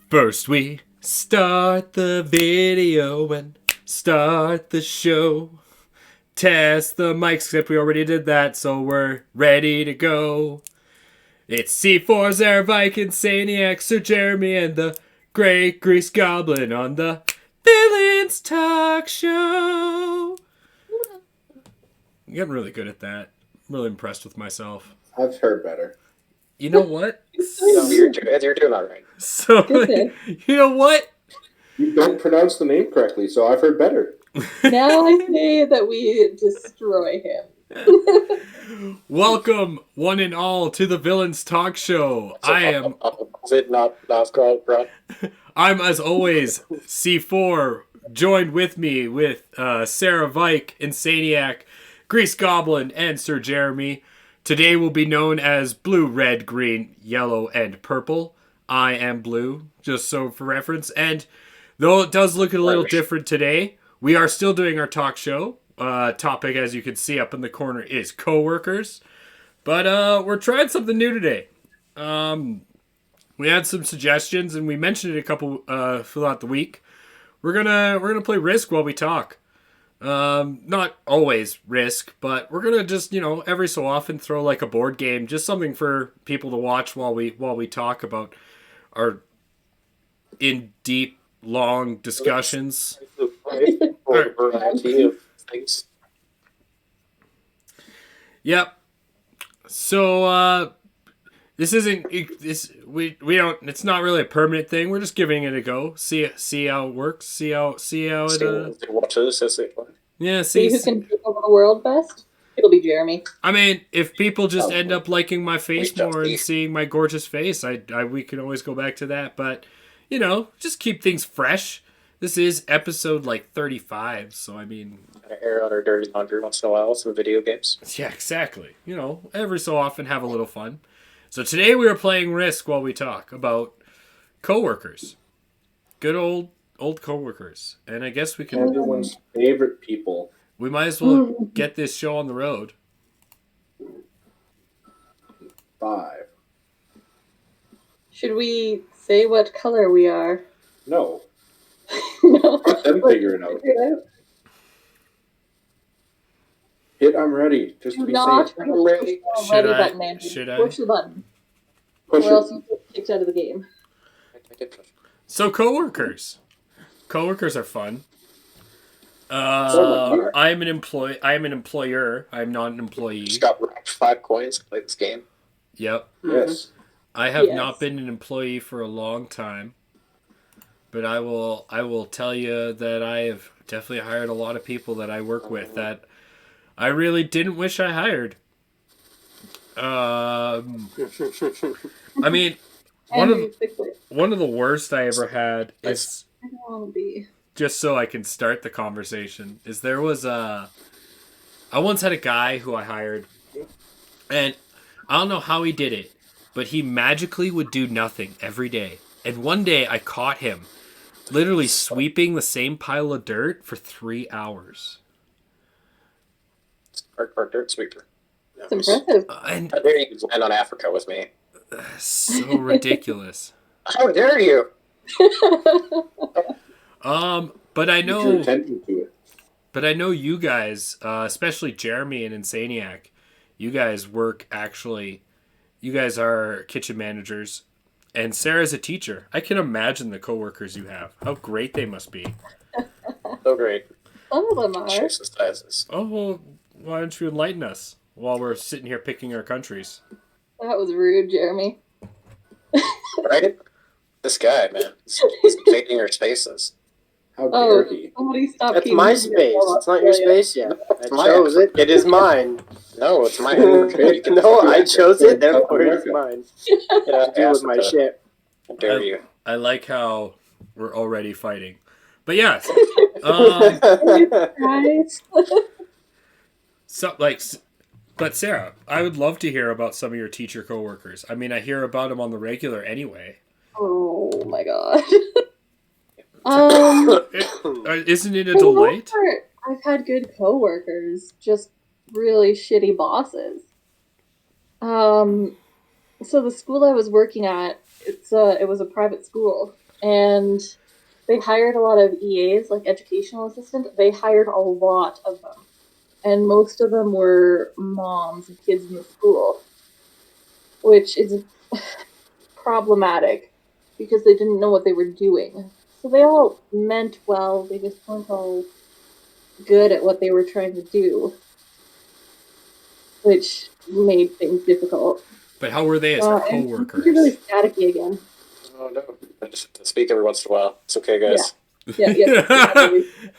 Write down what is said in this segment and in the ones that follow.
First we start the video and start the show. Test the mics, except we already did that, so we're ready to go. It's C4, Zaravike, Insaniac, Sir Jeremy, and the Great Grease Goblin on the Villains Talk Show. I'm getting really good at that. I'm really impressed with myself. I've heard better. You know what? No, you're doing all right. So, you know what? You don't pronounce the name correctly, so I've heard better. Now I say that we destroy him. Welcome, one and all, to the Villains Talk Show. I'm, as always, C4, joined with me with Sarah Vike, Insaniac, Grease Goblin, and Sir Jeremy. Today will be known as blue, red, green, yellow, and purple. I am blue, just so for reference. And though it does look a little different today, we are still doing our talk show. Topic, as you can see up in the corner, is coworkers. But we're trying something new today. We had some suggestions, and we mentioned it a couple throughout the week. We're gonna play Risk while we talk. Not always Risk, but we're gonna just, every so often throw like a board game, just something for people to watch while we talk about our in deep, long discussions. Variety of things. Yep. So this isn't we don't. It's not really a permanent thing. We're just giving it a go. See how it works. See how it. Watches as they play. Yeah. See who can take over the world best? It'll be Jeremy. I mean, if people just end up liking my face more and seeing my gorgeous face, we can always go back to that. But just keep things fresh. This is episode 35, so I mean, air out our dirty laundry once in a while, some video games. Yeah, exactly. Every so often have a little fun. So today we are playing Risk while we talk about coworkers. Good old coworkers. And I guess we can... Everyone's favorite people. We might as well get this show on the road. 5. Should we say what color we are? No. No. Let them figure it out. Hit I'm ready, just to be safe. I'm ready. Button, Andrew. Should I? Push the button. Push or else you get kicked out of the game. So coworkers. Coworkers are fun. I'm an employee. I'm an employer. I'm not an employee. Just got 5 coins to play this game. Yep. Yes. I have not been an employee for a long time, but I will tell you that I have definitely hired a lot of people that I work with that I really didn't wish I hired. I mean, one of the worst I ever had is, I don't want to be. just so I can start the conversation, is there was I once had a guy who I hired, and I don't know how he did it, but he magically would do nothing every day. And one day I caught him literally sweeping the same pile of dirt for 3 hours. Hardcore dirt sweeper. It's impressive. And How dare you land on Africa with me? so ridiculous. How dare you? But I Get your know, attention to it. but I know you guys, especially Jeremy and Insaniac, you guys you guys are kitchen managers, and Sarah's a teacher. I can imagine the coworkers you have. How great they must be. So great. Some of them are. Exercises. Oh, well, why don't you enlighten us while we're sitting here picking our countries? That was rude, Jeremy. Right? This guy, man. He's invading our spaces. How dare Oh, he? somebody stop. That's keeping my your space. ball It's not your Australia. space yet. It's I my chose it. It is mine. No, it's mine. No, I chose it. Therefore, it's mine. It has to do with my Africa. shit. How dare you? I like how we're already fighting. But yes, Guys. but Sarah, I would love to hear about some of your teacher coworkers. I mean, I hear about them on the regular anyway. Oh my god. Isn't it a For the most delight? part, I've had good coworkers, just really shitty bosses. So the school I was working at, it was a private school, and they hired a lot of EAs, like educational assistant. They hired a lot of them, and most of them were moms of kids in the school, which is problematic because they didn't know what they were doing. So they all meant well, they just weren't all good at what they were trying to do, which made things difficult. But how were they as And co-workers? you're really staticky again. Oh no! I just have to speak every once in a while. It's okay, guys. Yeah.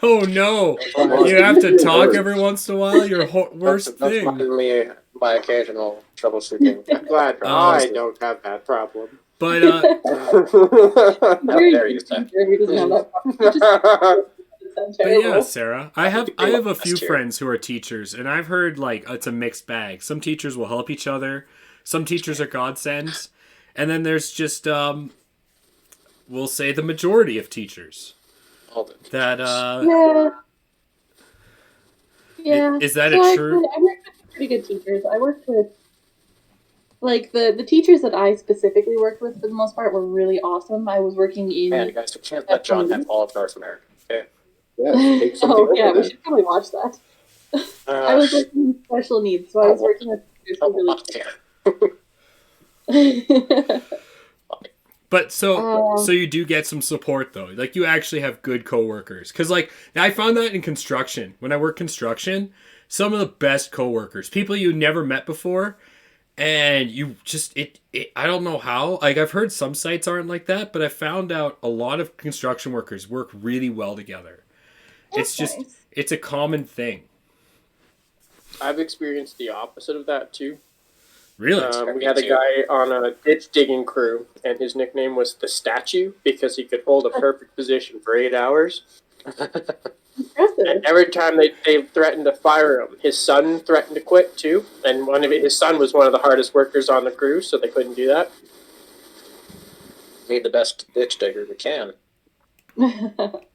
Oh no! You have to talk every once in a while. Your worst That's thing. my occasional troubleshooting. I'm glad I don't have that problem. But Very dare you, good Sam. teacher who doesn't have that problem. It sounds But yeah, terrible. Sarah, I have a few Last year. friends who are teachers, and I've heard like it's a mixed bag. Some teachers will help each other, some teachers are godsends, and then there's just we'll say the majority of teachers that Yeah. is that So a true? I worked with pretty good teachers. I worked with like the teachers that I specifically worked with for the most part were really awesome. I was working in Man, you guys, we can't let John have all of North America. Okay. Yeah, take something oh yeah, over we then. should probably watch that. I was working with special needs, so I was working with teachers who really But so you do get some support though. Like you actually have good coworkers. Cause like I found that in construction. When I worked construction, some of the best coworkers, people you never met before, and you just I don't know how. Like I've heard some sites aren't like that, but I found out a lot of construction workers work really well together. It's just nice. it's a common thing. I've experienced the opposite of that too. Really? We had a guy on a ditch digging crew, and his nickname was the Statue because he could hold a perfect position for 8 hours. Impressive. And every time they threatened to fire him, his son threatened to quit too. And his son was one of the hardest workers on the crew, so they couldn't do that. Need the best ditch digger we can. But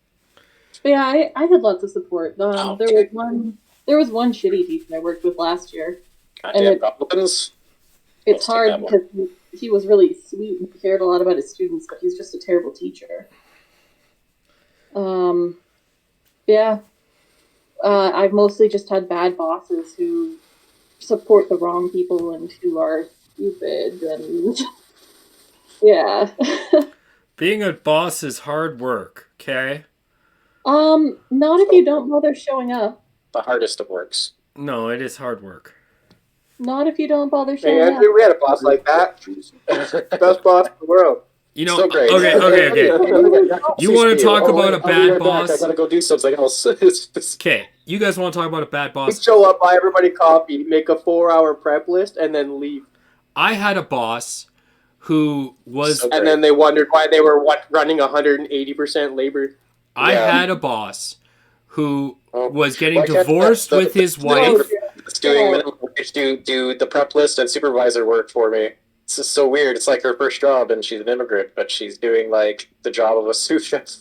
yeah, I had lots of support. There was one shitty teacher I worked with last year. Goddamn goblins. It's Let's take hard that because he was really sweet and cared a lot about his students, but he's just a terrible teacher. Yeah. I've mostly just had bad bosses who support the wrong people and who are stupid and yeah. Being a boss is hard work, okay? Not if you don't bother showing up. The hardest of works. No, it is hard work. Not if you don't bother showing Hey, up. Andrew, we had a boss like that. Best boss in the world. You know, Still great. okay. You want to talk about a bad I boss? gotta go do something else. Okay, you guys want to talk about a bad He'd boss? show up, buy everybody coffee, make a 4-hour prep list, and then leave. I had a boss who was. So- And then they wondered why they were running 180% labor. I Yeah. had a boss who Oh, was getting why can't divorced the- with his the- wife. It's doing minimum wage, do the prep list and supervisor work for me. It's just so weird. It's like her first job, and she's an immigrant, but she's doing like the job of a sous chef.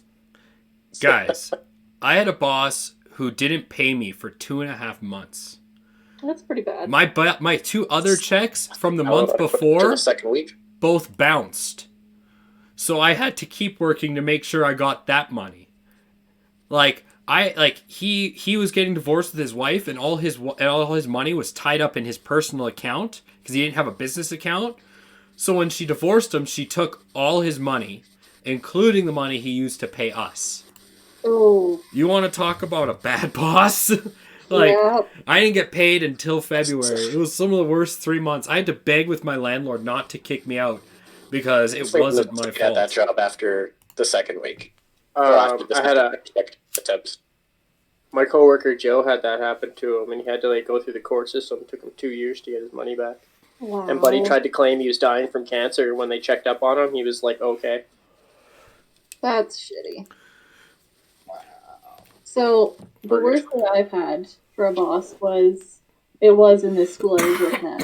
Guys, I had a boss who didn't pay me for 2.5 months. That's pretty bad. My 2 other checks from the How month would I put it to before the second week. both bounced. So I had to keep working to make sure I got that money. He was getting divorced with his wife, and all his money was tied up in his personal account because he didn't have a business account. So when she divorced him, she took all his money, including the money he used to pay us. Oh, You want to talk about a bad boss? yeah. I didn't get paid until February. It was some of the worst 3 months. I had to beg with my landlord not to kick me out because it wasn't my He had that fault. job after the second week. Or after the I had second attempt. my coworker Joe had that happen to him, and he had to go through the court system. It took him 2 years to get his money back. Wow. And Buddy tried to claim he was dying from cancer. When they checked up on him, he was like, "Okay." That's shitty. So the worst that I've had for a boss was in this school I was working at.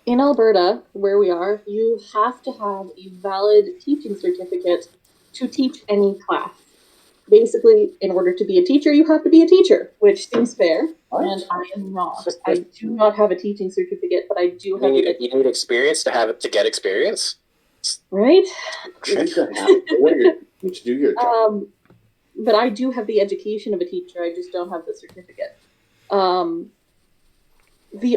In Alberta, where we are, you have to have a valid teaching certificate to teach any class. Basically, in order to be a teacher, you have to be a teacher, which seems fair, and I am not. I do not have a teaching certificate, but I do have You need experience to get experience. Right? You need to have you need to do your job. But I do have the education of a teacher. I just don't have the certificate. The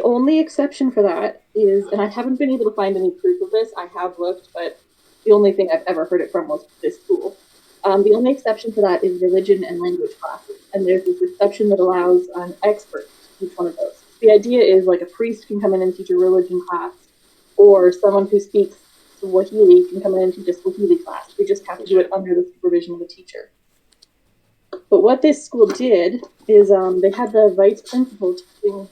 only exception for that is, and I haven't been able to find any proof of this. I have looked, but the only thing I've ever heard it from was this school. The only exception for that is religion and language classes, and there's this exception that allows an expert to teach one of those. The idea is like a priest can come in and teach a religion class, or someone who speaks Swahili can come in and teach a Swahili class. They just have to do it under the supervision of a teacher. But what this school did is they had the vice principal teaching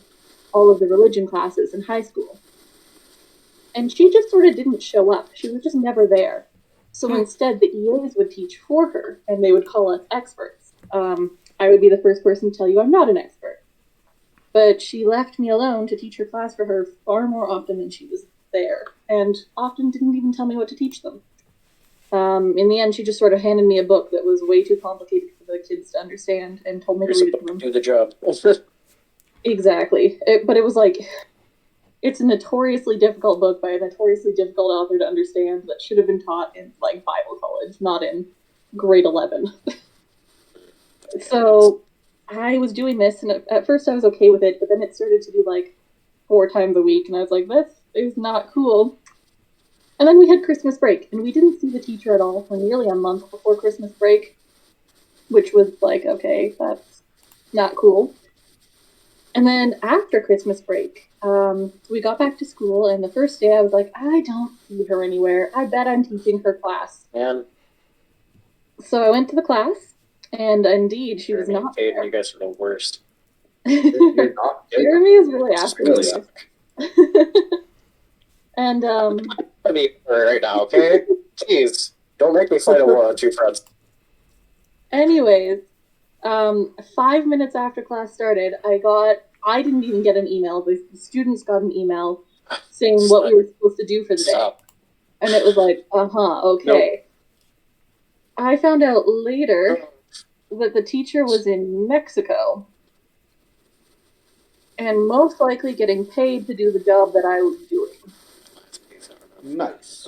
all of the religion classes in high school. And she just sort of didn't show up. She was just never there. So instead, the EAs would teach for her, and they would call us experts. I would be the first person to tell you I'm not an expert. But she left me alone to teach her class for her far more often than she was there, and often didn't even tell me what to teach them. In the end, she just sort of handed me a book that was way too complicated for the kids to understand and told me You're to read it to supposed them. to do the job. Exactly. But it was like, it's a notoriously difficult book by a notoriously difficult author to understand that should have been taught in like Bible college, not in grade 11. So I was doing this, and at first I was okay with it, but then it started to be like 4 times a week, and I was like, this is not cool. And then we had Christmas break, and we didn't see the teacher at all for nearly a month before Christmas break, which was like, okay, that's not cool. And then after Christmas break, we got back to school, and the first day I was like, I don't see her anywhere. I bet I'm teaching her class. Man, So I went to the class, and indeed, she was not Kate, there. you guys are the worst. You're not getting Jeremy is really after Really me. suck. And I mean, right now, okay? Jeez, don't make me fight a war on 2 fronts. anyways, 5 minutes after class started, I didn't even get an email. The students got an email saying what we were supposed to do for the day. Stop. And it was like, okay. I found out later that the teacher was in Mexico and most likely getting paid to do the job that I was doing. nice.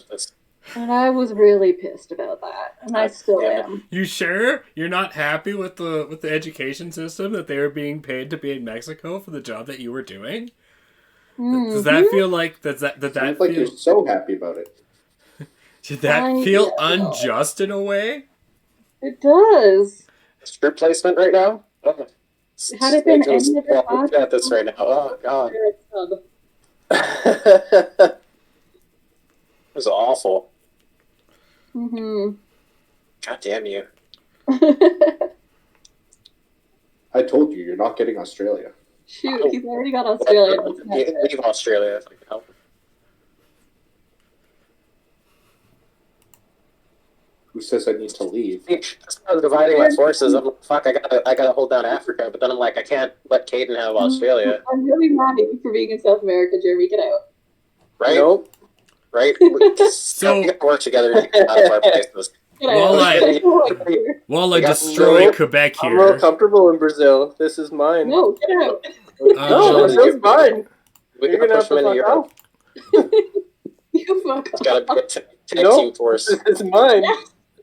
And I was really pissed about that, and I still am. You sure you're not happy with the education system that they were being paid to be in Mexico for the job that you were doing? Does that feel like that Sounds feel like you're so happy about it. did that I feel know. unjust in a way? It does. Script placement right now? Oh. Had it been Snake any other yeah, class, looking at this right now. Oh, God. Sub. It was awful. Mm-hmm. God damn you. I told you, you're not getting Australia. Shoot, he's already got Australia. That's not You can fair. leave Australia if I can help. Who says I need to leave? That's why I was dividing my forces. I'm like, fuck, I gotta hold down Africa, but then I'm like, I can't let Caden have Australia, I'm really mad at you for being in South America, Jeremy. Get out. right? Nope. Right? So- we gotta work together to get out of our places. Get Well, out. While I got destroy no- Quebec I'm real here, comfortable in Brazil. This is mine. No, get out. No, Brazil's mine. We You're gotta gonna push have them to into fuck Europe. off. You fuck It's off. gotta be a tag No. team force. It's mine.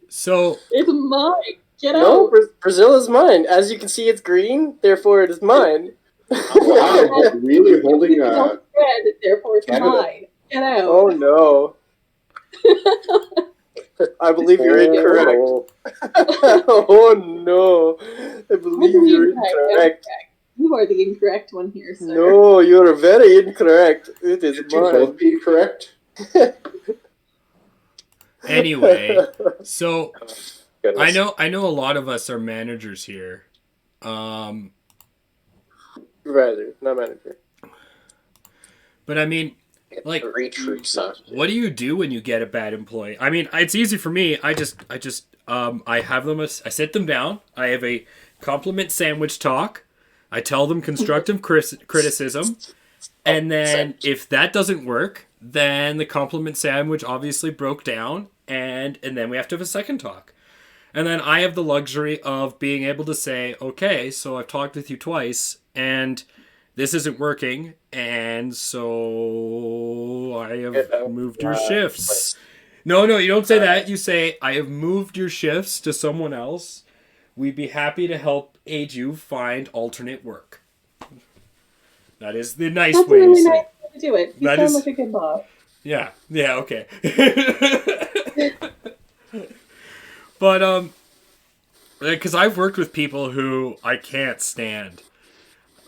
so It's mine. Get No, out. Brazil is mine. As you can see, it's green. Therefore, it is mine. Wow, really holding You don't spread, therefore it's Canada. mine. Get out. Oh no. I believe you're incorrect. Oh no. I believe you're incorrect. You are the incorrect one here, sir. No, you're very incorrect. It is Should you mine. both be correct? anyway, so Goodness. I know a lot of us are managers here. Rather, not manager. But I mean, like, Recruit son. what do you do when you get a bad employee? I mean, it's easy for me. I have them, I sit them down. I have a compliment sandwich talk. I tell them constructive criticism. And then if that doesn't work, then the compliment sandwich obviously broke down. And then we have to have a second talk. And then I have the luxury of being able to say, okay, so I've talked with you twice and this isn't working. And so I have moved your shifts. No, you don't say that. You say, I have moved your shifts to someone else. We'd be happy to help aid you find alternate work. That is the nice That's a way to really say nice it. way to do it. You That sound is- like a good boss. Yeah, okay. But, because I've worked with people who I can't stand.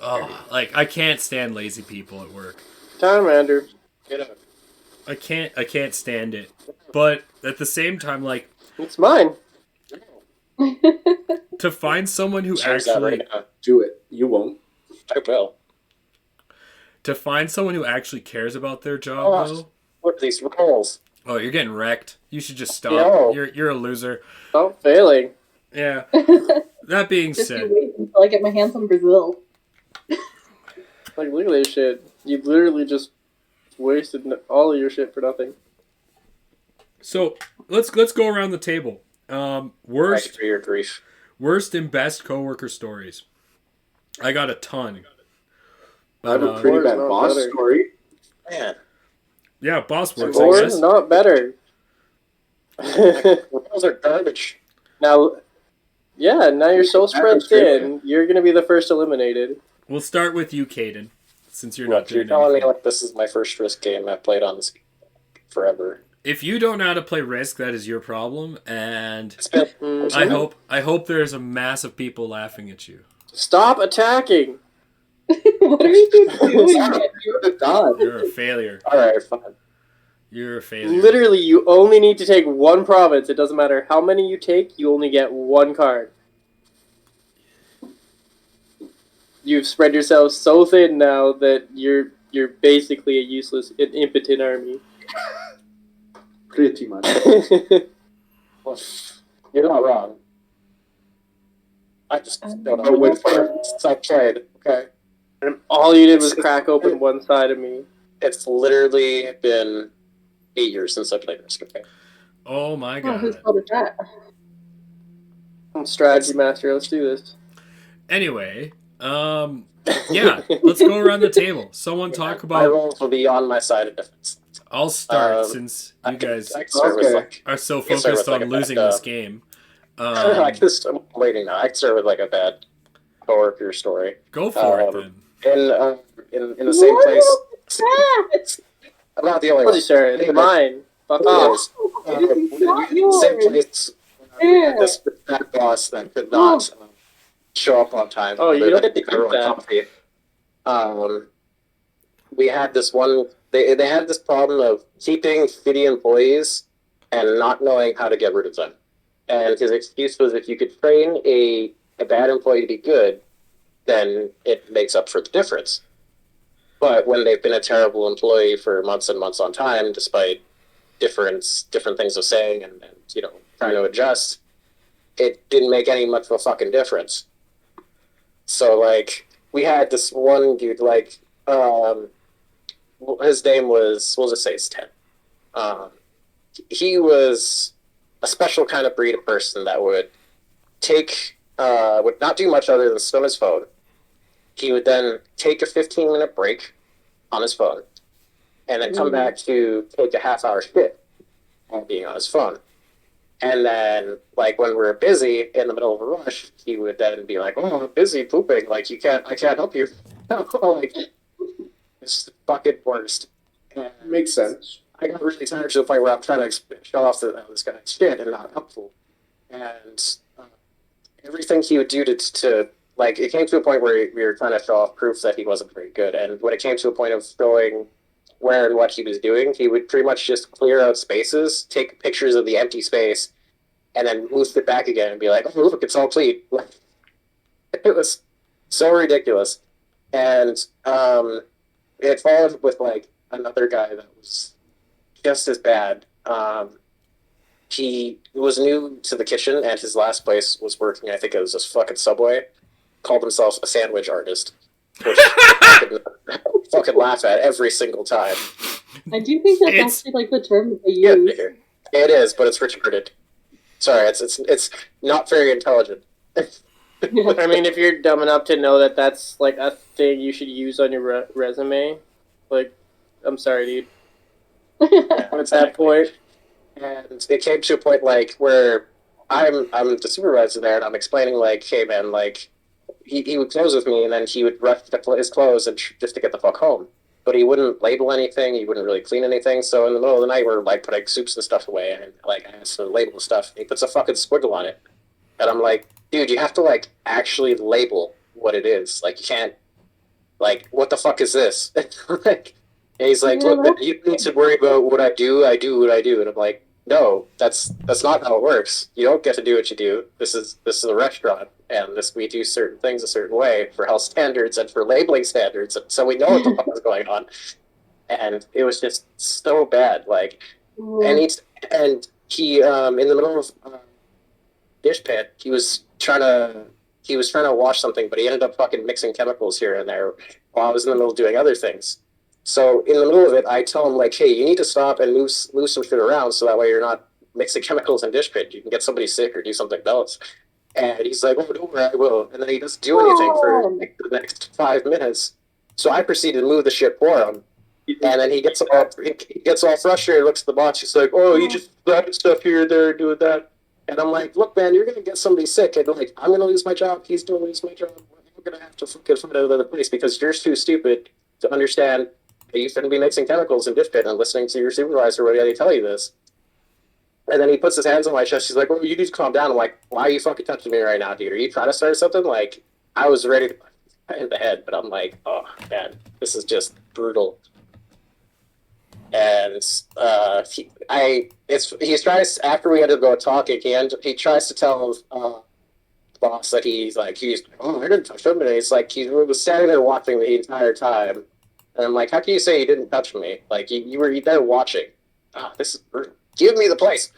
Oh, like, I can't stand lazy people at work. Time, Andrew. Get out. I can't stand it. But at the same time, like, It's mine. to find someone who Shows that actually right now. Do it. You won't. I will. to find someone who actually cares about their job Oh. though. What are these rolls? Oh, you're getting wrecked. You should just stop. No. You're a loser. Stop failing. Yeah. That being Just you said, wait until I get my hands on Brazil. Like, look at this shit. You literally just wasted all of your shit for nothing. so let's go around the table. Right Worst for your grief. and best coworker stories. I got a ton. I have But, a pretty Or bad not boss better. story. Man, yeah, boss works. I Or guess. not better. rolls are garbage. Now you're so spread thin, you're gonna be the first eliminated. We'll start with you, Caden, since you're Look, not you're doing telling me anything. like this is my first Risk game I've played on this game forever. If you don't know how to play Risk, that is your problem, and It's been Mm. I hope there's a mass of people laughing at you. Stop attacking! What are you doing? Andrew? Good God. You're a failure. alright, fine. You're a failure. Literally, you only need to take one province. It doesn't matter how many you take, you only get one card. You've spread yourself so thin now that you're basically a useless, an impotent army. Pretty much. Well, you're not wrong. I just don't know Oh, wait for it. Since I played, okay? And all you did was crack open one side of me. It's literally been 8 years since I played Risk, okay? Oh my Oh, whose god. fault is that? I'm strategy master. Let's do this. Anyway, yeah, let's go around the table. Someone talk My about. rolls will be on my side of defense. I'll start Um, since I you can- guys I can start with Okay. like are so can start focused with, like, on a losing bad, this game. I can just, I'm waiting now. I can start with like a bad coworker story. Go for it um, then. In the same place. That! I'm not the only What one. you sir? It's mine. Fuck off. It is not Same yours. place. We had this bad boss that could not show up on time. Oh, you other don't than get to everyone keep that. coffee. We had this one. They had this problem of keeping shitty employees and not knowing how to get rid of them. And his excuse was, if you could train a bad employee to be good, then it makes up for the difference. But when they've been a terrible employee for months and months on time, despite different things of saying and trying to adjust, it didn't make any much of a fucking difference. So like we had this one dude, like his name was, we'll just say it's Ted. He was a special kind of breed of person that would would not do much other than sit on his phone. He would then take a 15-minute break on his phone and then come back to take a half-hour shit on being on his phone. And then, like, when we were busy in the middle of a rush, he would then be like, "Oh, I'm busy pooping. Like, I can't help you." Like, it's the fucking worst. And Makes sense. I got really tired to the point where I'm trying to show off that this guy's shit and not helpful. And everything he would do to like, it came to a point where we were trying to show off proof that he wasn't very good. And when it came to a point of showing where and what he was doing, he would pretty much just clear out spaces, take pictures of the empty space, and then move it back again and be like, "Oh, look, it's all clean." It was so ridiculous. And it followed with, like, another guy that was just as bad. He was new to the kitchen, and his last place was working, I think it was this fucking Subway, called himself a sandwich artist, which I could fucking laugh at every single time. I do think that's It's- actually like the term that they Yeah, use. it is, but it's retarded. Sorry, it's not very intelligent. I mean, if you're dumb enough to know that that's like a thing you should use on your resume, like, I'm sorry, dude. At that point, And it came to a point like where I'm the supervisor there, and I'm explaining like, hey man, like he would close with me, and then he would rush to his clothes and just to get the fuck home. But he wouldn't label anything. He wouldn't really clean anything. So in the middle of the night, we're like putting soups and stuff away, and like I asked to label stuff. He puts a fucking squiggle on it, and I'm like, dude, you have to like actually label what it is. Like you can't, like, what the fuck is this? Like, and he's like, look, you don't need to worry about what I do. I do what I do, and I'm like, no, that's not how it works. You don't get to do what you do. This is a restaurant, and we do certain things a certain way for health standards and for labeling standards, and so we know what the fuck is going on. And it was just so bad. Like, and he in the middle of dish pit, he was trying to wash something, but he ended up fucking mixing chemicals here and there while I was in the middle of doing other things. So in the middle of it, I tell him like, hey, you need to stop and move some shit around so that way you're not mixing chemicals in dish pit. You can get somebody sick or do something else. And he's like, oh, don't worry, I will. And then he doesn't do anything for like, the next 5 minutes. So I proceeded to move the shit for him. And then he gets all frustrated, looks at the boss. He's like, oh, you just grabbing stuff here, there, doing that. And I'm like, look, man, you're going to get somebody sick. And like, I'm going to lose my job. He's going to lose my job. We're going to have to fucking find another place because you're too stupid to understand that you shouldn't be mixing chemicals in dish pit and listening to your supervisor when they tell you this. And then he puts his hands on my chest. He's like, well, you need to calm down. I'm like, why are you fucking touching me right now, dude? Are you trying to start something? Like, I was ready to hit the head, but I'm like, oh, man, this is just brutal. And he tries, after we had to go talking, he tries to tell the boss that oh, I didn't touch him, and he's like, he was standing there watching the entire time, and I'm like, how can you say you didn't touch me? Like, you were there watching. Oh, this is brutal. Give me the place.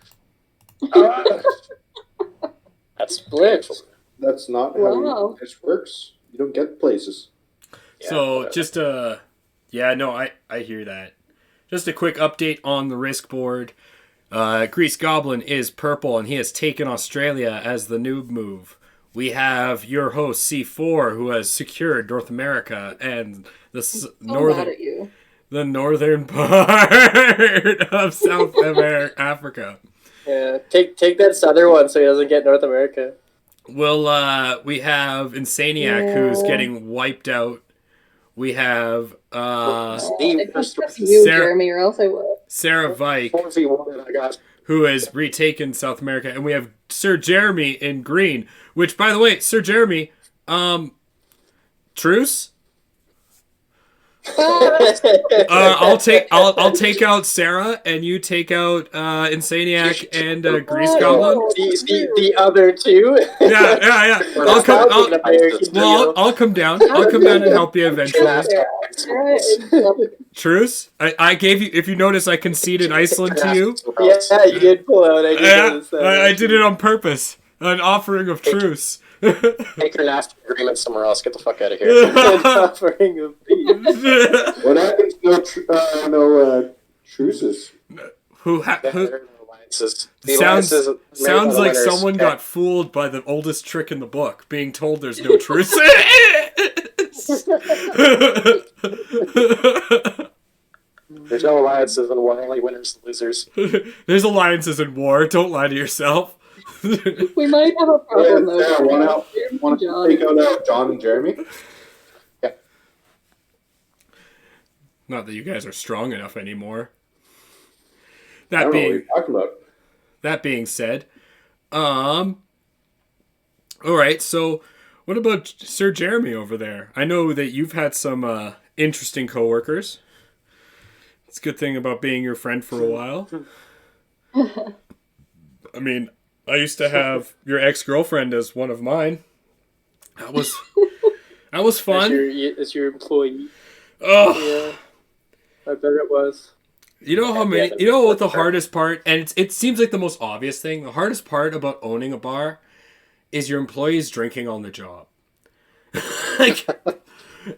That's painful. That's not how this works. You don't get places. So just I hear that. Just a quick update on the risk board. Grease Goblin is purple, and he has taken Australia as the noob move. We have your host C4, who has secured North America and the northern part of South Africa. Yeah, take that southern one so he doesn't get North America. Well, we have Insaniac, who's getting wiped out. We have Jeremy, or else I would. Sarah Vike, who has retaken South America, and we have Sir Jeremy in green. Which, by the way, Sir Jeremy, truce. I'll take out Sarah, and you take out Insaniac and Grease Goblin. The other two. Yeah. I'll come down. I'll come down and help you eventually. Truce. I gave you. If you notice, I conceded Iceland to you. Yeah, you did pull out. I did it on purpose. An offering of truce. Take your nasty agreement somewhere else. Get the fuck out of here. An offering of peace. What happens to no truces? Sounds like someone got fooled by the oldest trick in the book, being told there's no truce. There's no alliances in war, only winners and losers. There's alliances in war. Don't lie to yourself. We might have a problem though. Want to take out John and Jeremy? Yeah. Not that you guys are strong enough anymore. I don't know what you're talking about. That being said, all right. So, what about Sir Jeremy over there? I know that you've had some interesting coworkers. It's a good thing about being your friend for a while. I mean, I used to have your ex-girlfriend as one of mine. That was fun. As your employee. Oh, yeah. I bet it was. You know how many? You know what the hardest part, and it seems like the most obvious thing. The hardest part about owning a bar is your employees drinking on the job. Like,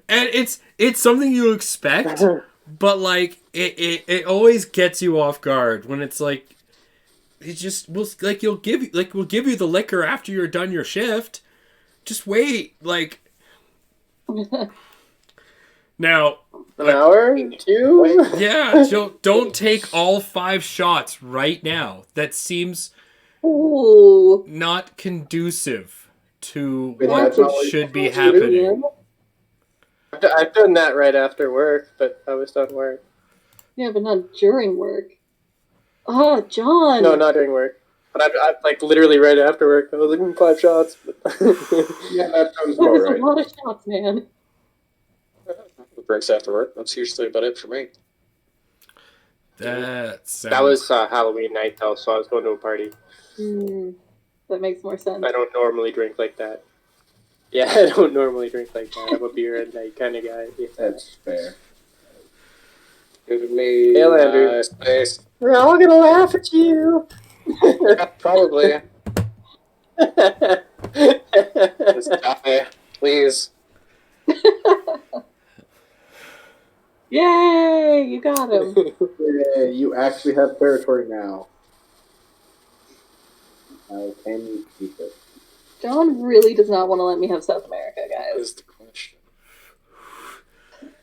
and it's something you expect, but like it always gets you off guard when it's like. We'll give you the liquor after you're done your shift. Just wait, like. Now, An hour? 2? yeah, don't take all 5 shots right now. That seems Ooh. not conducive to Wait, what that's not what should be you're supposed to do? happening. I've done that right after work, but I was done work. Yeah, but not during work. Oh, John. No, not during work. But I like literally right after work. I was like 5 shots. But Yeah, that sounds That about was right. a lot of shots, man. Breaks after work. That's usually about it for me. That sounds... that was Halloween night though, so I was going to a party. That makes more sense. I don't normally drink like that. Yeah, I don't normally drink like that. I'm a beer at night kind of guy. Yeah. That's fair. Give me Hail, Andrew. space. We're all gonna laugh at you. Yeah, probably. Just die, please. Yay! You got him. Yeah, you actually have territory now. How can you keep it? John really does not want to let me have South America, guys. Is the question.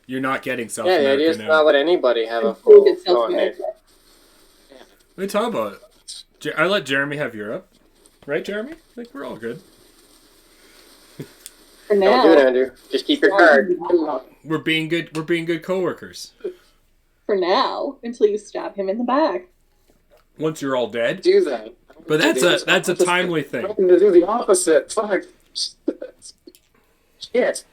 You're not getting South Yeah, the America idea is now. not let anybody have a We'll full get South continent. America. What are you talking about? I let Jeremy have Europe. Right, Jeremy? I think we're all good. For Don't now. do it, Andrew. Just keep your card. We're being good coworkers. For now, until you stab him in the back. Once you're all dead. Do that. But that's a timely thing. I'm to do the opposite. Fuck. Shit.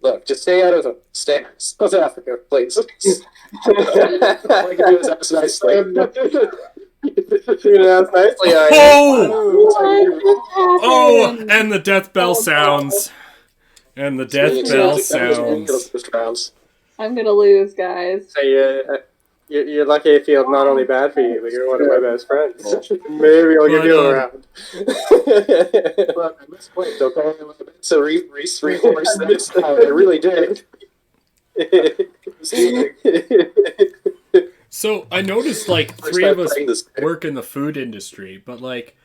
Look, just stay out of the stay South Africa, please. All I can do is ask nicely. You know, nicely, Oh! Oh, and the death bell Oh, sounds. And the death bell sounds. I'm gonna lose, guys. So you're lucky I feel not only bad for you, but you're one of my best friends. Maybe I'll give you a round. Look, I misplaced, okay? So reinforce this. I really did. So I noticed like 3 of us work in the food industry, but like,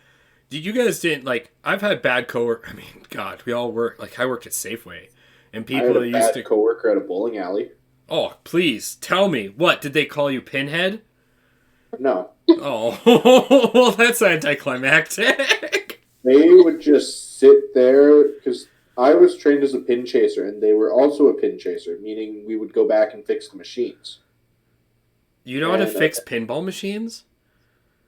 did you guys didn't like? I've had bad coworkers. I mean, God, we all work. Like I worked at Safeway, and I had people a that used bad to. coworker at a bowling alley. Oh, please tell me what did they call you, Pinhead? No, Oh, well, that's anticlimactic. they would just sit there because I was trained as a pin chaser, and they were also a pin chaser, meaning we would go back and fix the machines. You know how to And, fix pinball machines?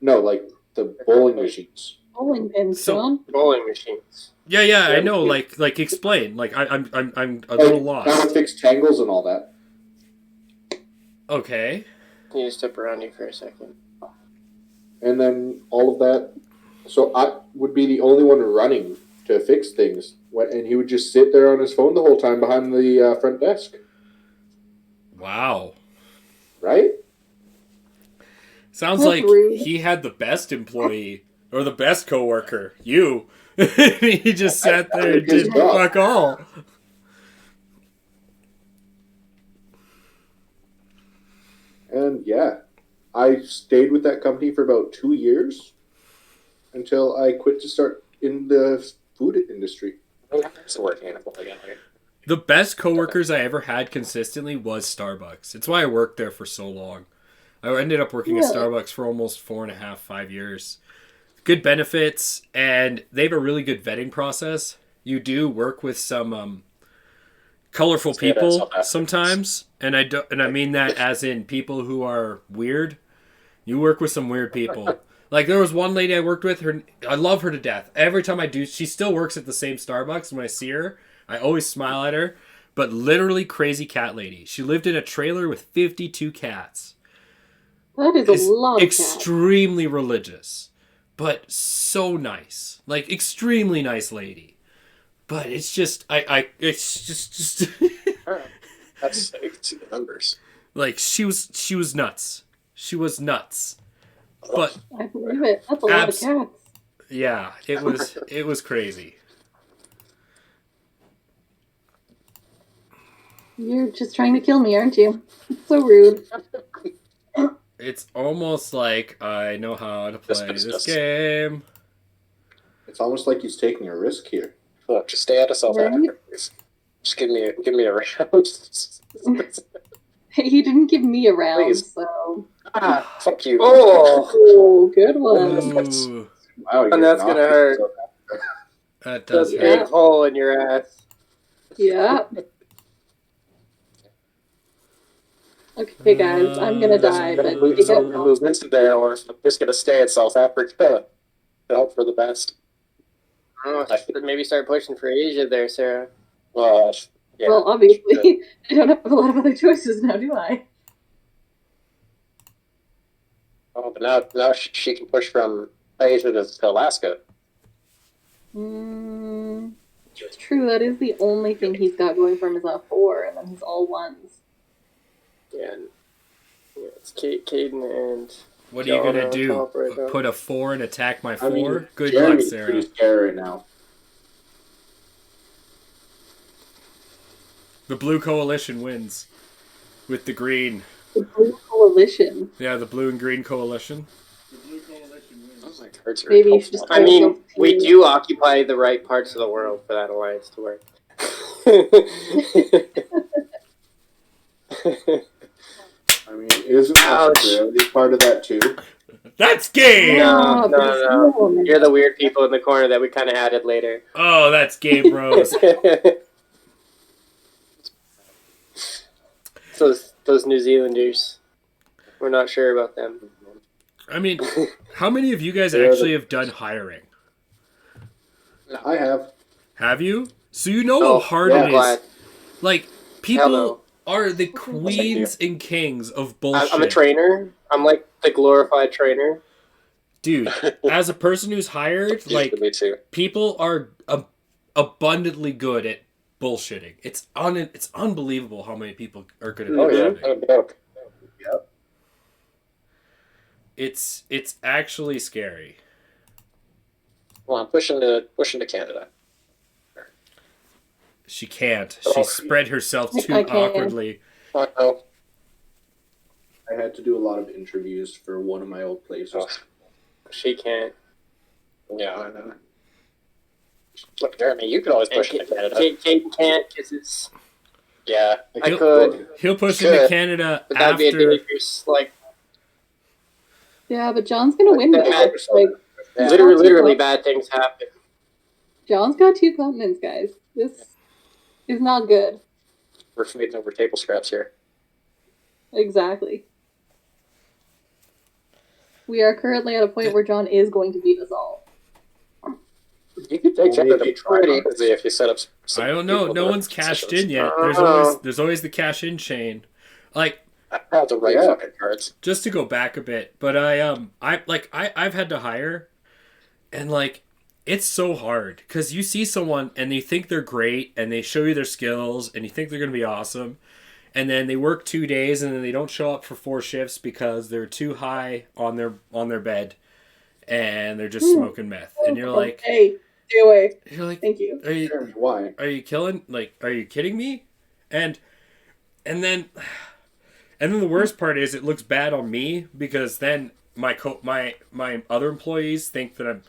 No, like the bowling machines. Bowling pins, So- John. Bowling machines. Yeah, I Yeah, know. we- Like, explain. Like, I'm a little Like, how to lost. fix tangles and all that. Okay. Can you step around you for a second? And then all of that. So I would be the only one running to fix things. And he would just sit there on his phone the whole time behind the front desk. Wow. Right? Sounds That's like rude. he had the best employee or the best coworker. You. He just sat there and did fuck all. And yeah, I stayed with that company for about 2 years until I quit to start in the food industry. It's a working animal again. The best coworkers I ever had consistently was Starbucks. It's why I worked there for so long. I ended up working at Really? Starbucks for almost 4.5, 5 years. Good benefits, and they have a really good vetting process. You do work with some colorful Say that people South Africans. sometimes, and I mean that as in people who are weird. You work with some weird people. Like there was one lady I worked with. I love her to death. Every time I do, she still works at the same Starbucks. When I see her, I always smile at her. But literally crazy cat lady. She lived in a trailer with 52 cats. That is Is a lot of cats. extremely religious, but so nice. Like extremely nice lady. But it's just it's just That's to the numbers. like she was nuts. She was nuts. But I believe it. That's a lot of Abs- cats. yeah, it was crazy. You're just trying to kill me, aren't you? It's so rude. It's almost like I know how to play Yes. this game. It's almost like he's taking a risk here. Look, just stay out of South Right? Africa, please. Just give me a round. He didn't give me a round, Please. so. Fuck you. Oh, Oh, good one. Ooh, Wow, and that's gonna hurt. that The does Yeah. big hurt. hole in your ass. Yeah. Okay, guys, I'm gonna die, but Move take some it. movements there, or if I'm just gonna stay in South Africa. To hope for the best. Oh, maybe start pushing for Asia there, Sarah. Yeah. Well, obviously, I don't have a lot of other choices now, do I? Oh, but now she can push from Asia to Alaska. It's true, that is the only thing he's got going for him is a 4, and then he's all 1s. Yeah, it's Caden and What are you John gonna on do? top right now. Put a 4 and attack my 4? I mean, Good luck, Jeremy's Sarah. pretty scary right now. The Blue Coalition wins with the green. The Blue Coalition. Yeah, the Blue and Green Coalition. Oh, my cards are Maybe you should just I mean, we do occupy the right parts of the world for that alliance to work. I mean, isn't Ouch. Australia part of that too? That's gay! No, but it's no. no. You're the weird people in the corner that we kind of added later. Oh, that's gay, bros. those New Zealanders. We're not sure about them. I mean, how many of you guys Yeah, actually have done hiring? I have. Have you? So you know Oh, how hard yeah. it Glad. is. Like, people no. are the queens and kings of bullshit. I'm a trainer. I'm like the glorified trainer. Dude, as a person who's hired, like, me too. people are abundantly good at bullshitting. It's unbelievable how many people are good at Oh yeah, bullshitting. no joke. It's actually scary. Well, I'm pushing to Canada. She can't. She spread herself too I can. awkwardly. Oh no. I had to do a lot of interviews for one of my old places. Oh. She can't. Yeah, I know. Look, Jeremy, you could always push into Canada. Caden can't because it's. Yeah. I could, He'll push Good. into Canada but that'd be a after. dangerous, like, Yeah, but John's gonna win Like, this. Like, Yeah. literally bad things happen. John's got 2 continents, guys. This is not good. We're fighting over table scraps here. Exactly. We are currently at a point where John is going to beat us all. You could take Only Canada if you pretty try. easy if you set up some I don't know. people No that one's are cashed positions. in yet. There's always the cash in chain. Like, I have the right Yeah. fucking cards. just to go back a bit, but I've had to hire, and like, it's so hard because you see someone and they think they're great and they show you their skills and you think they're gonna be awesome, and then they work 2 days and then they don't show up for 4 shifts because they're too high on their bed, and they're just smoking meth, and you're like, Hey, stay away. Thank you. are you Jeremy, why? are you killing? Like, are you kidding me? And then the worst part is it looks bad on me because then my other employees think that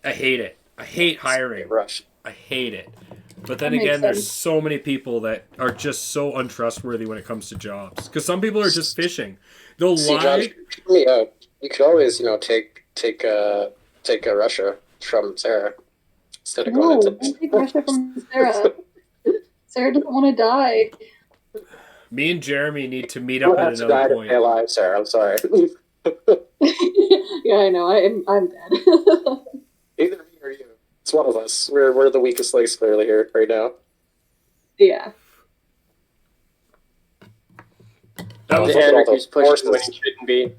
I hate it. I hate hiring. Rush. I hate it. But then That makes again, there's sense. so many people that are just so untrustworthy when it comes to jobs. Because some people are just fishing. They'll See, John, lie. hear me out. You could always, take Russia from Sarah instead of No, going don't into. take Russia from Sarah. Sarah doesn't want to die. Me and Jeremy need to meet You up don't at have to die another to stay point. alive, Sarah. I'm sorry. Yeah, I know. I'm dead. Either me or you. It's one of us. We're the weakest links clearly here right now. Yeah. That was Look The at all anarchy's those pushing when forces. he shouldn't be.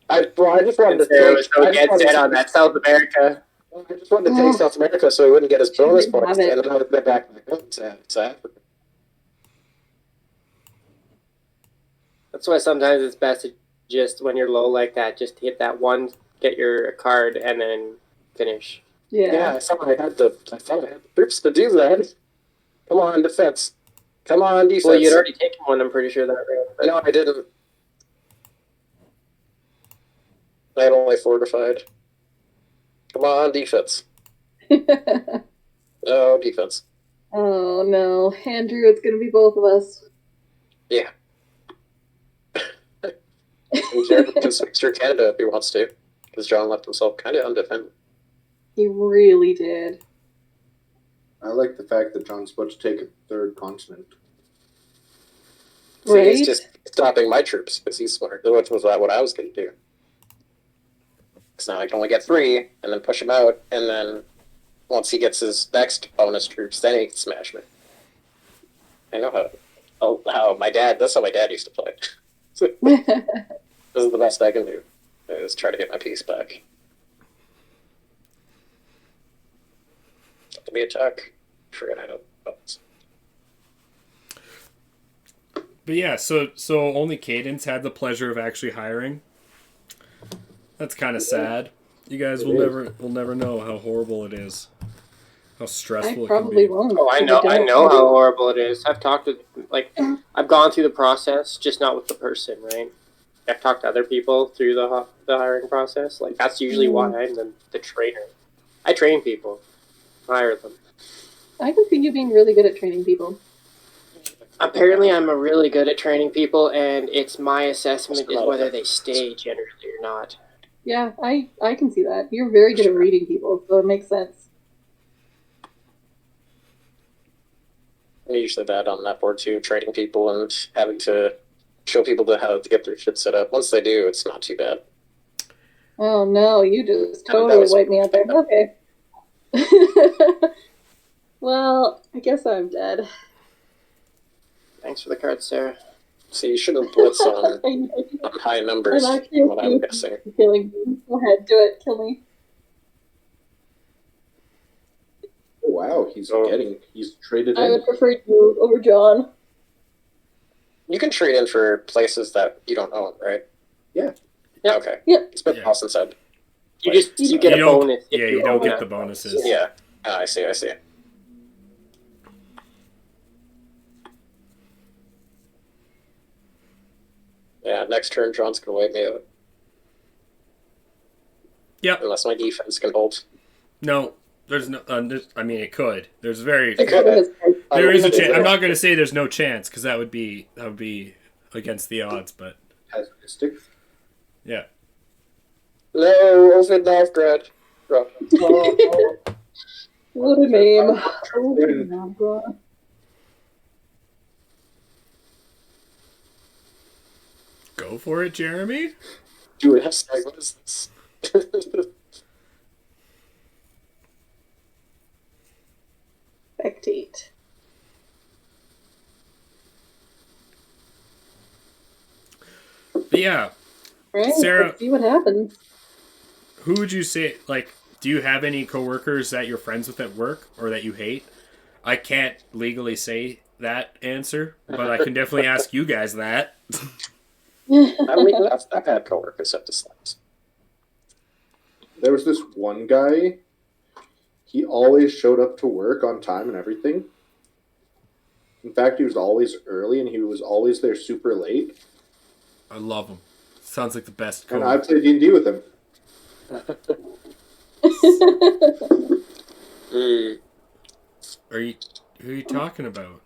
I just wanted And to Sarah was take. so I just dead wanted set to on that South America. I just wanted to take South America so he wouldn't get his bonus Shouldn't points, have it. and then I would get back home to Africa. That's why sometimes it's best to just, when you're low like that, just hit that one, get your card, and then finish. Yeah, I thought I had the troops to do that. Come on, defense. Come on, defense. Well, you'd already taken one, I'm pretty sure that round. But No, I didn't. I had only fortified. Come on, defense. No, defense. Oh no, Andrew, it's gonna be both of us. Yeah. And Jared can switch through Canada if he wants to, because John left himself kind of undefended. He really did. I like the fact that John's about to take a third continent. See, Right? he's just stopping my troops because he's smart. Which was what I was going to do. Because now I can only get 3, and then push him out, and then once he gets his next bonus troops, then he can smash me. I know how my dad. That's how my dad used to play. This is the best I can do. Is try to get my piece back. To be attack. Forget I don't. But yeah, so only Cadence had the pleasure of actually hiring. That's kind of sad. You guys will never know how horrible it is. How stressful I it probably can be. won't. Oh, I know how horrible it is. I've talked to, like, I've gone through the process, just not with the person, right? I've talked to other people through the hiring process. Like, that's usually why I'm the trainer. I train people, hire them. I can see you being really good at training people. Apparently, I'm really good at training people, and it's my assessment is whether they stay generally or not. Yeah, I can see that. You're very good at reading people, so it makes sense. I'm usually bad on that board too, training people and having to show people how to get their shit set up. Once they do, it's not too bad. Oh no, you just I mean, that totally was- wiped me out there. Okay. Well, I guess I'm dead. Thanks for the card, Sarah. So you should have blitzed on I'm high numbers, actually what I'm guessing. killing me. Go ahead, do it. Kill me. Oh, wow, he's traded I in. would prefer you over John. You can trade in for places that you don't own, right? Yeah. Yeah. Okay. Yeah. It's been Yeah. awesome said. You get You a don't- bonus. If Yeah, you don't own get that the bonuses. Yeah. I see. Yeah, next turn, John's gonna wipe me out. Yep. Unless my defense can hold. No, there's no. I mean, it could. There's very. It could. There is a chance. I'm not going to say there's no chance because that would be against the odds. But Has stick. yeah, No, over Novgorod. What a name. Oh, my God. go for it, Jeremy. Do it. Hashtag, what is this? Spectate. But yeah, Right? Sarah- Let's see what happens. who would you say? Like, do you have any coworkers that you're friends with at work or that you hate? I can't legally say that answer, but I can definitely ask you guys that. I mean, I've had coworkers at this last. There was this one guy. He always showed up to work on time and everything. In fact, he was always early and he was always there super late. I love him. Sounds like the best And coach. I played D&D with him. Mm. Who are you talking about?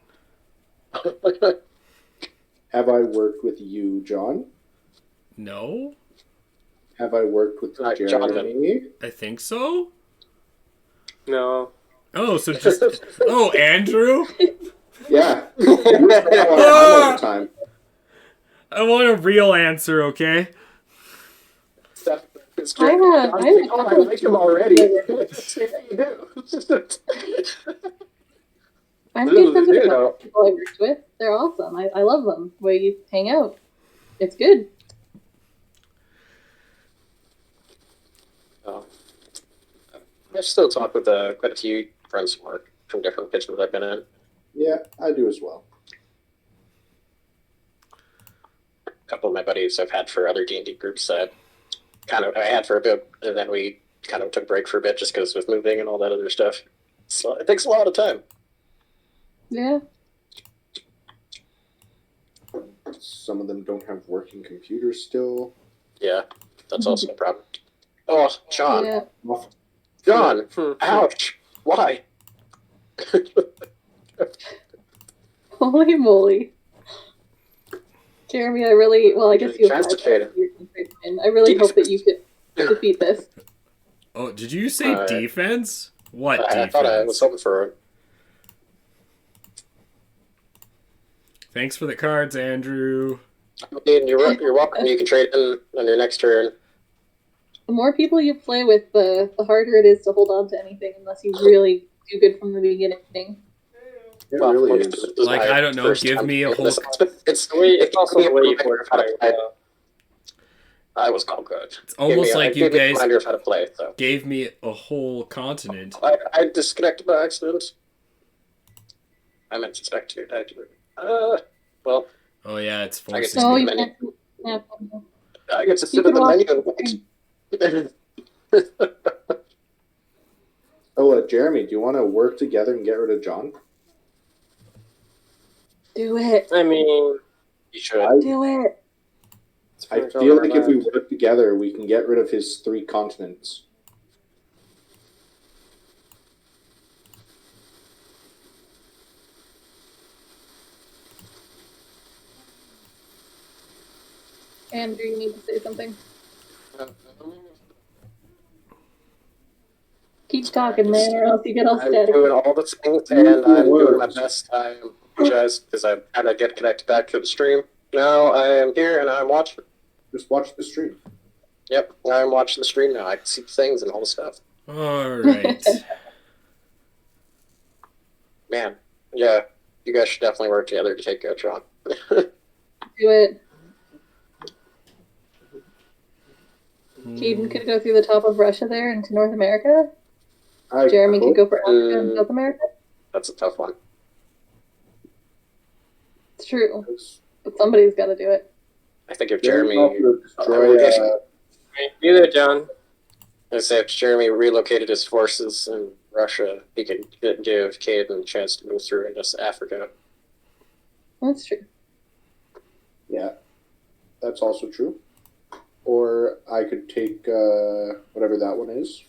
Have I worked with you, John? No, Have I worked with Not Jeremy? I think so. No. Oh, so just Andrew. Yeah. He was there all the time. I want a real answer, okay? It's I great. have- I'm I have like, I like him already. Yeah, you do. I'm good friends with You the know. people I worked with. They're awesome. I love them. We hang out. It's good. Oh. I still talk with quite a few friends from work from different pitches I've been in. Yeah, I do as well. A couple of my buddies I've had for other D&D groups that I had for a bit, and then we kind of took a break for a bit just because with moving and all that other stuff. So it takes a lot of time. Yeah. Some of them don't have working computers still. Yeah, that's also a problem. Oh, John. Yeah. John! Ouch! Why? Holy moly. Jeremy, I really, well, I guess you have Transportated. I really hope that you could defeat this. Oh, did you say defense? What I defense? thought I was hoping for it. Thanks for the cards, Andrew. You're welcome. You can trade in on your next turn. The more people you play with, the harder it is to hold on to anything unless you really do good from the beginning. It really is. Like, I don't know, give me a whole... It's also the way you fortify. I was all good. It's almost like you guys how to play. So gave me a whole continent. I disconnected by accident. I meant to spectate actually. Well. Oh yeah, it's I guess forcing it's me. I get to sit at the menu. Oh, Jeremy, do you want to work together and get rid of John? Do it. I mean, You should. Do it. I feel like if we work together, we can get rid of his 3 continents. Andrew, you need to say something. Keep talking, man, or else you get all I'm static. doing all the things, and I'm doing my best. I apologize because I'm trying to get connected back to the stream. Now I am here, and I'm watching. Just watch the stream. Yep, I'm watching the stream now. I can see things and all the stuff. Alright. Man, yeah, you guys should definitely work together to take out John. Do it. Caden could go through the top of Russia there into North America. Jeremy could go for Africa and South America. That's a tough one. It's true. But somebody's got to do it. I think if Jeremy... Destroy, you there, John. I say if Jeremy relocated his forces in Russia, he could give Caden a chance to move through into Africa. That's true. yeah, that's also true. Or I could take whatever that one is.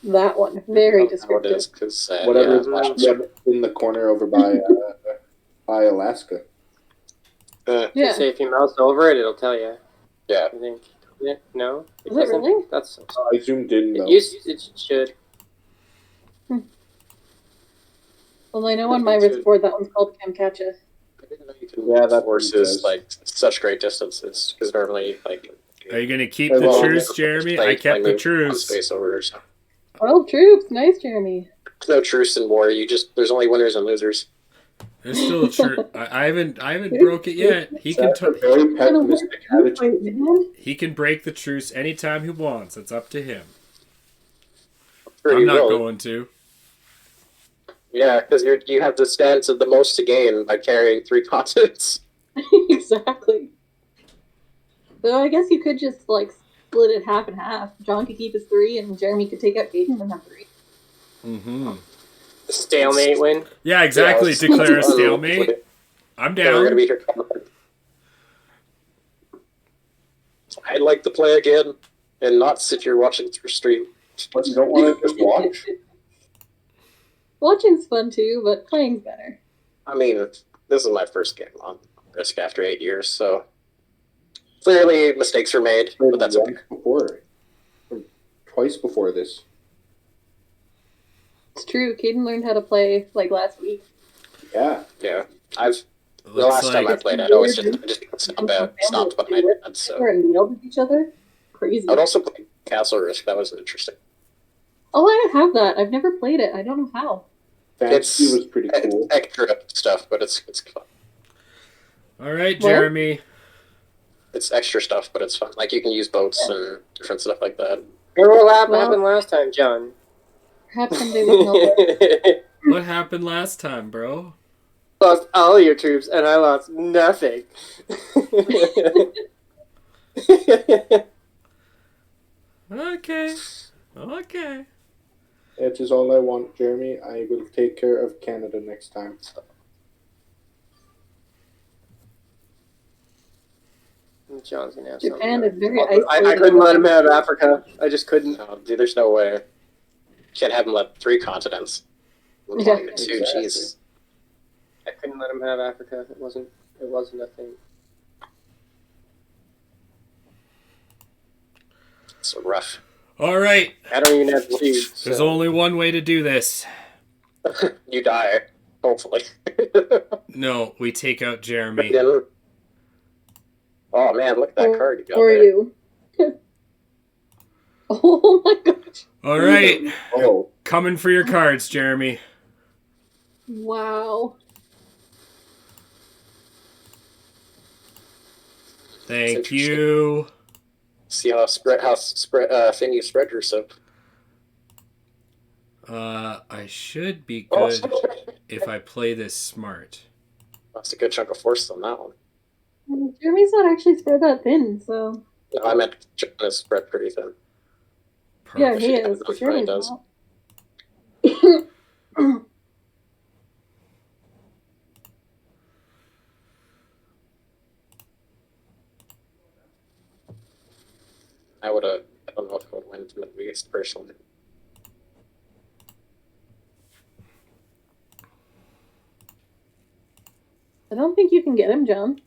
That one. Very How it descriptive. is, 'cause, Whatever yeah, is in the corner over by Alaska. Yeah. Say if you mouse over it, it'll tell you. Yeah. I think. Yeah, no. Is it really? That's. I zoomed in though. It should. Well, I know on my wrist board that one's called Kamchatka. I didn't know you could Yeah, move that's forces what it says. like such great distances because normally like. Are you gonna keep Well, the well, truce, Jeremy? I kept the truce. Space over or something. Oh, troops. Nice, Jeremy. There's no truce in war. There's only winners and losers. There's still a truce. I haven't broke it yet. He can That's a very pessimistic attitude. Wait, man. he can break the truce anytime he wants. It's up to him. Sure, I'm you not will. going to. Yeah, because you have the stance of the most to gain by carrying 3 continents. Exactly. So I guess you could just like split it half and half. John could keep his 3, and Jeremy could take out Caden and have 3. Mm-hmm. Stalemate win. Yeah, exactly. Yeah, Declare a stalemate. I'm Yeah, we're gonna down. be here. I'd like to play again and not sit here watching through stream. But you don't want to just watch? Watching's fun too, but playing's better. I mean, this is my first game on Risk after 8 years, so clearly mistakes were made, but that's okay. Twice before this. It's true. Caden learned how to play like last week. Yeah. Yeah, the Looks last time I like played, I'd always just stopped by my dad, so And yelled at each other. Crazy. I'd also play Castle Risk. That was interesting. Oh, I have that. I've never played it. I don't know how. Fantasy was pretty cool. It's extra stuff, but it's fun. all right, What? Jeremy. It's extra stuff, but it's fun. Like you can use boats and different stuff like that. Remember what Well- happened last time, John? Perhaps someday we can help. What happened last time, bro? Lost all your troops, and I lost nothing. Okay. Okay. It is all I want, Jeremy. I will take care of Canada next time. John's gonna have Japan something. is very I isolated. couldn't let him have Africa. I just couldn't. No, dude, there's no way. Can't have him let 3 continents. Yeah. Volume 2, jeez. I couldn't let him have Africa. It wasn't a thing. So rough. All right. I don't even have shoes. There's So. only one way to do this. You die, hopefully. No, we take out Jeremy. Oh man, look at that card you got Or there. you. Oh my gosh. All right. Oh, Coming for your cards, Jeremy. Wow. Thank you. See how thin you spread yourself. I should be Oh, good if I play this smart. that's a good chunk of force on that one. Jeremy's not actually spread that thin, so. No, I meant John is spread pretty thin. Yeah, Perfect. he Perfect. is, but That's Jeremy's what not. I don't know if I would win from the biggest personally. I don't think you can get him, John.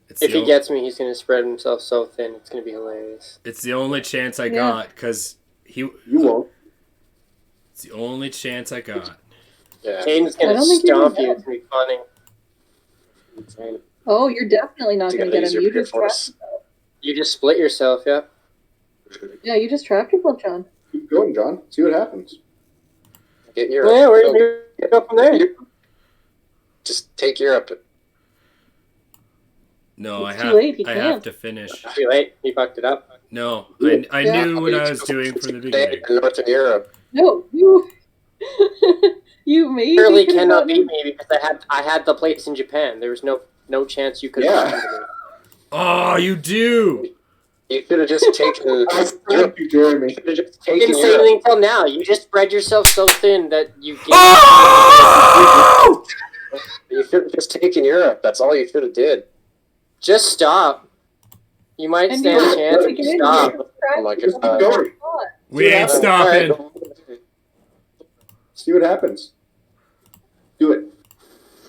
It's If the he gets me, he's gonna spread himself so thin. It's gonna be hilarious. It's the only chance I Yeah. got because you won't. It's the only chance I got. Yeah. Caden's I gonna don't think you stomp can you. get It's gonna be funny. Insane. Oh, you're definitely not You going to gotta get use him. your You pure just trapped force. yourself. You just split yourself, yeah. Yeah, you just trapped yourself, John. Keep going, John. See what happens. Get Europe. Yeah, we're Go. gonna go from there. Just take Europe. No, It's too late, he I can't. have to finish. Too late. He fucked it up. No, I Yeah. knew what I was doing from the beginning. In Northern Europe. No, you. You maybe Surely could've cannot gotten beat me because I had the place in Japan. There was no chance you could. Yeah. have me. Oh, you do. You should have just taken. Thank you, Jeremy. You should have just You taken didn't say Europe. anything until now. You just spread yourself so thin that you. Oh! You should have just taken Europe. That's all you should have did. Just stop. You might And stand you a chance were if you getting stop. trapped Oh my yourself. God. Keep going. We ain't stopping. See what happens. Do it.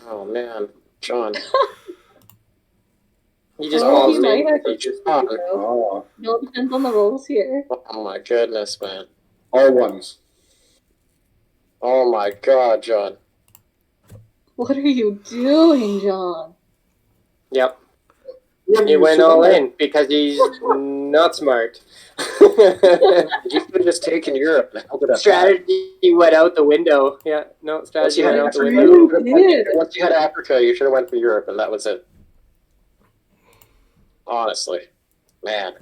Oh man, John. You just Oh, balls he might in. actually You just- Oh, though. Oh, It all depends on the rolls here. oh my goodness, man. all ones. Oh my God, John. What are you doing, John? Yep. He went all in because he's not smart. You should have just taken Europe and held it at that. Strategy went out the window. Yeah, no, strategy went out the That's window. really did. Once you had Africa, you should have went for Europe, and that was it. Honestly, man,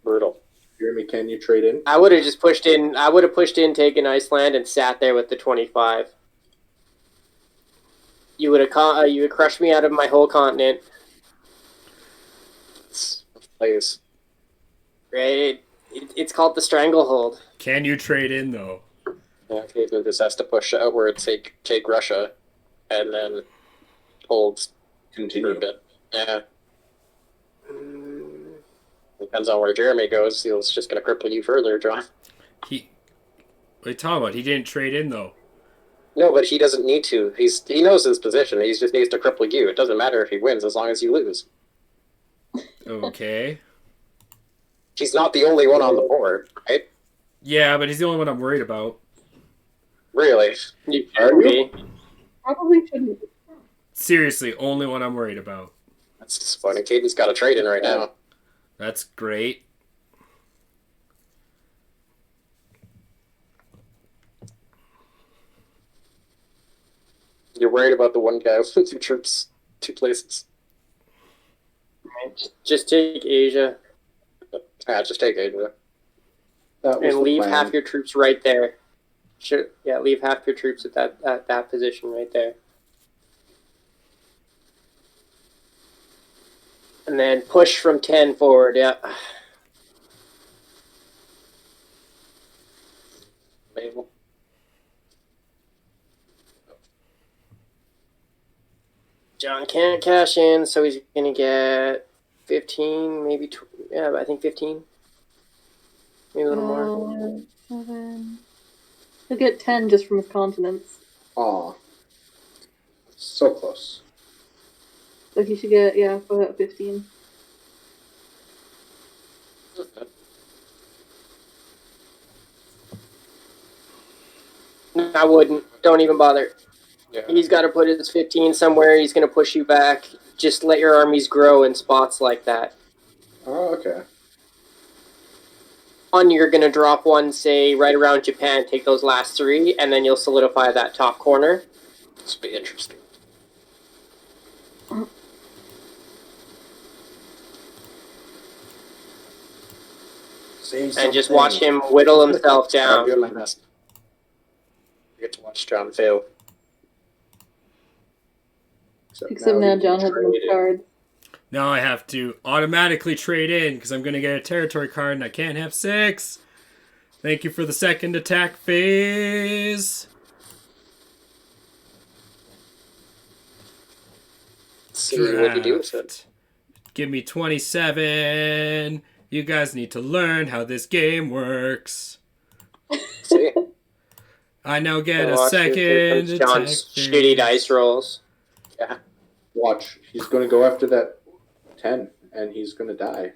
brutal. Jeremy, can you trade in? I would have just pushed in. I would have pushed in, taken Iceland, and sat there with the 25. You would have you would crushed me out of my whole continent. Please. Right? It's called the stranglehold. Can you trade in though? Yeah, Cleveland just has to push outward, take Russia, and then hold for a Continue. bit. Yeah. Depends on where Jeremy goes. He's just going to cripple you further, John. What are you talking about? He didn't trade in though. No, but he doesn't need to. He knows his position. He just needs to cripple you. It doesn't matter if he wins as long as you lose. Okay. He's not the only one on the board, right? Yeah, but he's the only one I'm worried about. Really? You Are should you? be. Probably shouldn't. Seriously, only one I'm worried about. That's just funny. Caden's got a trade in right now. That's great. You're worried about the one guy with 2 troops, 2 places. Just take Asia Just take Asia. That was and the leave plan. half your troops right there. Sure. Yeah, leave half your troops at that position right there. And then push from 10 forward, yeah. Mabel. John can't cash in, so he's going to get 15, maybe, I think 15. Maybe a little more. 7. He'll get 10 just from his continence. Aw. So close. So he should get, yeah, about 15. I wouldn't. Don't even bother. Yeah. He's got to put his 15 somewhere. He's going to push you back. Just let your armies grow in spots like that. Oh, okay. You're going to drop one, say, right around Japan, take those last 3, and then you'll solidify that top corner. This would be interesting. And just watch him whittle himself I'm down. doing my best. I get to watch John fail. Except now John has enough cards. Now I have to automatically trade in because I'm going to get a territory card and I can't have 6. Thank you for the second attack phase. Let's see what you do with it. Give me 27. You guys need to learn how this game works. See? I now get a Watch, second here comes attack John's phase. shitty dice rolls. Yeah. Watch. He's going to go after that 10, and he's going to die.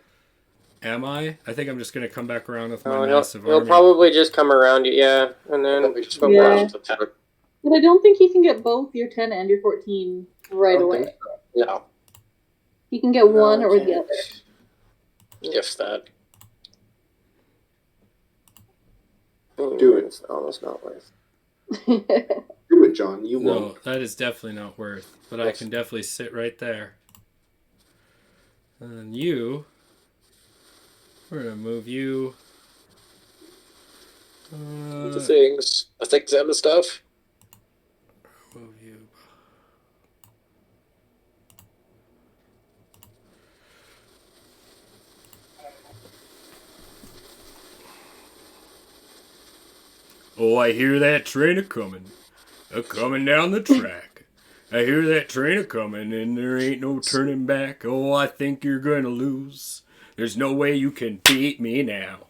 Am I? I think I'm just going to come back around with my Oh, massive he'll army. probably just come around you, yeah. And then We just go Yeah. around to 10. But I don't think he can get both your 10 and your 14 right away. No. He can get one or the other. If that. Do it. It's almost not worth. Do it, John. You No, won't. that is definitely not worth. But I can definitely sit right there. And you... We're going to move you... The things. I think and the stuff. Move you... Oh, I hear that train a-coming. A-coming down the track. I hear that train a-coming and there ain't no turning back. Oh, I think you're gonna lose. There's no way you can beat me now.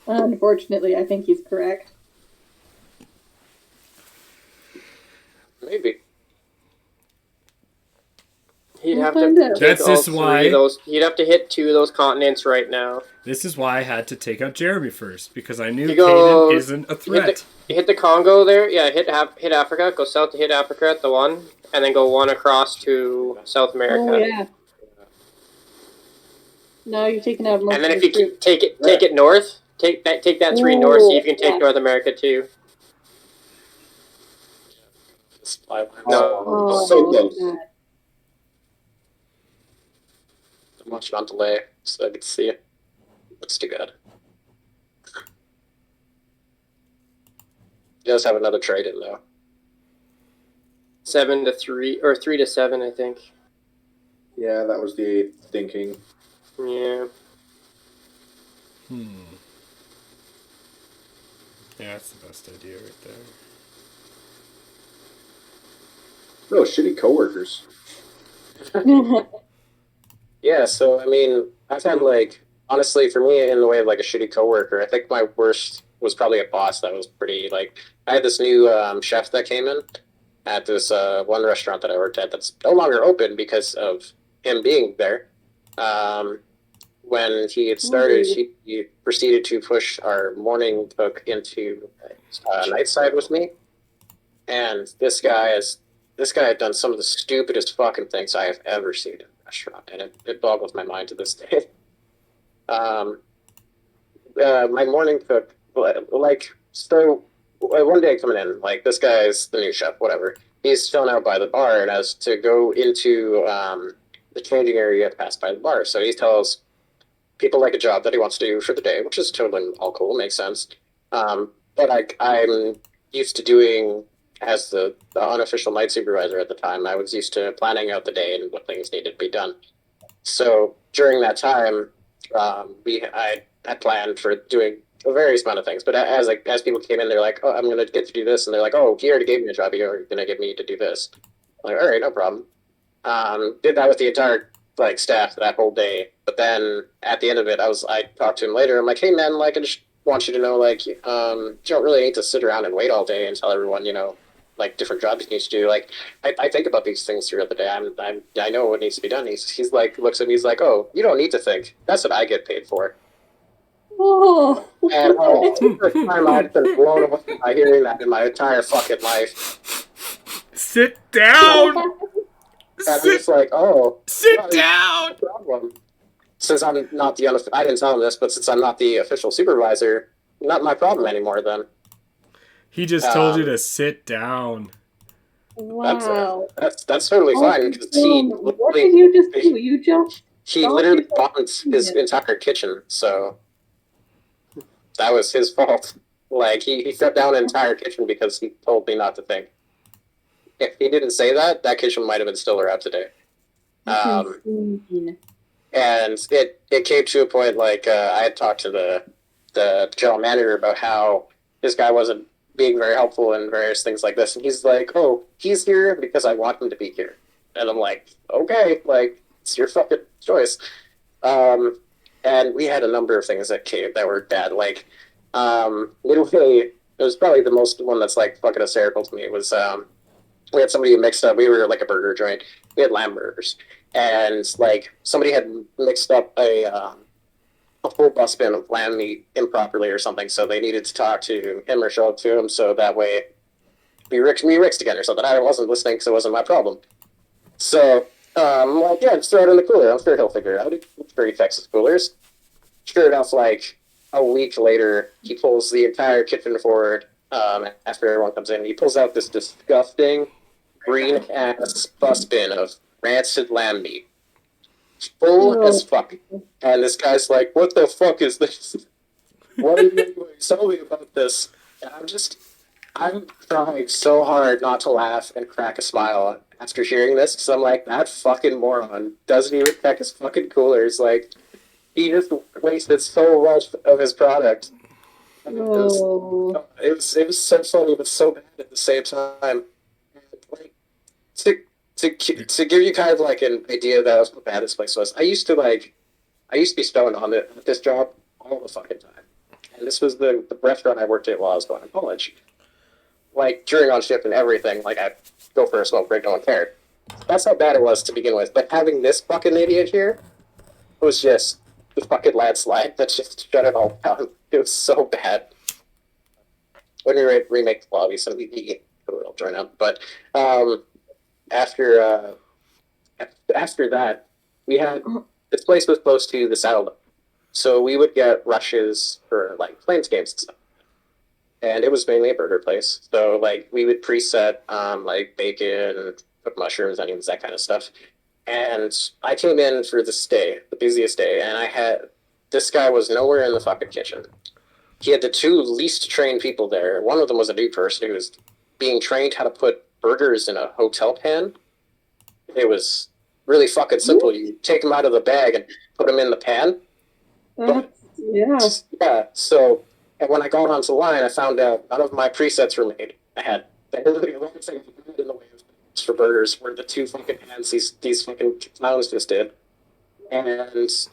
Unfortunately, I think he's correct. Maybe. He'd We'll have find to out. take That's all just 3 why- of those. He'd have to hit 2 of those continents right now. This is why I had to take out Jeremy first, because I knew You go- Caden isn't a threat. You hit the Congo there, yeah. Hit Africa. Go south to hit Africa at the 1, and then go 1 across to South America. Oh, yeah. No, you're taking out most And then of if you your keep, take it north. Take that 3 north. See if you can take yeah. North America too. Supply lines. No. Oh, So close. God. I'm watching on delay, so I get to see it. Looks too good. He does have another trade in though. 7 to 3 or 3 to 7, I think. Yeah, that was the thinking. Yeah. Yeah, that's the best idea right there. No, shitty coworkers. Yeah, so I mean, I've had like honestly for me in the way of like a shitty coworker, I think my worst was probably a boss that was pretty like I had this new chef that came in at this one restaurant that I worked at that's no longer open because of him being there. When he had started, he proceeded to push our morning cook into night side with me, and this guy had done some of the stupidest fucking things I have ever seen in a restaurant, and it boggles my mind to this day. My morning cook, like, so one day coming in, like, this guy's the new chef, whatever. He's chilling out by the bar and has to go into the changing area past by the bar. So he tells people like a job that he wants to do for the day, which is totally all cool, makes sense. But I'm used to doing, as the unofficial night supervisor at the time, I was used to planning out the day and what things needed to be done. So during that time, I planned for doing a various amount of things. But as people came in, they're like, "Oh, I'm going to get to do this," and they're like, "Oh, he already gave me a job. You're going to get me to do this." I'm like, all right, no problem. Did that with the entire staff that whole day. But then at the end of it, I talked to him later. I'm like, "Hey man, want you to know, like, you don't really need to sit around and wait all day and tell everyone, like different jobs you need to do. Like, I think about these things throughout the day. I know what needs to be done. He's like, looks at me, he's like, oh, you don't need to think. That's what I get paid for. Oh. And it's the first time I've been blown away by hearing that in my entire fucking life. Sit down. And I'm just like, oh, Sit well, down. no problem. Since I'm not the I didn't tell him this, but since I'm not the official supervisor, not my problem anymore. Then He just told you to sit down. Wow. that's totally fine because What did you just do? You just he stopped literally yourself bombed from his it. entire kitchen, so that was his fault. Like he shut down an entire kitchen because he told me not to think. If he didn't say that, that kitchen might have been still around today. That's insane. And it came to a point like I had talked to the general manager about how this guy wasn't being very helpful in various things like this, and he's like, "Oh, he's here because I want him to be here," and I'm like, "Okay, like it's your fucking choice." And we had a number of things that were bad. Like midway, it was probably the most one that's like fucking hysterical to me. It was we had somebody who mixed up. We were like a burger joint. We had lamb burgers, and like somebody had mixed up a full bus bin of lamb meat improperly or something. So they needed to talk to him or show up to him. So that way we mixed again or something. I wasn't listening because it wasn't my problem. So I'm like, yeah, just throw it in the cooler. I'm sure he'll figure it out. I'm sure he fixes coolers. Sure enough, like a week later, he pulls the entire kitchen forward. After everyone comes in, he pulls out this disgusting green ass bus bin of rancid lamb meat, full as fuck. And this guy's like, "What the fuck is this? What are you doing? Tell me about this." And I'm trying so hard not to laugh and crack a smile after hearing this, because I'm like, that fucking moron doesn't even check his fucking coolers. Like, he just wasted so much of his product. And Oh. it was so funny, but so bad at the same time. Like, to give you kind of like an idea of how bad this place was, I used to be stoned on it at this job all the fucking time. And this was the restaurant I worked at while I was going to college. Like, during on shift and everything, like, I'd go for a smoke break, no one cared. That's how bad it was to begin with. But having this fucking idiot here was just the fucking landslide that just shut it all down. It was so bad. When we remake the lobby, so we will join up. But after that, we had this place was close to the Saddle, so we would get rushes for like Flames games and stuff. And it was mainly a burger place, so like we would preset like bacon, cooked mushrooms, onions, that kind of stuff. And I came in for the busiest day, and this guy was nowhere in the fucking kitchen. He had the two least trained people there. One of them was a new person who was being trained how to put burgers in a hotel pan. It was really fucking simple. You take them out of the bag and put them in the pan. Yeah. So, and when I got onto the line, I found out none of my presets were made. I had the only thing in the way of for burgers were the two fucking pans these fucking clowns just did. And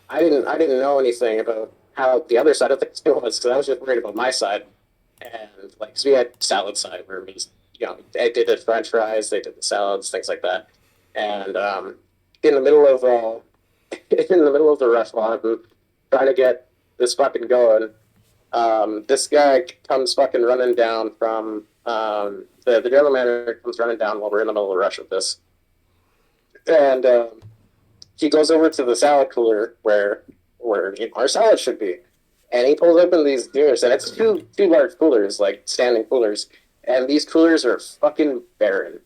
I didn't know anything about how the other side of things was, because I was just worried about my side. And like, cause we had salad side where we, they did the French fries, they did the salads, things like that. And in the middle of the restaurant, trying to get this fucking going, this guy comes fucking running down from the general manager comes running down while we're in the middle of the rush with this, and he goes over to the salad cooler where our salad should be, and he pulls open these coolers, and it's two large coolers, like standing coolers, and these coolers are fucking barren,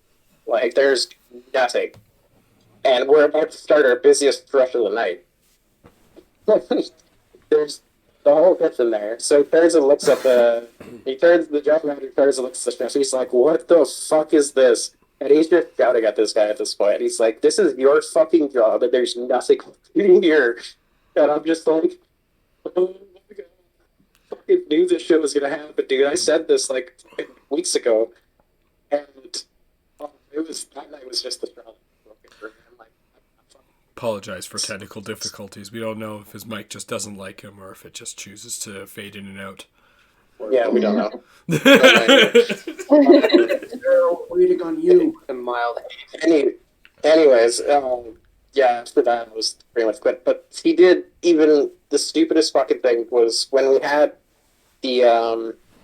like there's nothing, and we're about to start our busiest rush of the night. There's the whole kitchen there, so he turns and looks at the general manager turns and looks at the chef. He's like, "What the fuck is this?" And he's just shouting at this guy at this point. He's like, "This is your fucking job, and there's nothing here." And I'm just like, "Oh my god, I fucking knew this shit was gonna happen, dude. I said this like weeks ago." And that night was just the straw. I'm like, apologize for technical difficulties. We don't know if his mic just doesn't like him or if it just chooses to fade in and out. Yeah, we don't know. They're waiting on you. A mild. Anyways, yeah, after that, I was pretty much quit. But he did even the stupidest fucking thing was when we had the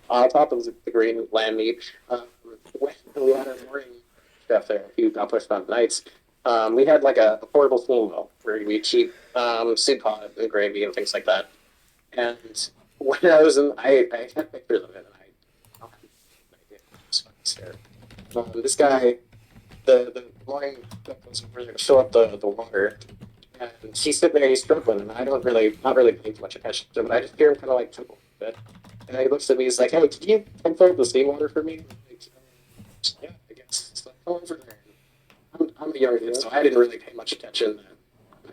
on top of the green lamb meat. When we had our morning chef there, who got pushed on nights. We had like a portable steam mill where we keep soup pot and gravy and things like that. And when I was in, I had pictures of it, and I don't have an idea. It's fucking scary. This guy, the morning cook was over there to fill up the water, and he's sitting there, he's struggling, and I don't really, not really paying too much attention to him, but I just hear him kind of like chuckle a bit. And he looks at me, he's like, "Hey, can you come fill up the steam water for me?" I'm like, yeah, I guess. It's like, come over there. I'm a young kid, so I didn't really pay much attention.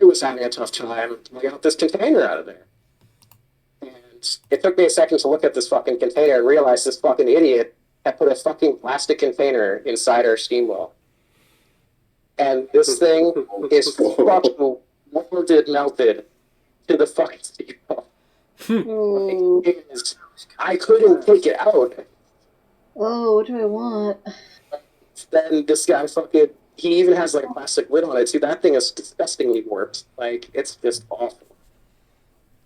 I was having a tough time. I got this container out of there. And it took me a second to look at this fucking container and realize this fucking idiot had put a fucking plastic container inside our steam well. And this thing is fucking welded, melted to the fucking steam well. Oh, It is, I couldn't take it out. what do I want? Then this guy fucking, he even has like a plastic lid on it too. That thing is disgustingly warped. Like, it's just awful.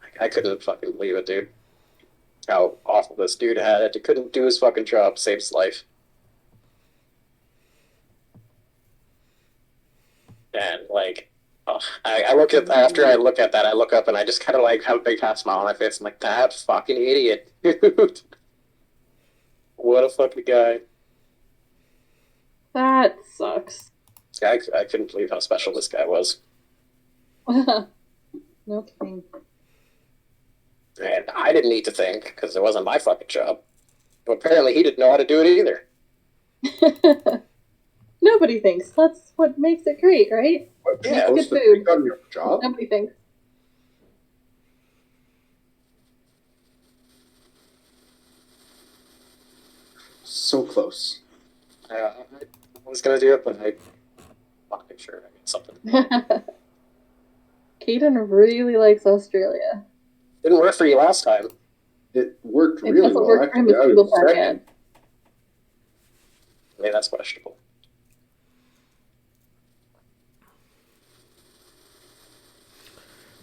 Like, I couldn't fucking believe it, dude. How awful this dude had it. He couldn't do his fucking job, save his life. And like, oh, I look at, after I look at that, I look up and I just kind of like have a big half smile on my face. I'm like, that fucking idiot, dude. What a fucking guy. That sucks. I couldn't believe how special this guy was. No kidding. And I didn't need to think, because it wasn't my fucking job. But apparently he didn't know how to do it either. Nobody thinks. That's what makes it great, right? What, Yeah, supposed good to food. think on your job? Nobody thinks. So close. I was gonna do it, but I'm not sure I get something. Caden really likes Australia. Didn't work for you last time. It worked It really doesn't well. work for him with Actually, I Google was Park second. ad. I mean, that's questionable.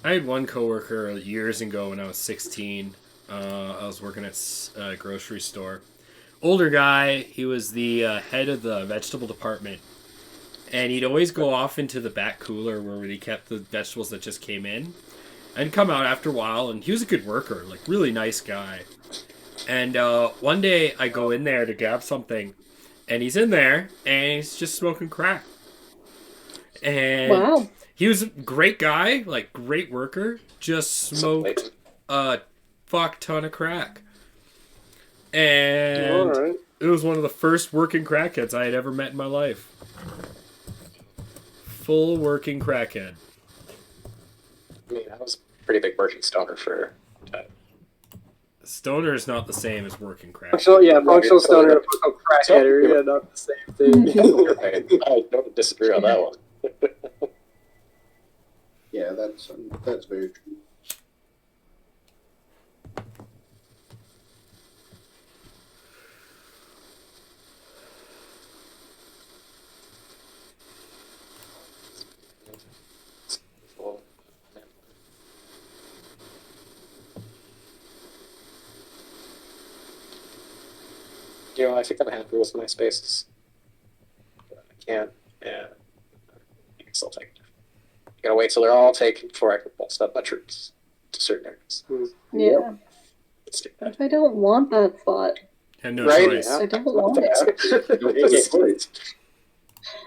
I had one coworker years ago when I was 16. I was working at a grocery store. Older guy. He was the head of the vegetable department. And he'd always go off into the back cooler where he kept the vegetables that just came in. And come out after a while. And he was a good worker. Like, really nice guy. And one day I go in there to grab something. And he's in there. And he's just smoking crack. And Wow. he was a great guy, like great worker, just smoked a fuck ton of crack. And Alright. it was one of the first working crackheads I had ever met in my life. Full working crackhead. I mean, I was a pretty big working stoner for time. Stoner is not the same as working crack. Functional stoner and functional crackhead are not the same thing. I don't disagree on that one. Yeah, that's very true. You know, I think I'm happy with my spaces. I can't. Yeah. I can still take it. I gotta wait till they're all taken before I can bolster up my troops to certain areas. Yeah. Let's do What that. if I don't want that spot? Had no Right? choice. I don't want it.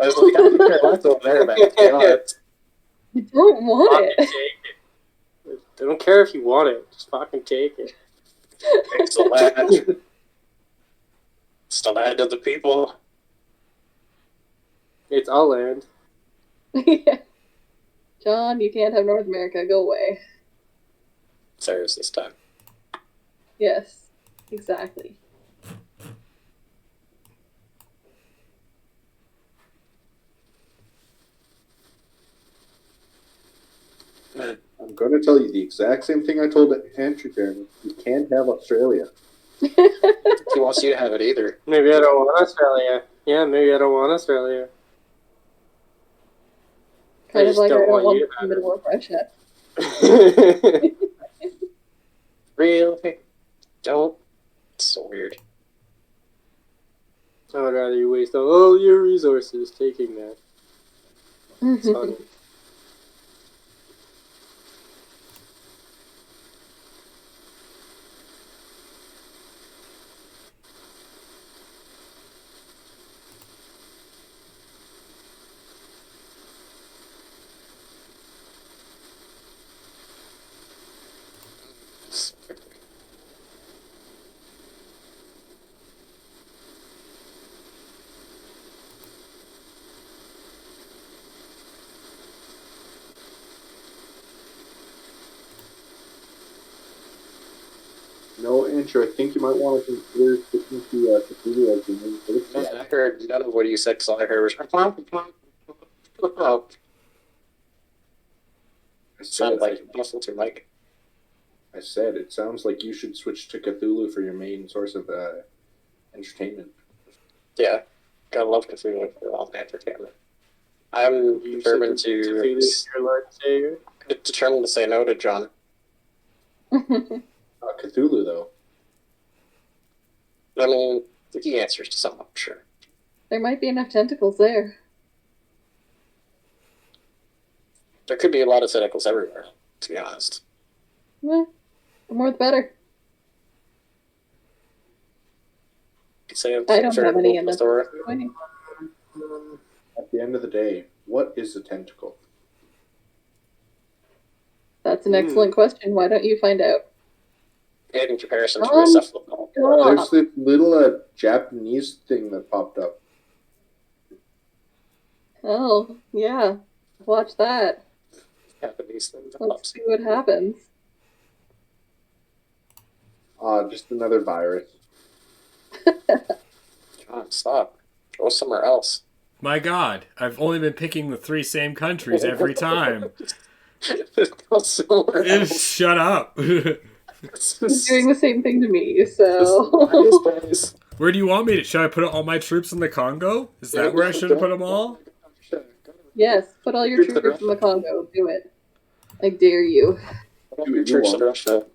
I was like, I don't care what's over there, man. I don't want Fucking it. take it. They don't care if you want it. Just fucking take it. It's the land. It's the land of the people. It's all land. Yeah. John, you can't have North America. Go away. It's ours this time. Yes, exactly. going to tell you the exact same thing I told Andrew, Jeremy. You can't have Australia. He wants you to have it either. Maybe I don't want Australia. Yeah, maybe I don't want Australia. Kind of just like I don't don't want want you the to have Middle War Russia. Really? Don't. It's so weird. I would rather you waste all your resources taking that. It's funny. No, Andrew, I think you might want to consider sticking to Cthulhu as your main base. I heard none of what you said because all I heard was. Sounded like you muffled your mic. I said it sounds like you should switch to Cthulhu for your main source of entertainment. Yeah, gotta love Cthulhu for all the entertainment. I'm determined Your to Lord and Savior. determined to say no to John. Cthulhu, though. I mean, he answers to some, I'm sure. There might be enough tentacles there. There could be a lot of tentacles everywhere, to be honest. Well, the more the better. You could say I don't have any in the the store. At the end of the day, what is a tentacle? That's an excellent question. Why don't you find out? In comparison to a cephalopod. There's this little Japanese thing that popped up. Oh, yeah. Watch that. Japanese thing Let's develops. see what happens. Just another virus. John, stop. Go somewhere else. My God, I've only been picking the 3 same countries every time. Go somewhere else. Shut up. He's doing the same thing to me, so... Where do you want me to? Should I put all my troops in the Congo? Is that where I should have put them all? Yes, put all your troopers in the Congo. Do it. I dare you. Your troops in Russia.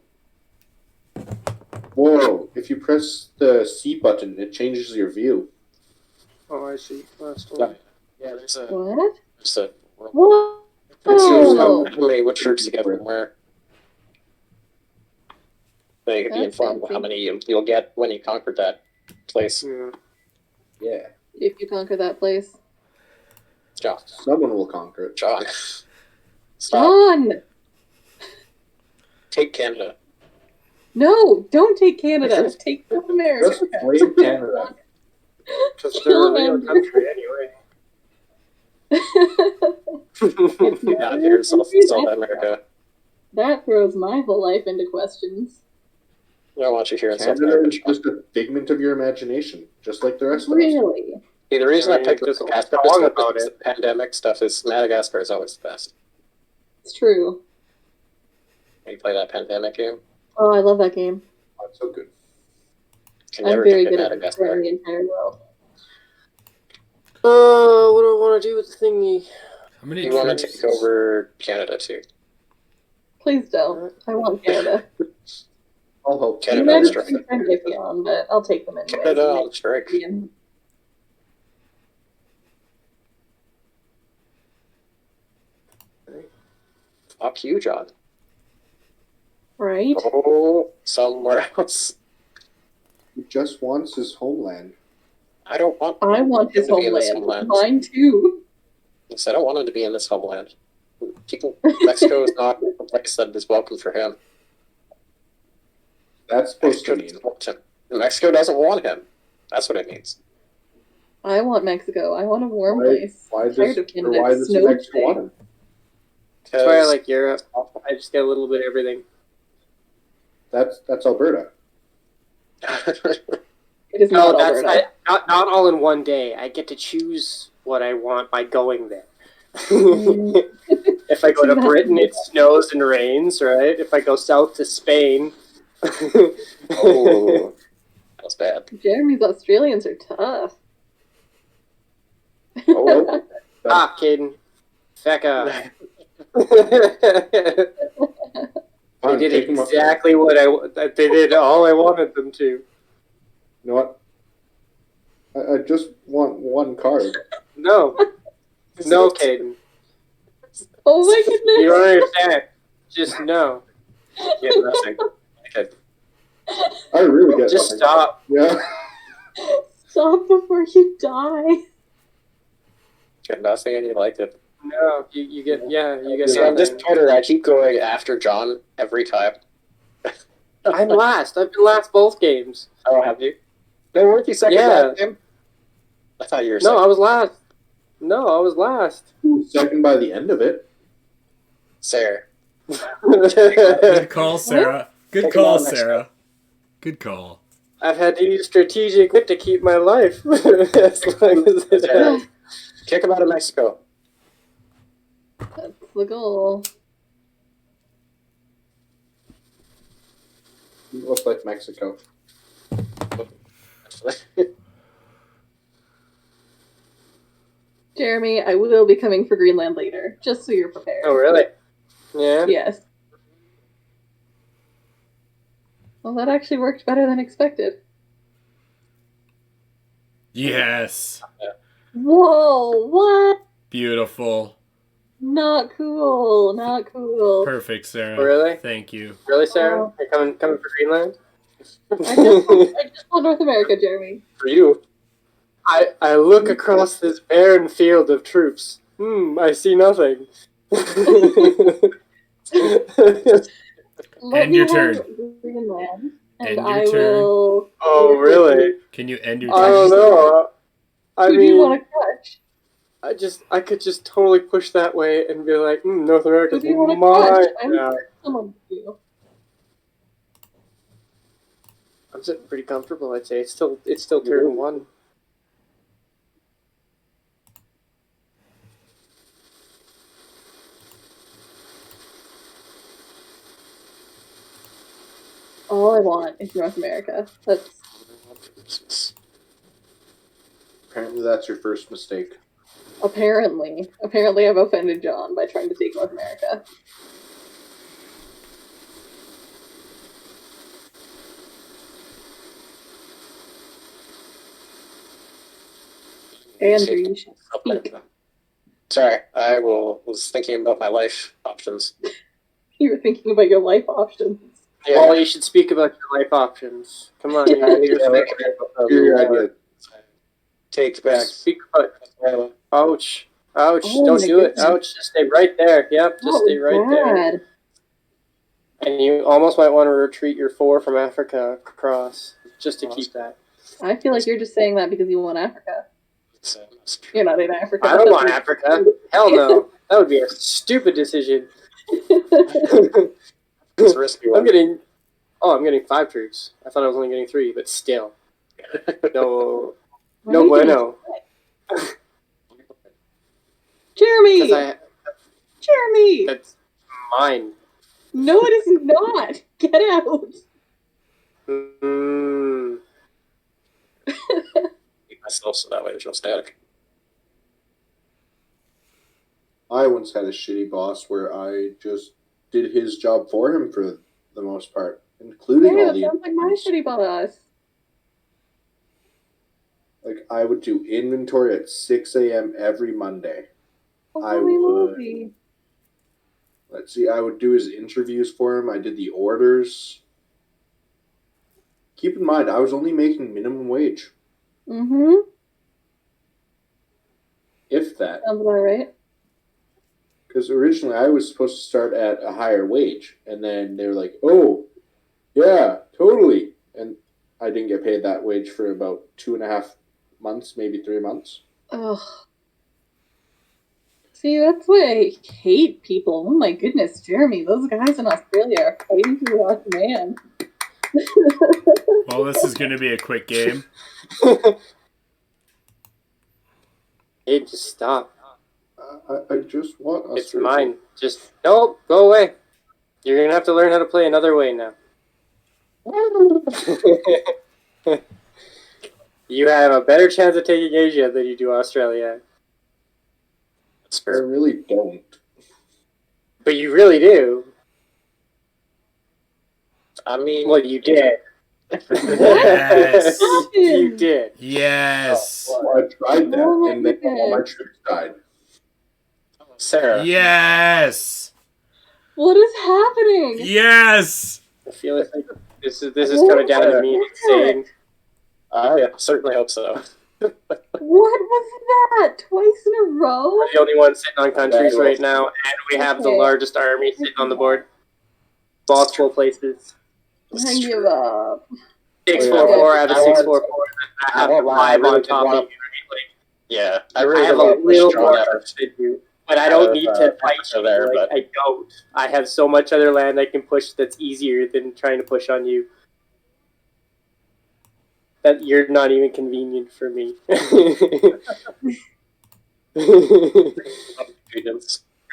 Whoa, if you press the C button, it changes your view. Oh, I see. Last one. Yeah, there's a... What? There's a... Whoa! It shows how many what troops you get from where. So you can be That's informed how many you'll get when you conquered that place. Yeah. Yeah. If you conquer that place. John. Someone will conquer it. John. Stop. John! Take Canada. No, don't take Canada. Take North America. Just blame Canada. Because they're a real Kill country anyway. It's Yeah, not here in a South country. America. That throws my whole life into questions. I don't want you here in South Canada America. is John. just a figment of your imagination, just like the rest of us. Really? See, the reason I mean, picked just Madagascar wrong about is the pandemic stuff is Madagascar is always the best. It's true. When you play that pandemic game, Oh, I love that game. Oh, it's so good. you can I'm never very get good at Madagascar. exploring the entire world. What do I want to do with the thingy? How many You want to troops? take over Canada too. Please don't. I want Canada. I'll help. The Canada United strike. States I'm iffy on, but I'll take them anyway. Canada on strike. Fuck you, John. Right? Oh, somewhere else. He just wants his homeland. I don't want. I want his him to be in this homeland. Mine too. Yes, I don't want him to be in this homeland. He can, Mexico is not a place that is welcome for him. That's supposed Mexico to mean. doesn't want him. Mexico doesn't want him. That's what it means. I want Mexico. I want a warm Why- place. Why does, Tired of or Canada. why does Snow Mexico today. want him? That's why I like Europe. I just get a little bit of everything. That's Alberta. It is No, not that's Alberta. not all in one day. I get to choose what I want by going there. Mm. If I go to Britain, it snows and rains, right? If I go south to Spain. Oh, that was bad. Jeremy's Australians are tough. Oh, Ah, Caden. Fecka. They did Take 'em up. exactly what they did all I wanted them to. You know what? I just want one card. No. No, Caden. Oh my You goodness! don't understand. Just no. get nothing. Okay. I really get Just nothing. stop. Yeah. Stop before you die. Get nothing, and you liked it. No, you get you get See, on this nothing. Twitter, I keep going after John every time. I'm last. I've been last both games. Oh, have you? No, weren't you second Yeah. last game? I thought you were second. No, I was last. No, I was last. Second by the end of it. Sarah. Good call, Sarah. Good Take call, him on next Sarah. Good call. I've had to use strategic wit to keep my life as long as it has. Kick him out of Mexico. That's the goal. You look like Mexico. Jeremy, I will be coming for Greenland later, just so you're prepared. Oh, really? Yeah. Yes. Well, that actually worked better than expected. Yes. Whoa, what? Beautiful. Not cool, not cool. Perfect, Sarah. Really? Thank you. Really, Sarah? Oh. You're coming for Greenland? I just want North America, Jeremy. For you. I look across this barren field of troops. I see nothing. Let End me your have turn. Greenland, and End your I turn. will. Oh, really? Can you end your I turn? don't know. I Who do you mean, want to catch? I could just totally push that way and be like, North Who America's do you want to mine. catch? I'm now. someone with you. I'm sitting pretty comfortable. I'd say it's still turn one. All I want is North America. That's Apparently that's your first mistake. apparently I've offended John by trying to take North America. Andrew, you should speak. Sorry, I was thinking about my life options. You were thinking about your life options. Well, you should speak about your life options. Come on, Your idea. Take back. Speak about. Ouch! Ouch! Oh Don't my do it! goodness. Ouch! Just stay right there. Yep, just That stay was right there. bad. And you almost might want to retreat your 4 from Africa across, just to keep that. I feel like you're just saying that because you want Africa. You're not in Africa. I don't want Africa. Hell no. That would be a stupid decision. It's a risky one. I'm getting 5 troops. I thought I was only getting 3, but still. No, Why no are you doing bueno. that? Jeremy! Because Jeremy! that's mine. No, it is not! Get out! Keep myself so that way there's no static. I once had a shitty boss where I just did his job for him for the most part, including Yeah, all that the sounds like my shitty boss. like I would do inventory at 6 a.m. every Monday. I Holy would. moly. Let's see, I would do his interviews for him. I did the orders. Keep in mind, I was only making minimum wage, Mm-hmm. if that. Sounds about right. Because originally I was supposed to start at a higher wage, and then they were like, "Oh, yeah, totally," and I didn't get paid that wage for about 2.5 months, maybe 3 months. Ugh. See, that's why I hate people. Oh my goodness, Jeremy, those guys in Australia are fighting for the last man. Well, this is going to be a quick game. Hey, just stop. I just want us. It's mine. Just no, go away. You're gonna have to learn how to play another way now. You have a better chance of taking Asia than you do Australia. I really don't. But you really do. I mean, Well, you did. Yes. You did. Yes. Well, I tried that, Oh my and then all my goodness. troops died. Sarah. Yes. What is happening? Yes. I feel like this is coming down to me saying, I certainly hope so. What was that? Twice in a row? we're the only one sitting on countries right now, and we have the Okay. largest army sitting on the board. Multiple places. I give up. 644. I have a I want- 644. I have I won't lie, I 5 really on did top want- of you. Right? Yeah, I Like, really I have don't a want to little push more John out. troops than you, but I don't need to fight Africa you. there, Like, but- I don't. I have so much other land I can push that's easier than trying to push on you. That you're not even convenient for me.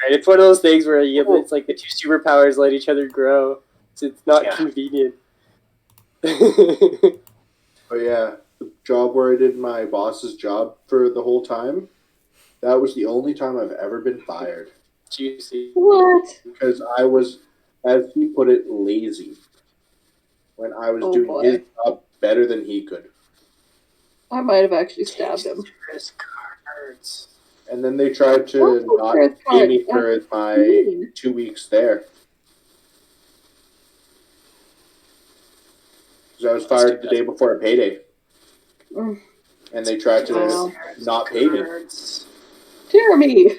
Right, it's one of those things where it's like the two superpowers let each other grow. So it's not Yeah. convenient. Oh yeah, the job where I did my boss's job for the whole time, that was the only time I've ever been fired. Juicy. What? Because I was, as he put it, lazy. When I was Oh, doing boy. his job better than he could. I might have actually stabbed him. Chris cards. And then they tried to Don't put not Chris pay me cards. for my mean. 2 weeks there. Because I was fired the day before a payday. Mm. And they tried to Wow. not pay me. Jeremy!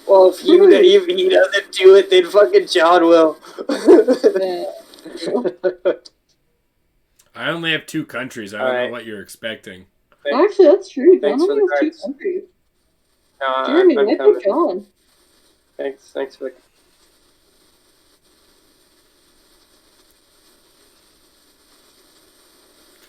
Well, if he doesn't do it, then fucking John will. Yeah. I only have 2 countries. I don't Alright. know what you're expecting. Actually, that's true. John Thanks for only the has 2 cards. countries. No, Jeremy, I'm why coming. pick John? Thanks for the.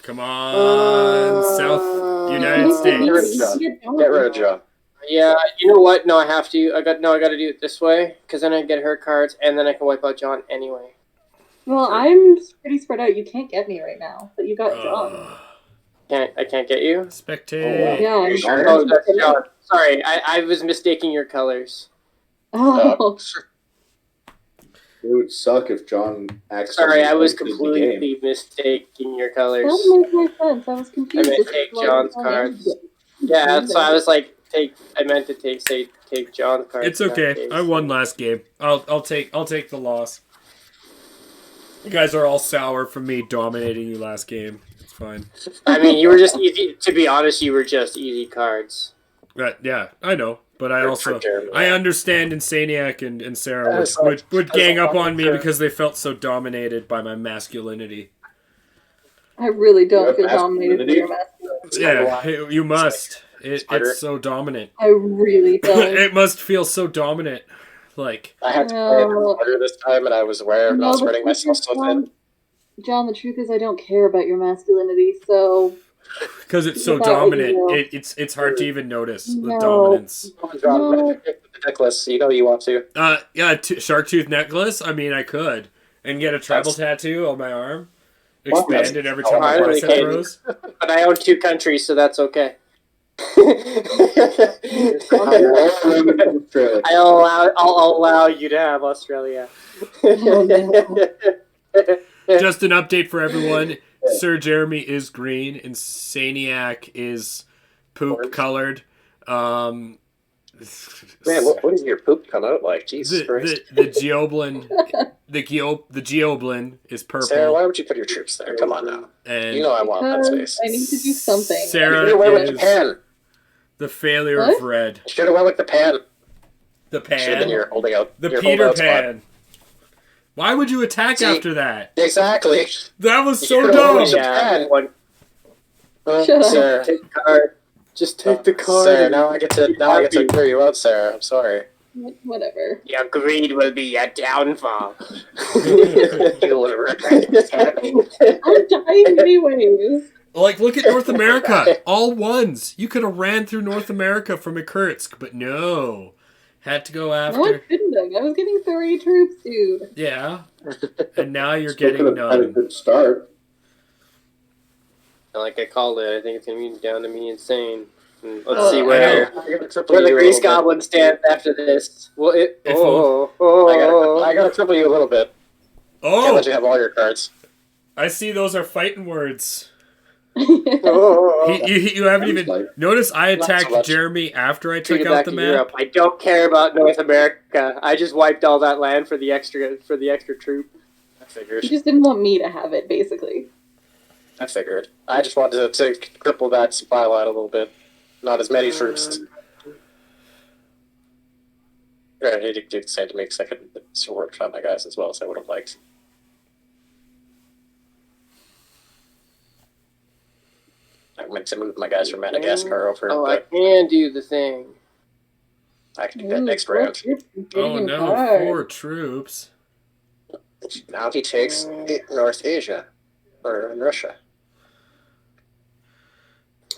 Come on, South United Get rid of States. John. John. Get rid of John. Yeah, you know what? No, I have to. I got to do it this way because then I get her cards and then I can wipe out John anyway. Well, I'm pretty spread out. You can't get me right now, but you got John. I can't get you. Spectate. Yeah, I'm sure? Oh, that's John. Sorry, I was mistaking your colors. Oh, It would suck if John accidentally Sorry, I was exited the game. completely mistaking your colors. that makes more sense. I was confused. I meant as to take why John's John cards. ended. Yeah, so I was like, I meant to take John's cards. It's in that okay. case. I won last game. I'll take the loss. You guys are all sour from me dominating you last game. It's fine. I mean, you were just easy. To be honest, you were just easy cards. Yeah, I know. But I also Jeremy. I understand Insaniac and Sarah That's would gang up on me fair. because they felt so dominated by my masculinity. I really don't You feel have dominated by masculinity? your masculinity. Yeah, you must. It's so dominant. I really don't. It must feel so dominant. Like I had to play it No. harder this time, and I was aware of not the spreading truth myself is, so thin. John, the truth is I don't care about your masculinity, so because it's so Without a dominant, deal. it's hard to even notice the No. dominance. Come on, John, No. the necklace. You know you want to. Yeah, shark tooth necklace. I mean, I could and get a tribal tattoo on my arm, Well, expand it every that's- time my I really bicep can't. grows. But I own 2 countries, so that's okay. Australia. I'll allow you to have Australia. Just an update for everyone: Sir Jeremy is green, and Saniac is poop Orange. colored. Man, what is your poop come out like? Jesus Christ. the Geoblin, the Geoblin is purple, Sarah, why would you put your troops there? Come on now. and You know I want that because space. I need to do something. Sarah You should have went with is Japan. the failure What? of red. You should have went with the pan. The Should have been pan, your holding out. the your Peter holdout spot. Pan. Why would you attack See? after that? Exactly. That was so You're dumb. always- Yeah, one Shut up. Sarah. take the card. Just take the card. Sarah, now I get to clear you out, Sarah. I'm sorry. Whatever. Your greed will be your downfall. You will regret this happening. I'm dying anyways. Like, look at North America. All ones. You could have ran through North America from Irkutsk, but no. Had to go No, I after. couldn't have. I was getting 30 troops, dude. Yeah. And now you're Still getting could have had a none. good start. Like I called it, I think it's gonna be down to me insane. And let's Oh, see I where know. Where the Grease Goblin stands after this. Well, it. If I gotta triple you a little bit. Can't Oh! let you have all your cards. I see those are fighting words. Oh. You haven't even... Like, Notice I Not so attacked much. Jeremy after I Take took it out back the to map. Europe. I don't care about North America. I just wiped all that land for the extra troop. I figured. You just didn't want me to have it, basically. I figured. I just wanted to cripple that supply line a little bit. Not as many troops. I need to do the same to make second workshop my guys as well, so I would have liked. I meant to move my guys from Madagascar over, Oh, I but can do the thing. I can do that next round. Oh no, 4 troops. Now he takes North Asia, or Russia.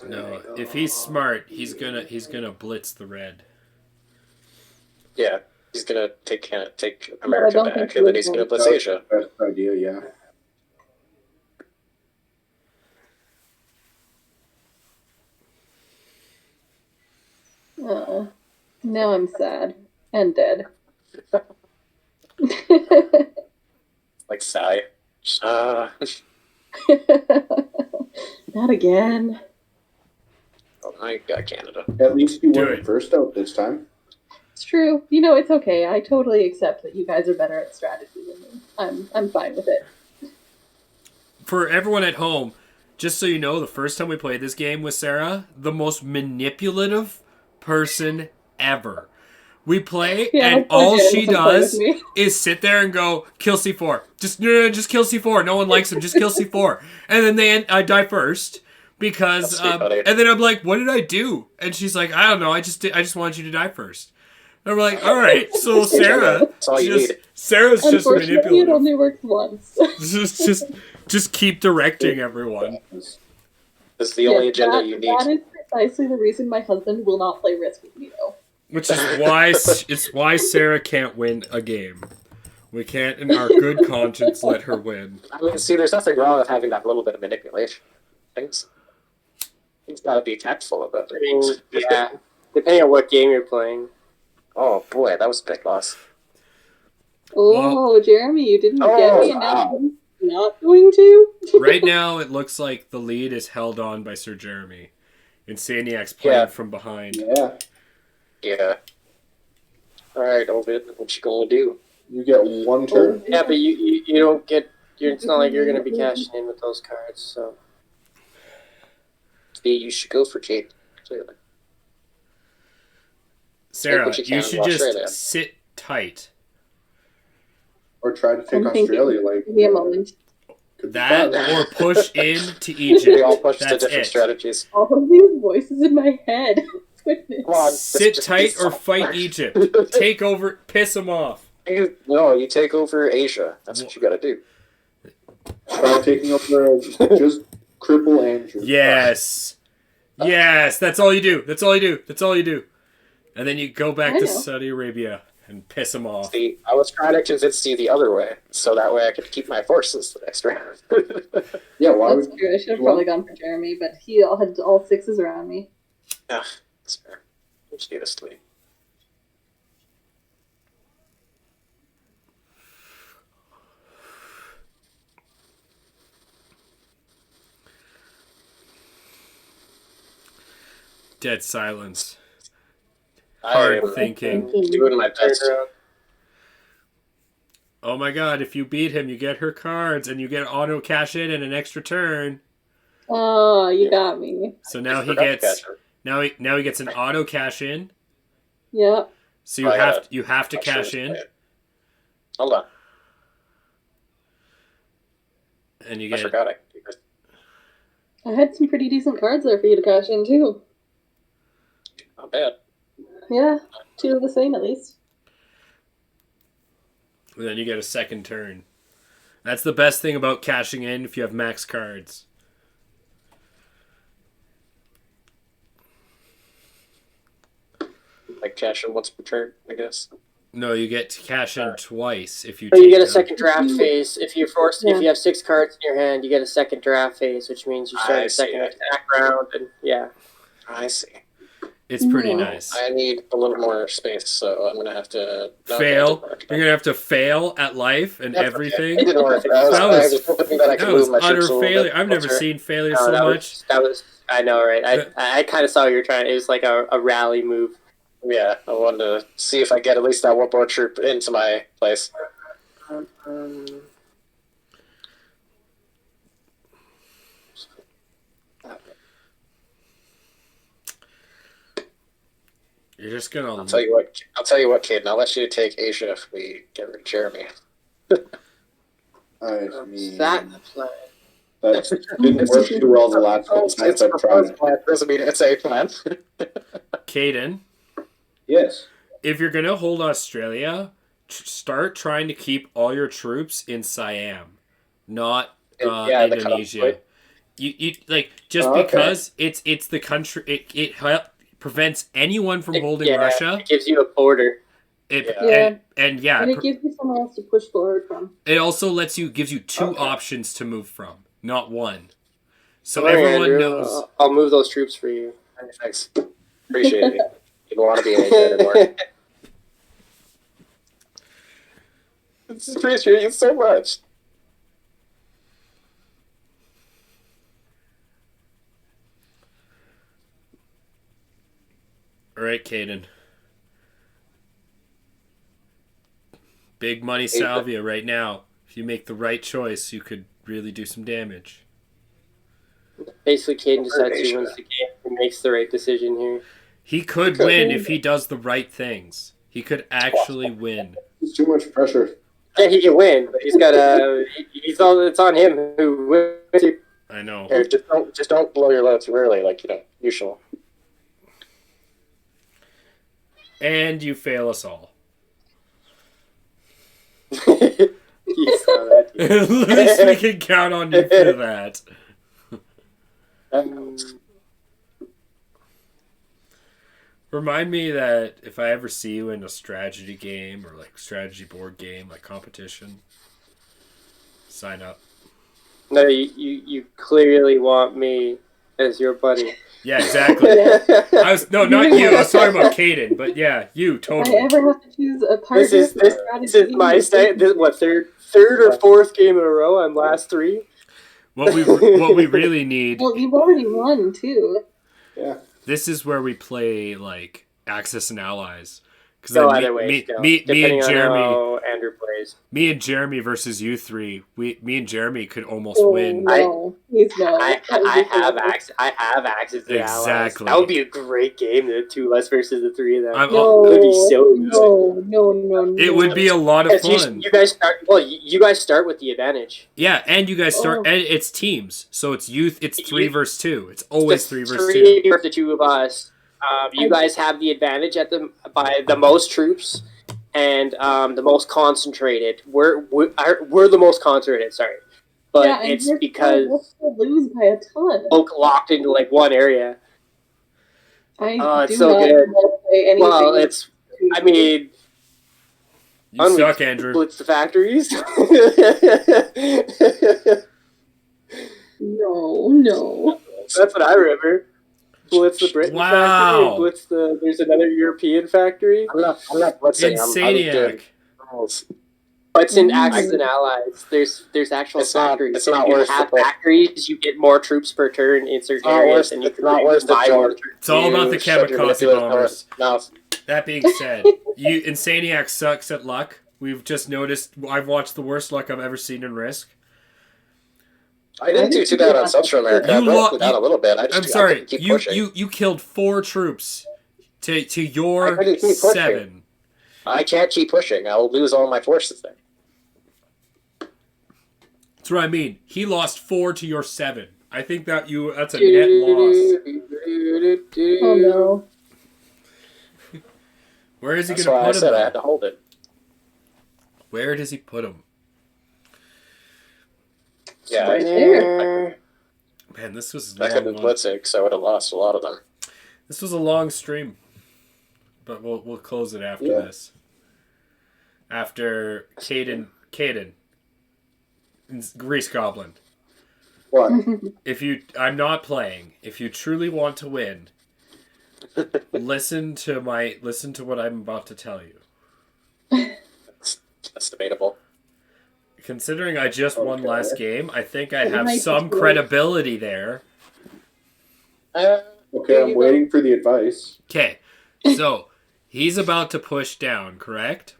No, if he's smart, he's gonna blitz the red. Yeah, he's gonna take America don't back, think and then he he's will. gonna blitz Asia. best idea, yeah. Now I'm sad and dead. Like sigh. Not again. Oh, I got Canada. At least you Do weren't it. first out this time. It's true. You know, it's okay. I totally accept that you guys are better at strategy than me. I'm fine with it. For everyone at home, just so you know, the first time we played this game with Sarah, the most manipulative person ever. We play, Yeah, and poor all Jen she doesn't play does with me. is sit there and go, kill C4. Just kill C4. No one likes him. Just kill C4. And then I die first because, That's sweet, buddy. and then I'm like, what did I do? And she's like, I don't know. I just wanted you to die first. And we're like, all right. So Sarah, That's all you need. Sarah's just Unfortunately, it manipulative. only works once. Just keep directing everyone. This is the only Yes, agenda you need. That is precisely the reason my husband will not play Risk with me, though. Which is why Sarah can't win a game. We can't, in our good conscience, let her win. I mean, see, there's nothing wrong with having that little bit of manipulation. Things gotta be tactful about I mean, things. yeah. Depending on what game you're playing. Oh boy, that was a big loss. Oh, Jeremy, you didn't get Oh, me, and now wow. you're not going to? Right now, it looks like the lead is held on by Sir Jeremy. And Saniac's playing Yeah. from behind. Yeah. Yeah. Alright, Ovid, what you gonna do? You get one turn. Yeah, but you don't get. It's not like you're going to be cashing in with those cards. So See, you should go for Jade, clearly. Sarah, what you you can should in just Australia. sit tight. Or try to take I'm thinking. Australia. Like, Give me a moment. could be That fun. or push in to We Egypt. all pushed to That's different it. strategies. All of these voices in my head. Goodness. Come on, Sit just tight be or soft. fight Egypt. Take over, piss them off. No, you take over Asia. That's what you gotta do. Try taking over, just cripple Andrew. Yes. Yes, that's all you do. That's all you do. That's all you do. And then you go back I to know. Saudi Arabia and piss them off. See, I was trying to convince you the other way, so that way I could keep my forces the next round. Yeah, why That's would true. I should have you probably gone for Jeremy, but he had all sixes around me. Ah, that's fair. You should do this to me. Dead silence. I Hard am thinking. doing my best. Oh my god, if you beat him, you get her cards and you get auto cash in and an extra turn. Oh, you got me. So now he Forgot to gets catch her. now he gets an auto cash in. Yep. So you Oh, have yeah. you have to I'm sure cash it's in played. Hold on. and you I get forgot I could do this. I had some pretty decent cards there for you to cash in, too. Not bad. Yeah, 2 of the same at least. and then you get a second turn. That's the best thing about cashing in if you have max cards. like cash in once per turn, I guess. No, you get to cash in twice if you. But you take get a them. second draft phase if you Yeah. if you have 6 cards in your hand. You get a second draft phase, which means you start I a second see. attack round, and yeah. I see. It's pretty Yeah. nice. I need a little more space, so I'm gonna have to Fail. You're gonna have to fail at life and That's everything. It didn't work. That I was- was hoping that I could That was move my utter troops a little failure. bit I've never closer. seen failure No, so that much. was I know, right? I kind of saw what you were trying. It was like a rally move. Yeah, I wanted to see if I get at least that one more troop into my place. You're just gonna. I'll tell you what, Caden. I'll let you take Asia if we get rid of Jeremy. I So mean, that the plan. that didn't work too well the last couple times It's I've tried proposed it. plan. Doesn't mean it's a plan. Caden, Yes. if you're gonna hold Australia, start trying to keep all your troops in Siam, not Yeah, the cutoff Indonesia. point. You like just Oh, okay. because it's the country. It prevents anyone from holding Russia. It gives you a border. It Yeah. and And it gives you somewhere else to push forward from. it also gives you 2 Okay. options to move from, not one. So Don't worry, everyone Andrew. knows. I'll move those troops for you. Thanks. Appreciate it. You don't want to be in Asia anymore. Appreciate you so much. All right, Caden. Big money salvia right now. If you make the right choice, you could really do some damage. Basically, Caden decides who wins the game and makes the right decision here. He could win if he does the right things. He could actually win. It's too much pressure. Yeah, he can win, but he's got to. It's on him who wins. I know. Here, just don't blow your load too early, like usual. And you fail us all. He saw that. At least we can count on you for that. Remind me that if I ever see you in a strategy game or like strategy board game, like competition, sign up. No, you clearly want me as your buddy. Yeah, exactly. I was not you. I was talking about Caden, but yeah, you If totally. I ever have to choose a partner, This is my third or fourth game in a row. I'm last 3. What we really need. Well, you've already won too. Yeah. This is where we play like Axis and Allies. Because So either way, me depending and on Jeremy, how Andrew plays. me and Jeremy versus you three. Me and Jeremy could almost Oh, win. no. Please no. I That would be have horrible. access. I have access to the allies. Exactly. That would be a great game. The 2 of us versus the 3 of them. I'm- No, That would be so good. no. It would be a lot of Because fun. you guys start. Well, you guys start with the advantage. Yeah, and you guys start. Oh. And it's teams, so it's youth. It's 3 You- versus 2. It's always The 3 versus 2. 3 versus the 2 of us. You guys have the advantage by the most troops and the most concentrated. We're the most concentrated. Sorry, but Yeah, and it's we'll because still lose by a ton. folk locked into like one area. I it's do so not good. want to play anything. Well, it's. I mean, You suck, Andrew. blitz the factories. No. That's what I remember. Blitz the Britain factory. Wow. And blitz the. There's another European factory. I'm not blitzing. I'm doing Insaniac. rules. But it's in Mm. Axis and Allies. There's actual It's not- factories. it's not if you worth the have play. factories, you get more troops per turn in certain not areas, worth- and you it's can not worth the buy joy. more troops. It's all about the You shut your kamikaze manipulative bombers. mouth. That being said, Insaniac sucks at luck. We've just noticed. I've watched the worst luck I've ever seen in Risk. I didn't do too bad on Central America. I You broke lo- down a little bit. I I'm just sorry. I couldn't keep You pushing. you killed 4 troops to I your couldn't keep pushing. 7. I can't keep pushing. I'll lose all my forces then. That's what I mean. He lost 4 to your 7. I think that's a net loss. Oh no. Where is he That's going why to I put him? said I though? had to hold it. Where does he put him? Yeah, Right I, there. Man, this was I could have long. blitzing, so I would have lost a lot of them. This was a long stream. but we'll close it after Yeah. this. After Caden, Grease Goblin. What? I'm not playing. If you truly want to win, listen to what I'm about to tell you. That's debatable. Considering I just won Okay. last game, I think I It have might be some true. credibility there. Okay, I'm waiting for the advice. Okay, so he's about to push down, correct?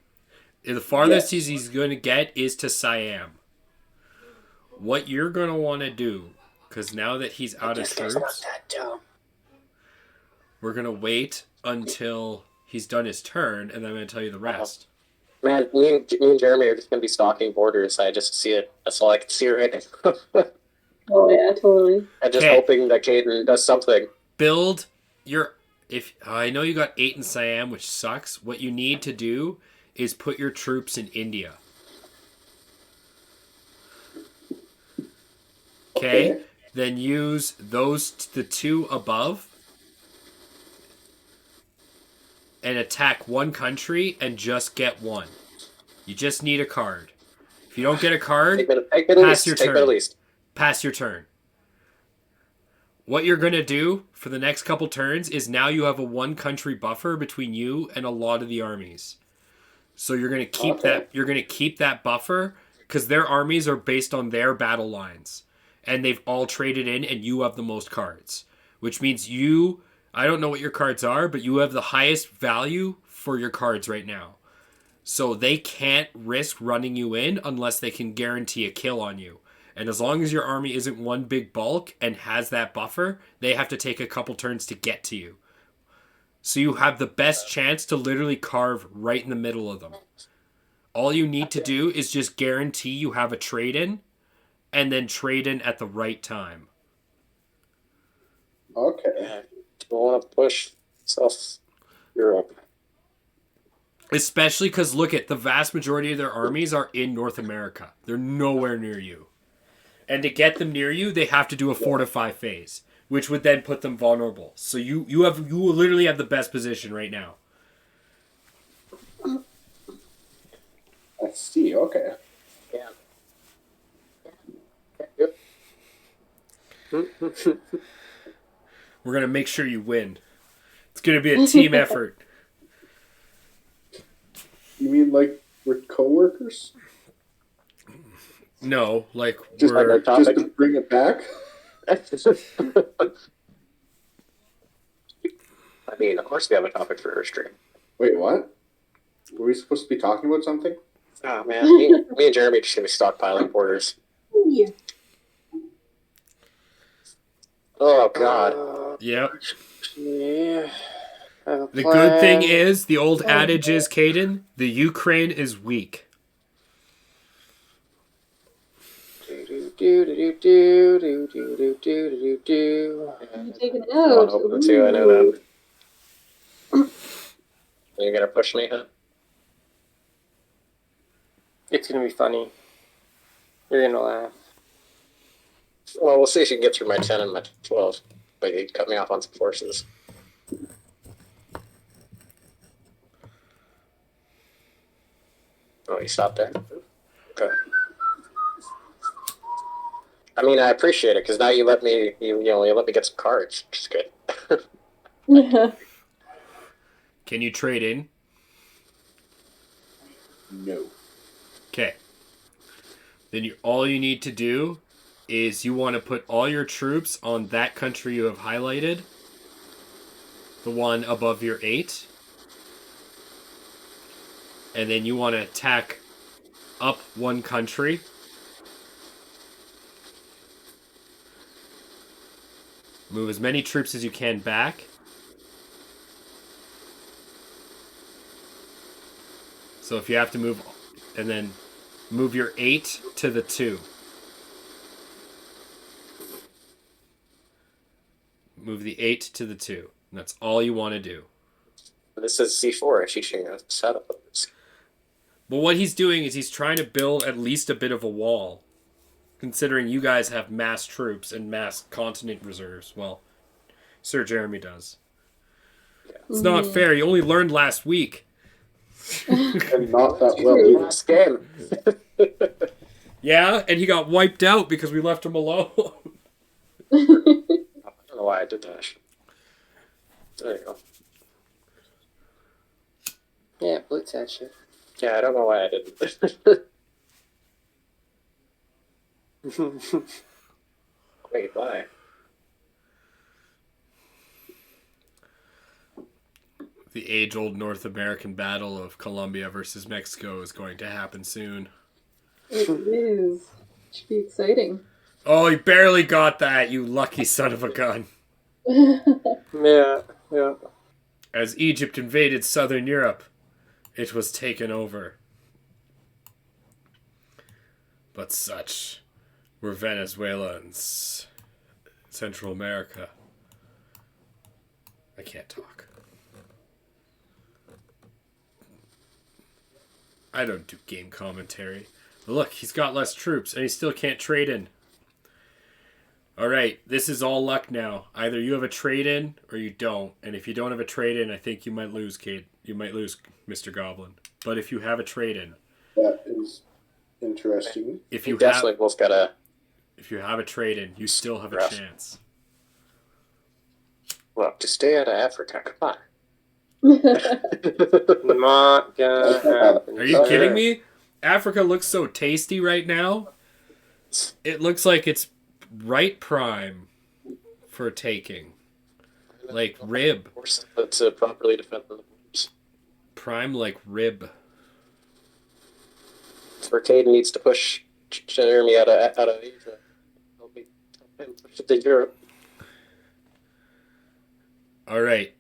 The farthest Yes. he's going to get is to Siam. What you're going to want to do, because now that he's out of troops, we're going to wait until he's done his turn, and then I'm going to tell you the rest. Man, me and Jeremy are just gonna be stalking borders. I just see it. That's all I can see right now. Oh yeah, totally. And just Okay. hoping that Caden does something. Build your... I know you got 8 in Siam, which sucks. What you need to do is put your troops in India. Okay? Then use the 2 above and attack one country and just get 1. You just need a card. If you don't get a card, Take Middle Pass East. your Take turn. Middle East. pass your turn. What you're going to do for the next couple turns is now you have a 1 country buffer between you and a lot of the armies. So you're going to keep that buffer because their armies are based on their battle lines and they've all traded in and you have the most cards, which means I don't know what your cards are, but you have the highest value for your cards right now. So they can't risk running you in unless they can guarantee a kill on you. And as long as your army isn't one big bulk and has that buffer, they have to take a couple turns to get to you. So you have the best chance to literally carve right in the middle of them. All you need to do is just guarantee you have a trade-in and then trade in at the right time. Okay. Yeah. Do I want to push South Europe? Especially because, look at the vast majority of their armies are in North America. They're nowhere near you. And to get them near you, they have to do a fortify phase, which would then put them vulnerable. So you will literally have the best position right now. I see. Okay. Yeah. We're going to make sure you win. It's going to be a team effort. You mean like we're coworkers? No, like Just like our we're... topic. Just to bring it back? I mean, of course we have a topic for our stream. Wait, what? Were we supposed to be talking about something? Oh man, me and Jeremy are just gonna be stockpiling borders. Yeah. Oh god. Yep. Yeah. I have a The good thing plan. is, the old adage is, Caden, the Ukraine is weak. Do. You taking it I want out. to open it too, I know that. You're gonna push me, huh? It's gonna be funny. You're gonna laugh. Well, we'll see if you can get through my 10 and my 12. But you cut me off on some forces. Oh, you stopped there? Okay. I mean, I appreciate it, because now you let me, you let me get some cards, which is good. Yeah. Can you trade in? No. Okay. Then all you need to do is you want to put all your troops on that country you have highlighted. The one above your 8. And then you want to attack up one country. Move as many troops as you can back. So if you have to move, and then move your 8 to the 2. Move the 8 to the 2. And that's all you want to do. This is C4 teaching a setup of this. But what he's doing is he's trying to build at least a bit of a wall. Considering you guys have mass troops and mass continent reserves. Well, Sir Jeremy does. It's not fair. You only learned last week. And not that well either. Last game. Yeah, and he got wiped out because we left him alone. I don't know why I did that. There you go. Yeah, blitz that shit. Yeah, I don't know why I didn't. Wait, why? The age-old North American battle of Colombia versus Mexico is going to happen soon. It is. Should be exciting. Oh, you barely got that, you lucky son of a gun. Yeah, yeah. As Egypt invaded southern Europe, it was taken over. But such were Venezuela and Central America. I can't talk. I don't do game commentary. But look, he's got less troops and he still can't trade in. Alright, this is all luck now. Either you have a trade-in or you don't. And if you don't have a trade-in, I think you might lose, Kate. You might lose, Mr. Goblin. But if you have a trade-in... That is interesting. If You you definitely have, both gotta. if you have a trade-in, you still have a Rough. chance. Well, to stay out of Africa, come on. Not gonna happen. Are you kidding me? Africa looks so tasty right now. It looks like it's right prime for taking. Like rib. Force to properly defend the borders. Prime like rib. Where Caden needs to push Jeremy out of Asia. Help him push it to Europe. Alright.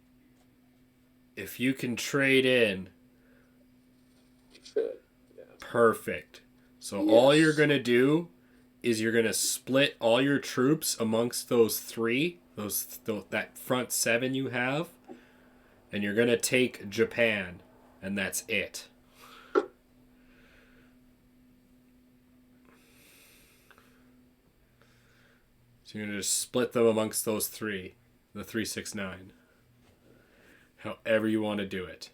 If you can trade in, Should. perfect. So all you're going to do is you're going to split all your troops amongst those three, that front seven you have, and you're going to take Japan, and that's it. So you're going to just split them amongst those three, the 369. However you want to do it.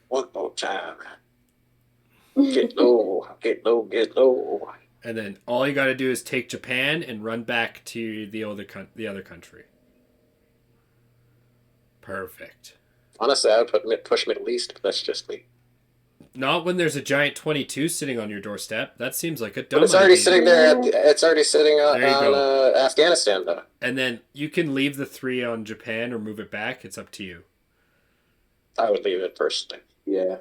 One more time. Get low, get low, get low. And then all you got to do is take Japan and run back to the other country. Perfect. Honestly, I would push Middle East, but that's just me. Not when there's a giant 22 sitting on your doorstep. That seems like a dumb But it's already idea. sitting there. It's already sitting on, There you go. Afghanistan, though. And then you can leave the 3 on Japan or move it back. It's up to you. I would leave it personally. Yeah.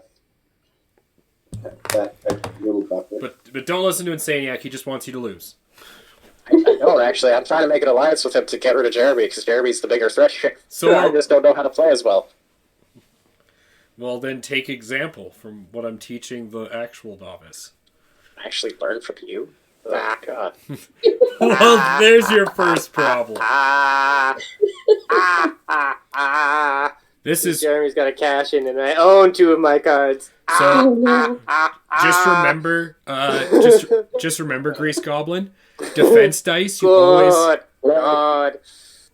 That little buffer. But don't listen to Insaniac. He just wants you to lose. I know, actually. I'm trying to make an alliance with him to get rid of Jeremy, because Jeremy's the bigger threat here. So- I just don't know how to play as well. Well, then take example from what I'm teaching the actual novice. I actually learned from you. Ah, God. Well, there's your first problem. This is Jeremy's got to cash in, and I own 2 of my cards. so. Oh no. Just remember, just remember, Grease Goblin. Defense dice. You Good always God.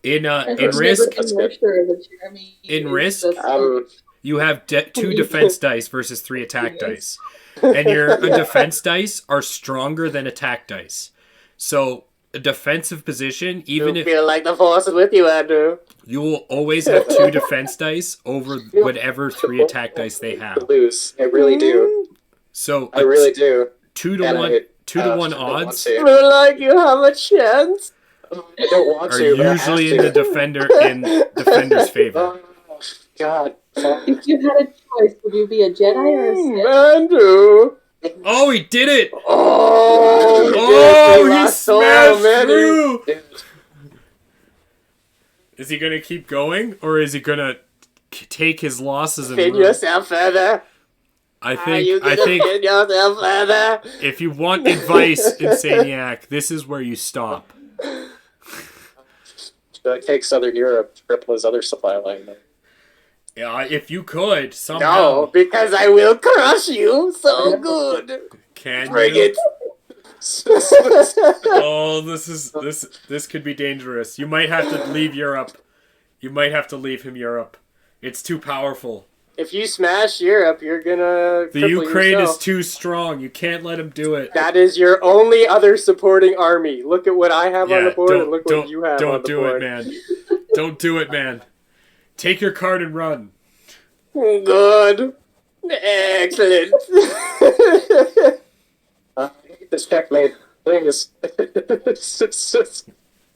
in I've risk. never been more sure that Jeremy In is risk? the- You have 2 defense dice versus 3 attack dice, and your defense dice are stronger than attack dice. So a defensive position, even You if feel like the force is with you, Andrew. you will always have 2 defense dice over whatever 3 attack dice they have. Lose. I really do. So I really do. 2 to And 1, I- 2 to 1 I don't want odds to. Feel like you have a chance. I don't want are to, but I have usually to. in the defender's favor. Oh, God. Fuck. If you had a choice, would you be a Jedi or a Sith? Andrew. Oh, he did it! Oh, Oh, he lost so smashed many. through! Dude, Is he gonna keep going, or is he gonna take his losses and Pin run? yourself further. I Are you think gonna pin yourself further? if you want advice, Insaniac, this is where you stop. take Southern Europe to cripple his other supply line. Yeah, if you could No, somehow. because I will crush you so good. Can Bring you? it. Oh, this could be dangerous. You might have to leave Europe. You might have to leave him Europe. It's too powerful. If you smash Europe, you're gonna The cripple Ukraine yourself. is too strong. You can't let him do it. That is your only other supporting army. Look at what I have on the board, and look don't, what you have don't on the do board. it, man. Don't do it, man. Take your card and run. Good. Excellent. This checkmate thing is.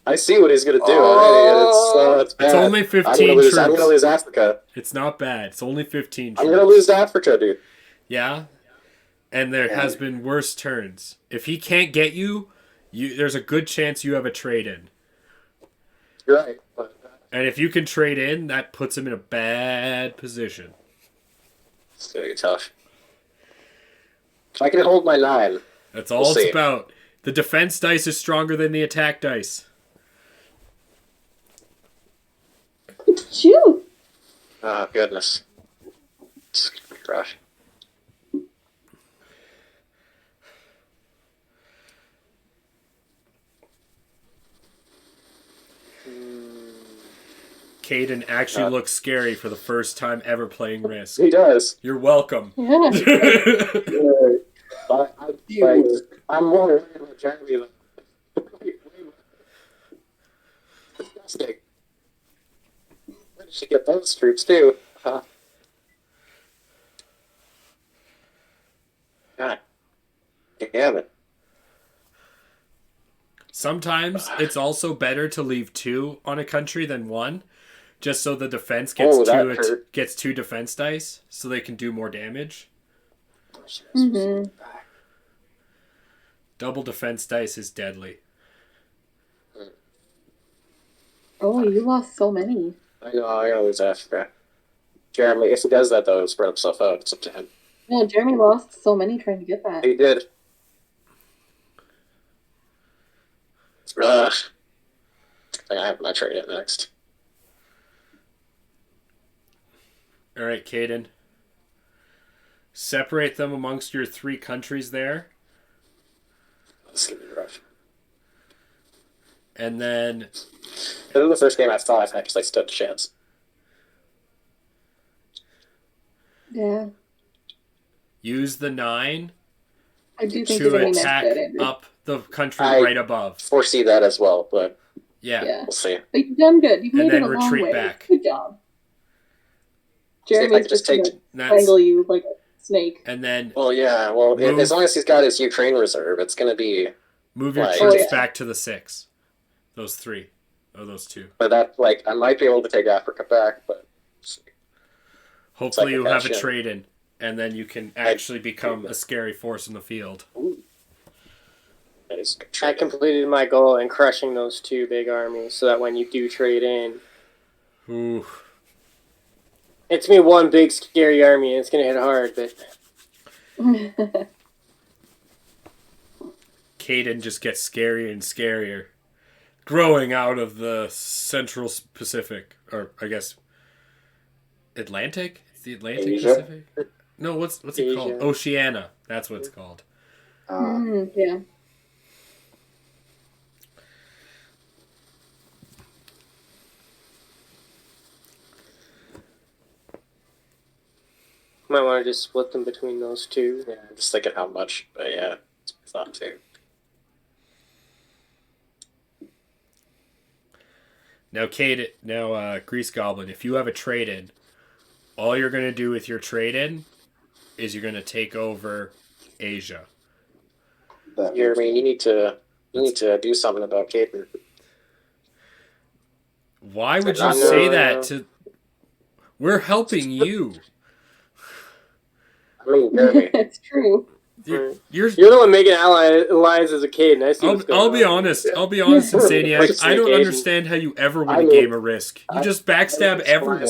I see what he's gonna do. Oh. It's bad. It's only 15 I'm troops. gonna lose Africa. It's not bad. It's only 15 I'm troops. gonna lose Africa, dude. Yeah? And there has been worse turns. If he can't get you, there's a good chance you have a trade-in. You're right. But, And if you can trade in, that puts him in a bad position. it's gonna be tough. If I can hold my line. That's all We'll it's see. about. The defense dice is stronger than the attack dice. Shoot. Oh, goodness. It's gonna be rough. Caden actually looks scary for the first time ever playing Risk. He does. You're welcome. Yeah. But I'm more worried about Jeremy than. Disgusting. Where did she get those troops, too? God damn it. Sometimes it's also better to leave 2 on a country than 1, just so the defense gets Oh, that 2 hurt. gets 2 defense dice, so they can do more damage. Mhm. Double defense dice is deadly. Oh, you lost so many. I know, I gotta lose Africa. Jeremy, if he does that, though, he'll spread himself out. It's up to him. No, Jeremy lost so many trying to get that. He did. Ugh. I think I have my trade it next. All right, Caden. Separate them amongst your 3 countries there, This is gonna be rough. and then This is the first game I thought I actually stood a chance. Yeah. use the 9 I do think to you're going to attack next Andrew. up the country I- right above. Foresee that as well, but Yeah. Yeah. we'll see. But you've done good. You've And made then it a long retreat way. back. Good job. See if I Jeremy's can just just going take. to That's, strangle you like a snake. and then Well, yeah. Well, Move. as long as he's got his Ukraine reserve, it's gonna be. move your Like- troops Oh, yeah. back to the 6. Those 3. Or those 2. But that, like, I might be able to take Africa back, but Hopefully like a you have a bastion. trade-in, and then you can actually become a scary force in the field. that is good I trade. completed my goal in crushing those 2 big armies, so that when you do trade in, Ooh. it's gonna be one big scary army, and it's gonna hit hard. But Caden just gets scarier and scarier. Growing out of the Central Pacific, or I guess Atlantic? It's the Atlantic Asia? Pacific? No, what's it called? Asia. Oceania. That's what it's called. Yeah. might want to just split them between those 2. Yeah, I'm just thinking how much, but yeah, it's not too. Now, Grease Goblin, if you have a trade-in, all you're going to do with your trade-in is you're going to take over Asia. That Jeremy, you need to do something about Caden. Why would you I say know. that to... We're helping you. I mean, Jeremy, It's true. You're You're the one making alliances as a kid, and I see what's going I'll on. be honest. I'll be honest, Insaniac. Like I don't Asian. understand how you ever win I a mean, game of Risk. You just backstab everyone.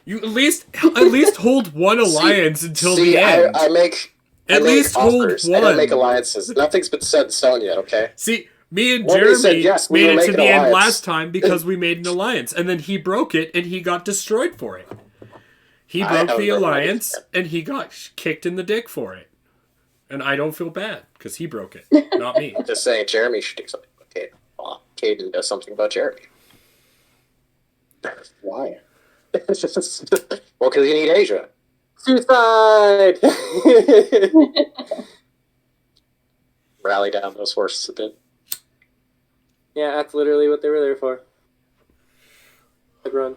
You at least hold one alliance until See, the end. I make At least hold offers. I don't make one. alliances. Nothing's been set in stone yet. Okay. See, me and Nobody Jeremy said yes, we made will it make to an the end alliance. last time because we made an alliance, and then he broke it and he got destroyed for it. He I broke haven't the broken alliance it. and he got kicked in the dick for it. And I don't feel bad because he broke it, not me. I'm just saying, Jeremy should do something about Caden. Well, Caden does something about Jeremy. Why? Well, because you need Asia. Suicide! Rally down those forces a bit. Yeah, that's literally what they were there for. I'd run.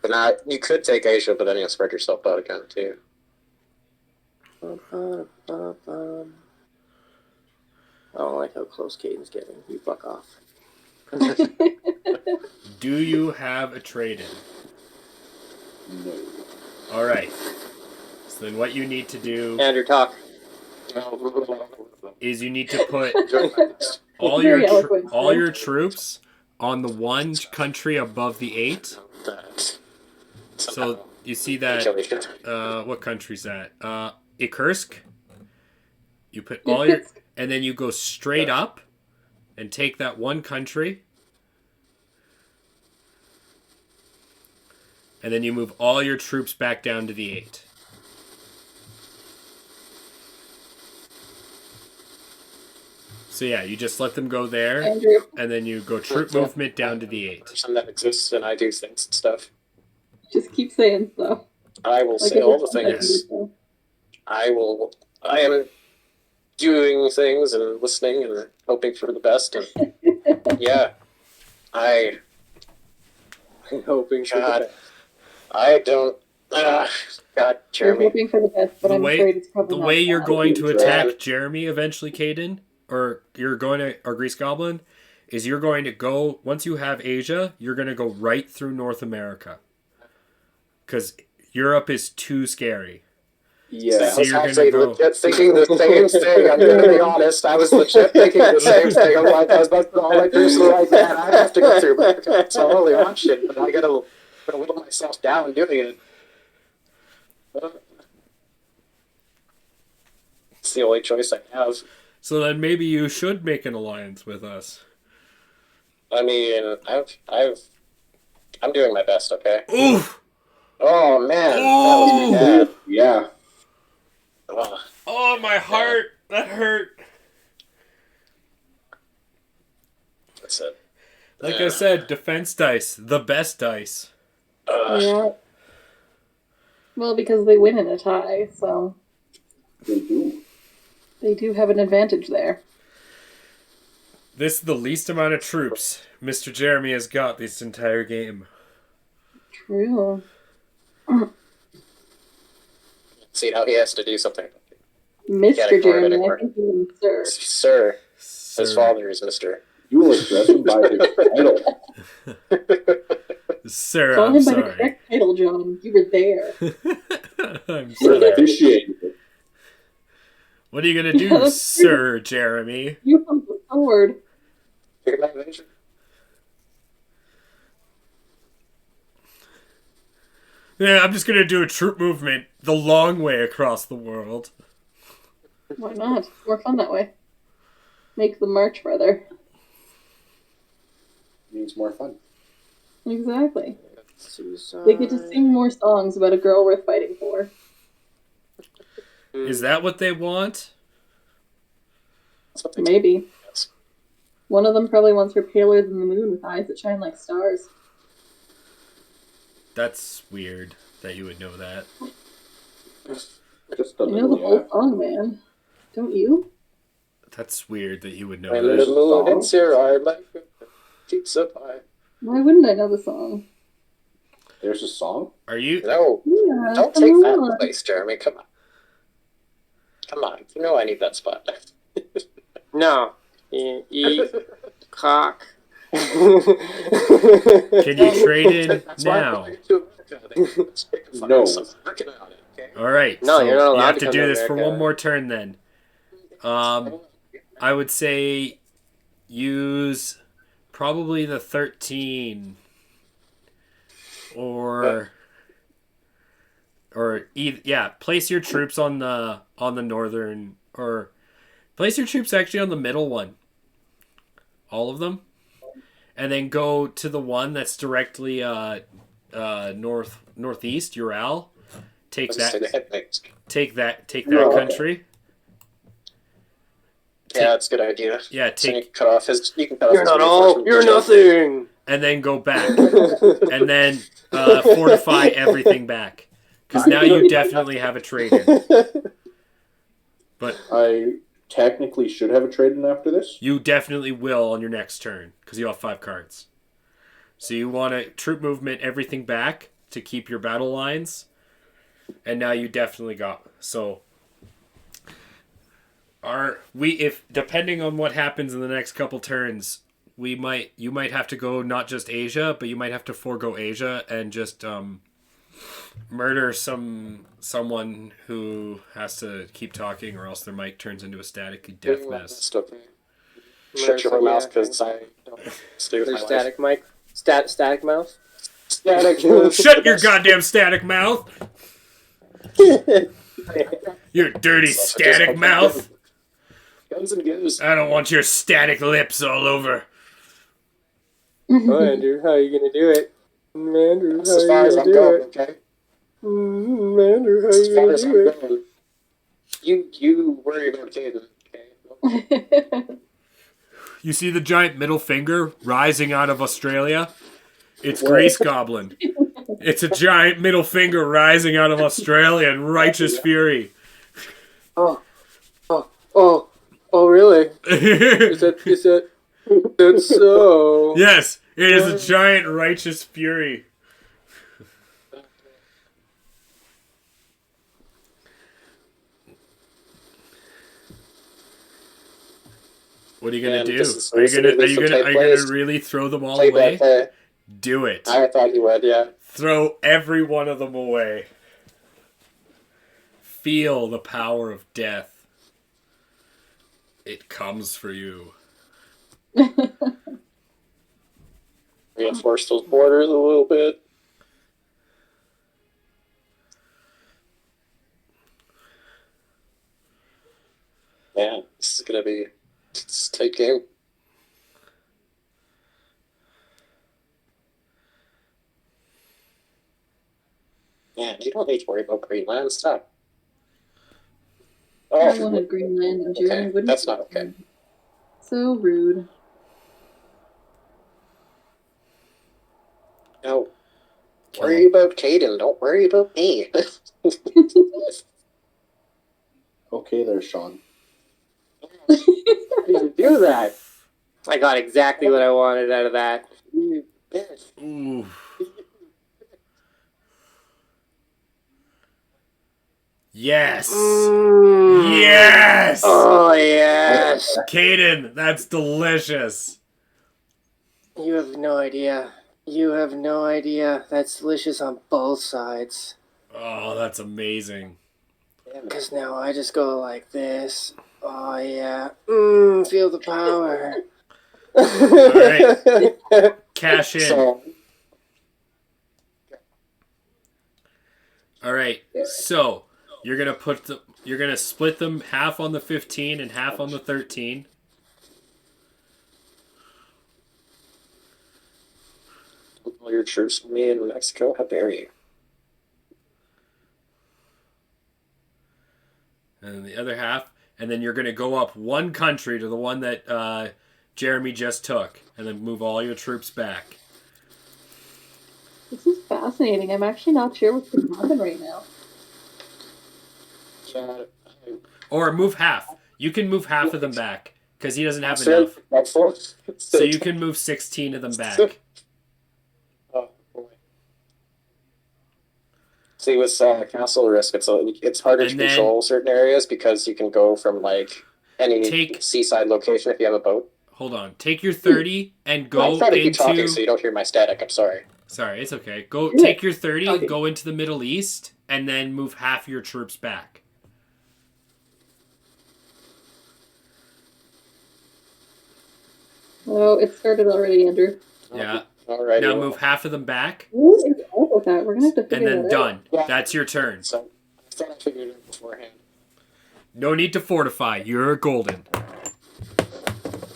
But now you could take Asia, but then you'll spread yourself out again too. I don't like how close Caden's getting. You fuck off. Do you have a trade-in? No. All right. So then what you need to do Andrew, talk. is you need to put all Very your eloquent, all yeah. your troops on the one country above the 8. So you see that what country's that? Ikursk. You put all your and then you go straight up and take that one country. And then you move all your troops back down to the 8. So yeah, you just let them go there, Andrew, and then you go troop movement down to the 8. Person that exists and I do things and stuff. just keep saying stuff. I will Like say all the it's something things. to do. I am doing things and listening and hoping for the best. And yeah, I'm Hoping for the God. best. I don't. God, You're Jeremy. hoping for the best, but The I'm way- afraid it's probably The not way you're that. going to Yeah. attack Jeremy eventually, Caden, or Grease Goblin, is you're going to go, once you have Asia, you're going to go right through North America. Because Europe is too scary. Yeah. I So was you're gonna actually go- legit thinking the same thing. I'm going to be honest. I was legit thinking the same thing. I'm like, I was about to put all my troops in the right man. I have to go through America. It's our only option. But I got to whittle myself down doing it. It's the only choice I have. So then maybe you should make an alliance with us. I mean, I'm doing my best. Okay. Oof! Oh man, that was bad. Yeah. Ugh. Oh, my heart! That hurt! That's it. Like I said, defense dice, the best dice. Yeah. Well, because they win in a tie, so They do. they do have an advantage there. This is the least amount of troops Mr. Jeremy has got this entire game. True. See, now he has to do something. Mr. Can't ignore it Jeremy, I anymore. think you mean sir. Sir, his Sir. father is Mister. You will address him by his title. Sir, Call I'm him by the sorry. correct title, John. You were there. I'm You sorry. officiated it. What are you gonna do, Yeah, that's Sir Jeremy? You have the sword. Yeah, I'm just gonna do a troop movement the long way across the world. Why not? More fun that way. Make the march further. Means more fun. Exactly. Suicide. They get to sing more songs about a girl worth fighting for. Is that what they want? Maybe. Yes. One of them probably wants her paler than the moon with eyes that shine like stars. That's weird that you would know that. Just a I know the little, whole yeah. song, man. Don't you? That's weird that you would know When that. the There's a moon song. hits your eye like a pizza pie. Why wouldn't I know the song? There's a song? Are you? No, Yeah, don't come take on. that place, Jeremy. Come on. Come on. You know I need that spot. No. Eat cock. Can you trade in That's why I'm now? going to America. Let's pick a fight. No. So I'm working on it, okay? All right. No, so you're not you allowed have to to come do to this for America. one more turn then. I would say use probably the 13 or place your troops on the northern, or place your troops actually on the middle one. All of them. And then go to the one that's directly northeast, Ural. Take Let's just say the that headmates. take that Oh, okay. country. Yeah, that's a good idea. Yeah, So you take can cut off his. You can cut You're off his not all. reinforcement You're material. nothing. and then go back, and then fortify everything back. Because now you definitely have a trade in. But I technically should have a trade in after this. you definitely will on your next turn because you have 5 cards. So you want to troop movement everything back to keep your battle lines, and now you definitely got so. If depending on what happens in the next couple turns, you might have to go not just Asia, but you might have to forego Asia and just murder someone who has to keep talking, or else their mic turns into a static death mess. Just okay. Shut your mouth because I don't stay with Their my static mic. Static mouth. Static. Shut your goddamn static mouth! Your dirty static mouth! Guns and goes. I don't want your static lips all over. Oh, Andrew, how are you gonna do it? Andrew, That's as far as I'm going. Okay. Andrew, how are As you far gonna as I'm do it? going. You worry about Caden. Okay. You see the giant middle finger rising out of Australia? It's Grace Goblin. It's a giant middle finger rising out of Australia in righteous fury. Oh, really? Is that's so? Yes, it is a giant righteous fury. What are you gonna Man, do? this is Are you supposed to gonna be some tight are you plays. gonna really throw them all Play away? that. Do it. I thought you would. Yeah. Throw every one of them away. Feel the power of death. It comes for you. Reinforce those borders a little bit. Yeah, this is gonna be it's a tight game. Man, you don't need to worry about Greenland. Stop. I Oh, wanted Greenland and Jeremy okay. wouldn't. That's not okay. So rude. No. Worry about Caden. Don't worry about me. Okay, there, Sean. You do that. I got exactly what I wanted out of that. You bitch. Ooh. Yes. Yes. Oh yes. Caden, that's delicious. You have no idea. You have no idea. That's delicious on both sides. Oh, that's amazing. Because now I just go like this. Oh yeah. Feel the power. Alright. Cash in. So, All right. So, you're going to split them half on the 15 and half on the 13. all your troops from me in Mexico, how dare you? And then the other half, and then you're going to go up one country to the one that Jeremy just took, and then move all your troops back. This is fascinating. I'm actually not sure what's going to happen right now. Yeah, Or move half. You can move half of them back, because he doesn't have so, enough. that's all. So you can move 16 of them back. Oh, boy. See, with Castle Risk, it's harder And to then- control certain areas because you can go from like any Take- seaside location if you have a boat. Hold on. Take your 30 and go I'm trying to keep talking into... so you don't hear my static. I'm sorry. Sorry, it's okay. Go take your 30 Okay. and go into the Middle East, and then move half your troops back. Oh, it started already, Andrew. Yeah. All right. Now move half of them back, What is up with that? We're gonna have to and figure then that done. Yeah. That's your turn. So I thought I figured it out beforehand. No need to fortify. You're golden. out.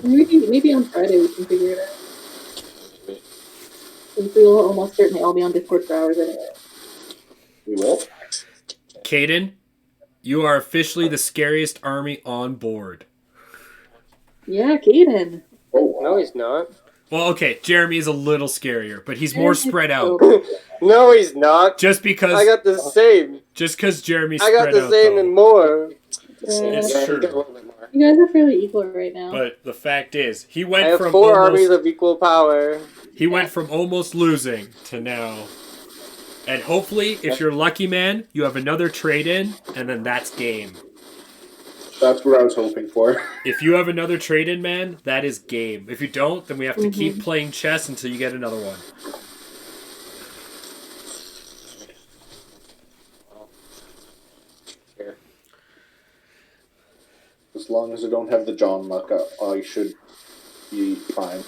Maybe on Friday we can figure it out. Since we will almost certainly all be on Discord for hours anyway. We will. Caden, you are officially the scariest army on board. Yeah, Kaden. Oh, No, he's not. Well, okay, Jeremy is a little scarier, but he's more spread out. No, he's not. Just because I got the same. Jeremy's I spread got the out, same though. and more. It's Yeah, true. you get a little bit more. You guys are fairly equal right now. But the fact is, he I went have from 4 almost armies of equal power. he went from almost losing to now. And hopefully, if you're lucky, man, you have another trade in, and then that's game. that's what I was hoping for. If you have another trade in, man, that is game. If you don't, then we have to keep playing chess until you get another one. Here. As long as I don't have the John luck, I should be fine.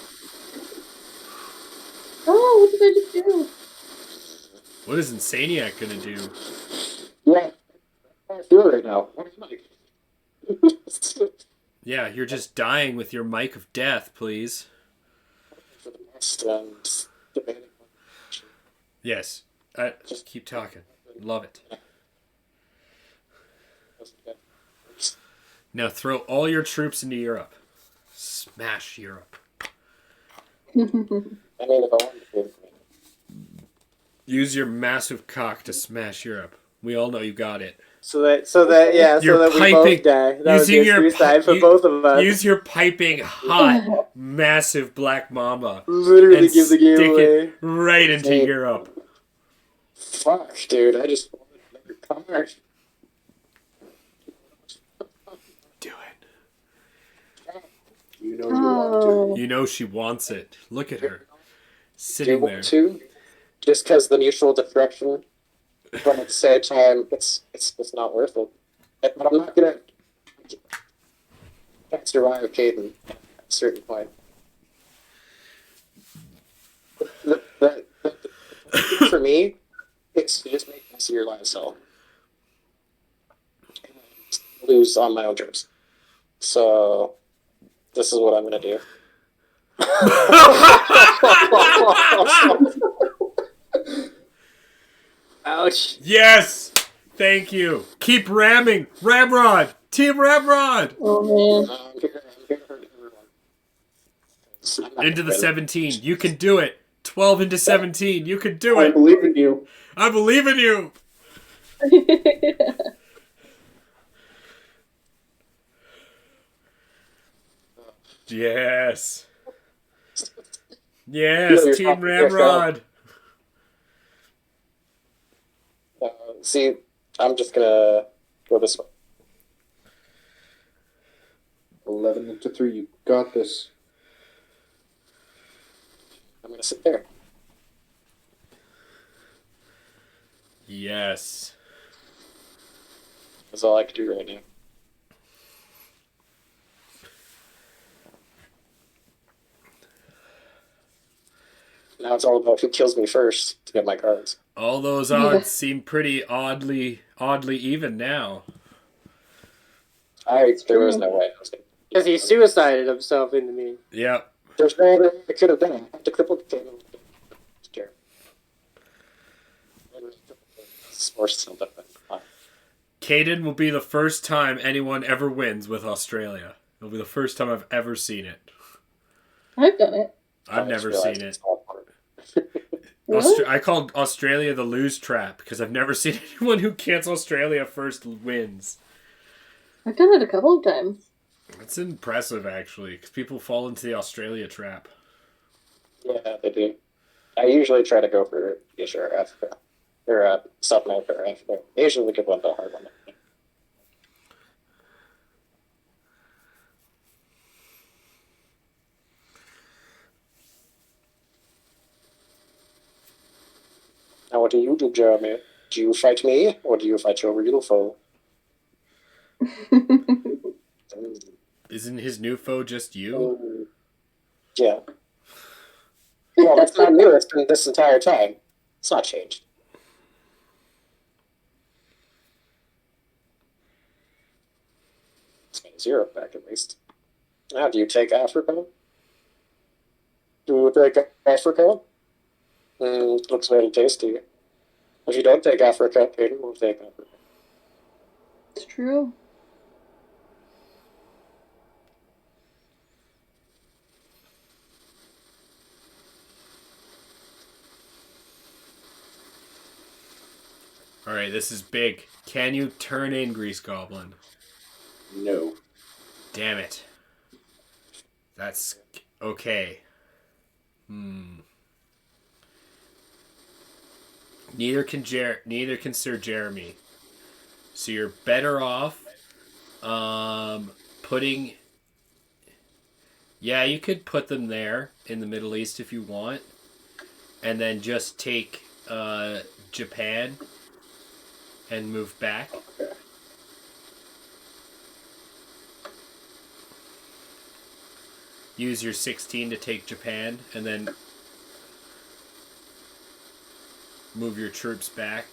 Oh, what did I just do? What is Insaniac gonna do? Yeah. I can't do it right now. What am I? Yeah, you're just dying with your mic of death, please. For the best and debating. Yes. Just keep talking. Love it. Now throw all your troops into Europe. Smash Europe. I mean, if I wanted to. Use your massive cock to smash Europe. We all know you got it. So that You're we piping- both die. That would using be a your suicide for you- both of us. Use your piping hot, massive black mamba Literally and give the game stick away. it right into Hey. Europe. Fuck, dude. I just wanted another car. Do it. You know you want to. You know she wants it. Look at her. Do you Sitting there. want to? Just because the mutual destruction, but at the same time, it's not worth it. But I'm not gonna. Can't survive Caden at a certain point. The thing for me, is to just make this your last cell. And lose on my own terms. So, this is what I'm gonna do. Ouch. Yes! Thank you. Keep ramming. Ramrod! Team Ramrod! Oh man. I'm gonna hurt everyone. I'm not Into the gonna win. 17. You can do it. 12 into 17. You can do I it. believe in you. I believe in you. Yes. Yes, Feel your Team confidence Ramrod. See, I'm just gonna go this way. 11 into 3. You got this. I'm gonna sit there. Yes. That's all I can do right now. Now it's all about who kills me first to get my cards. All those odds seem pretty oddly even now. There was no way I was gonna. Because he suicided himself into me. Yep. There's no other way I could have done it. I had to cripple the table. Sure. It's more something, but fine. Caden will be the first time anyone ever wins with Australia. It'll be the first time I've ever seen it. I've done it. I've I just never realized seen it's it. all part of it. Really? I called Australia the lose trap because I've never seen anyone who gets Australia first wins. I've done it a couple of times. It's impressive, actually, because people fall into the Australia trap. Yeah, they do. I usually try to go for Asia or Africa. Or South America or Africa. Asia's a good one, the hard one. Now, what do you do, Jeremy? Do you fight me, or do you fight your real foe? Isn't his new foe just you? Yeah. Well, that's not new. It's been this entire time. It's not changed. It's been 0 back at least. Now, do you take Africa? Do you take Africa? Looks very tasty. If you don't take Africa, Aiden will take Africa. It's true. All right, this is big. Can you turn in Grease Goblin? No. Damn it. That's okay. Neither can Sir Jeremy. So you're better off putting. Yeah, you could put them there in the Middle East if you want, and then just take Japan and move back. Okay. Use your 16 to take Japan, and then move your troops back.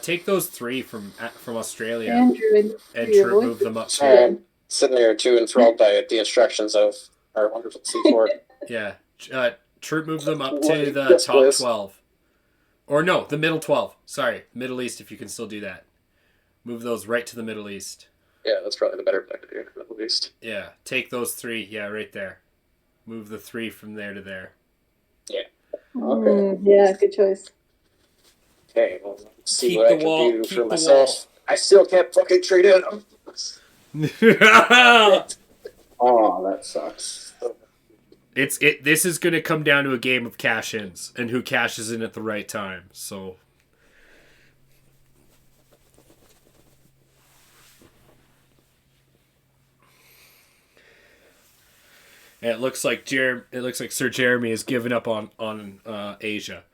Take those 3 from Australia Andrew and troop move them up. Sitting there too enthralled by the instructions of our wonderful C4. Yeah, troop move them up to What? the Yes, top please. 12. Or no, the middle 12. Sorry, Middle East if you can still do that. Move those right to the Middle East. Yeah, that's probably the better thing to do, at least. Yeah, take those 3. Yeah, right there. Move the 3 from there to there. Okay. Yeah, good choice. Okay, well, let's see Keep what the I can wall, do keep for the myself. I still can't fucking trade in. Oh, that sucks. This is going to come down to a game of cash-ins and who cashes in at the right time. So and it looks like Sir Jeremy has given up on Asia.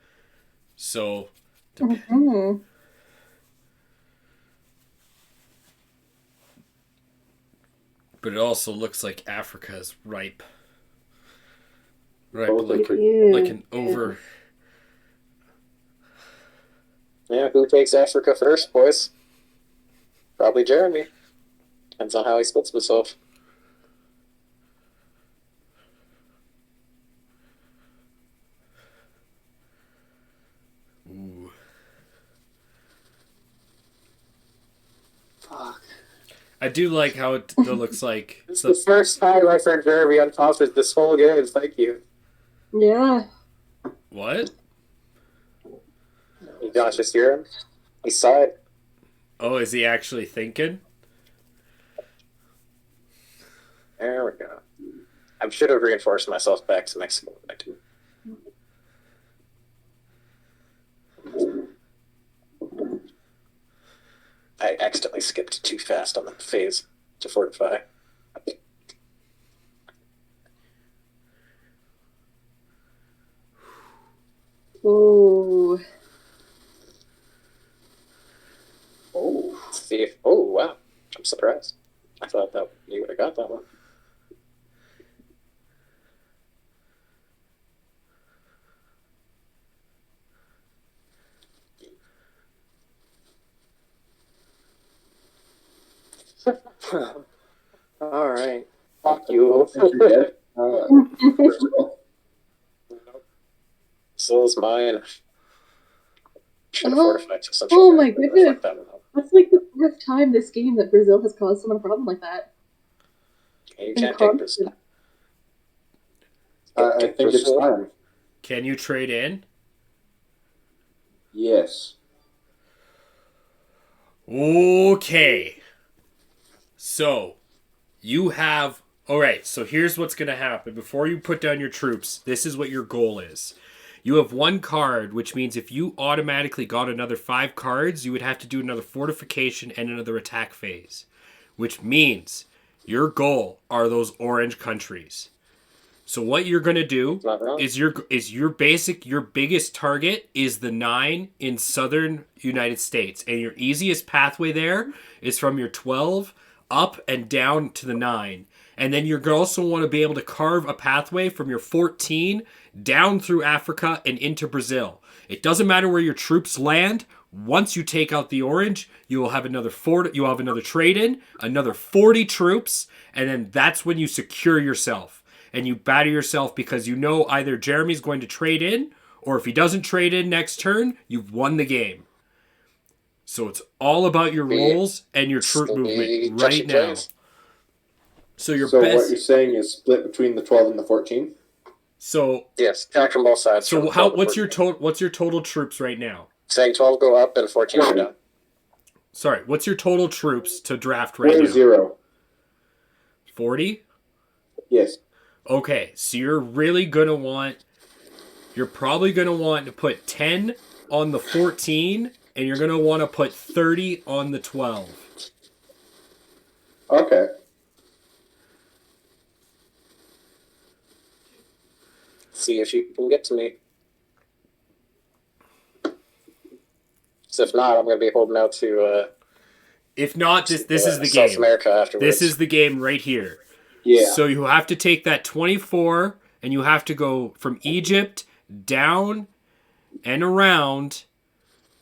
So Mhm. but it also looks like Africa is ripe. Right, Oh, like Yeah. like an over. Yeah, who takes Africa first, boys? Probably Jeremy. Depends on how he splits himself. Ooh. Fuck. I do like how it looks like. This is the first time I've heard Jeremy on top of this whole game. Thank you. Yeah. What? You don't just hear him? He saw it. Oh, is he actually thinking? There we go. I should have reinforced myself back to Mexico. But I didn't. I accidentally skipped too fast on the phase to fortify. Ooh. Oh. Let's see if. Oh, wow. I'm surprised. I thought that you would have got that one. All right. Fuck you. Brazil. So is mine. Should have Oh. fortified to some Oh shit. my goodness. Fuck that one up. That's like the 4th time this game that Brazil has caused someone a problem like that. You And can't take this. constant. I think it's time. Can you trade in? Yes. Okay. So, you have. Alright, so here's what's going to happen. Before you put down your troops, this is what your goal is. You have 1 card, which means if you automatically got another 5 cards, you would have to do another fortification and another attack phase. Which means your goal are those orange countries. So what you're going to do Not wrong. is your biggest target is the 9 in southern United States, and your easiest pathway there is from your 12 up and down to the 9. And then you're going to also want to be able to carve a pathway from your 14 down through Africa and into Brazil. It doesn't matter where your troops land. Once you take out the orange, you will have another trade in, another 40 troops, and then that's when you secure yourself. And you batter yourself because you know either Jeremy's going to trade in, or if he doesn't trade in next turn, you've won the game. So it's all about your rolls and your troop movement right now. So your So best. what you're saying is split between the 12 and the 14? So Yes, attack from both sides. so from how 12 to what's your 14. total what's your total troops right now? Saying 12 go up and 14 go down. Sorry, what's your total troops to draft right now? 0. 40? Yes. Okay, so you're probably gonna want to put 10 on the 14, and you're gonna want to put 30 on the 12. Okay. See if you can get to me. So if not, I'm going to be holding out to If not, this is the South game. America afterwards. This is the game right here. Yeah. So you have to take that 24, and you have to go from Egypt down and around,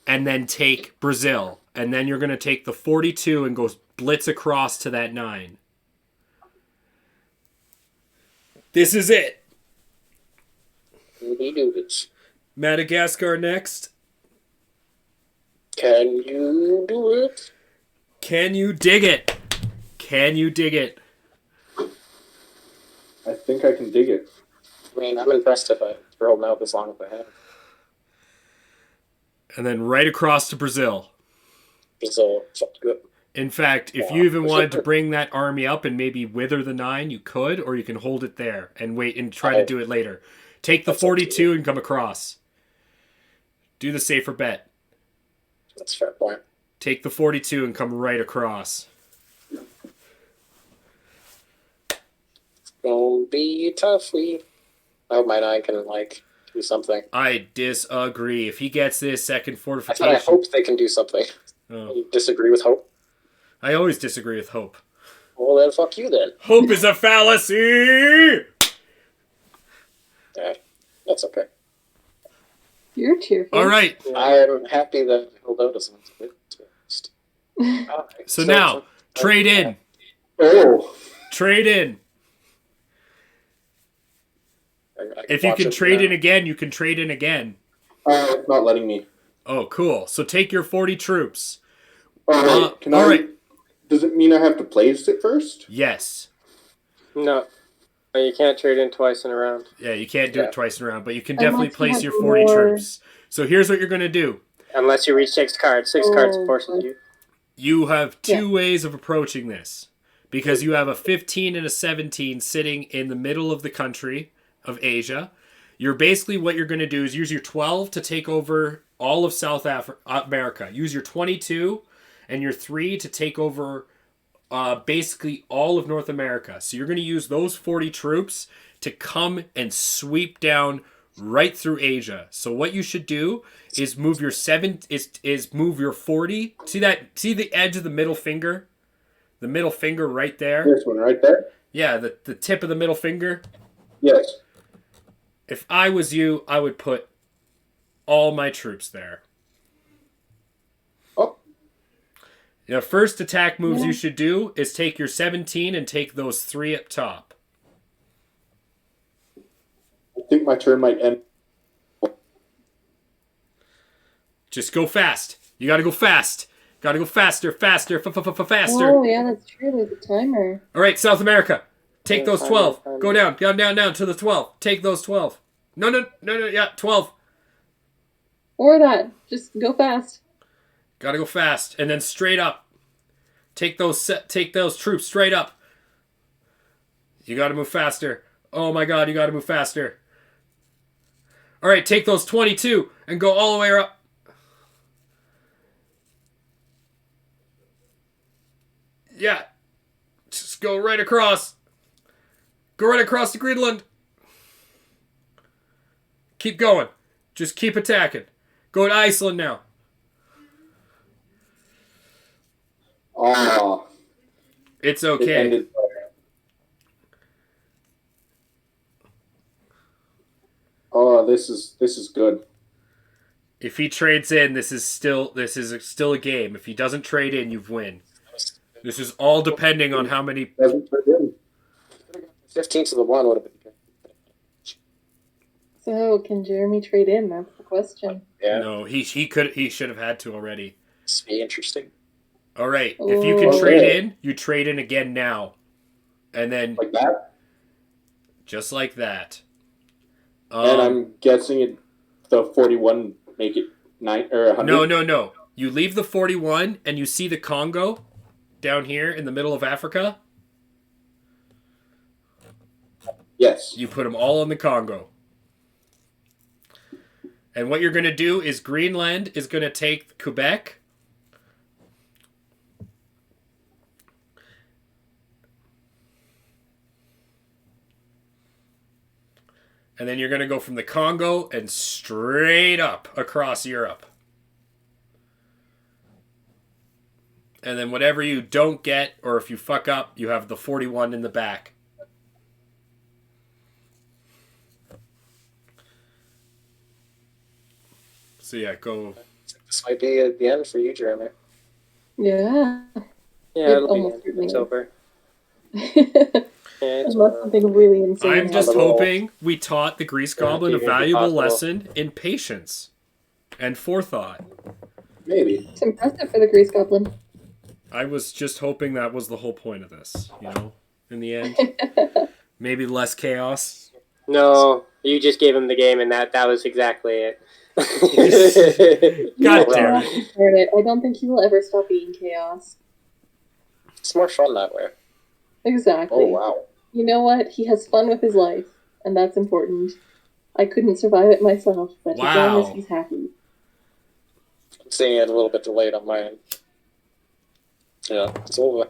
and then take Brazil. And then you're going to take the 42 and go blitz across to that 9. This is it. We do this. Madagascar next. Can you do it? Can you dig it? Can you dig it? I think I can dig it. I mean, I'm impressed if you're holding out this long as I have. And then right across to Brazil. So, good. In fact, if you even wanted to bring that army up and maybe wither the 9, you could, or you can hold it there and wait and try to do it later. Take the 42 and come across. Do the safer bet. That's a fair point. Take the 42 and come right across. Gonna be tough. I hope my 9 can, do something. I disagree. If he gets this second I fortification... hope they can do something. Oh. You disagree with hope? I always disagree with hope. Well, then fuck you then. Hope is a fallacy! Yeah, that's okay. You're cheerful. All right. I'm happy that I held out as much of it, to be honest. All right, So now, trade in. Oh. Trade in. I If you watch can it trade now. in again, you can trade in again. It's not letting me. Oh, cool. So take your 40 troops. Alright, can all I... right. Does it mean I have to place it first? Yes. No. No, you can't trade in twice in a round. Yeah, you can't do Yeah. it twice in a round, but you can Unless definitely you place have your 40 more- troops. So here's what you're going to do. Unless you reach 6 cards. 6 cards Oh, forces okay. you. You have two Yeah. ways of approaching this. Because you have a 15 and a 17 sitting in the middle of the country of Asia. You're basically, what you're going to do is use your 12 to take over all of South America. Use your 22 and your 3 to take over basically all of North America. So you're going to use those 40 troops to come and sweep down right through Asia. So what you should do is move your move your 40. See the edge of the middle finger? The middle finger right there? This one right there? Yeah, the tip of the middle finger. Yes. If I was you, I would put all my troops there. Oh. The first attack moves Yeah. you should do is take your 17 and take those 3 up top. I think my turn might end. Just go fast. You gotta go fast. Gotta go faster, faster. Oh, yeah, that's true. There's a timer. All right, South America. Take Yeah, those time, 12. time. Go down to the 12. Take those 12. No, yeah, 12. Or that. Just go fast. Gotta go fast. And then straight up. Take those troops straight up. You gotta move faster. Oh my god, you gotta move faster. All right, take those 22 and go all the way up. Yeah. Just go right across. Go right across to Greenland. Keep going. Just keep attacking. Go to Iceland now. Oh, It's it okay. ended. Oh, this is good. If he trades in, this is still a game. If he doesn't trade in, you've win. This is all depending on how many. Doesn't turn in. 15 to the 1 would have been good. So, can Jeremy trade in? That's the question. Yeah, No, he should have had to already. it's be interesting. All right, if you can Oh. trade in, you trade in again now, and then Like that? just like that. And I'm guessing the 41 make it 9 or 100. No. You leave the 41 and you see the Congo down here in the middle of Africa. Yes. You put them all in the Congo. And what you're going to do is Greenland is going to take Quebec. And then you're going to go from the Congo and straight up across Europe. And then whatever you don't get, or if you fuck up, you have the 41 in the back. So yeah, go. This might be the end for you, Jeremy. Yeah. Yeah, It it'll be almost it's is. over. Yeah, it's Unless over. something really insane I'm just happens. hoping we taught the Grease Goblin a keep it valuable possible. lesson in patience and forethought. Maybe. It's impressive for the Grease Goblin. I was just hoping that was the whole point of this, you know, in the end. Maybe less chaos. No, you just gave him the game, and that was exactly it. God You damn have it. to start it. I don't think he will ever stop being chaos. It's more fun that way. Exactly. Oh, wow. You know what? He has fun with his life, and that's important. I couldn't survive it myself, but as long as Wow. he's happy. I'm seeing it a little bit delayed on my end. Yeah, it's over.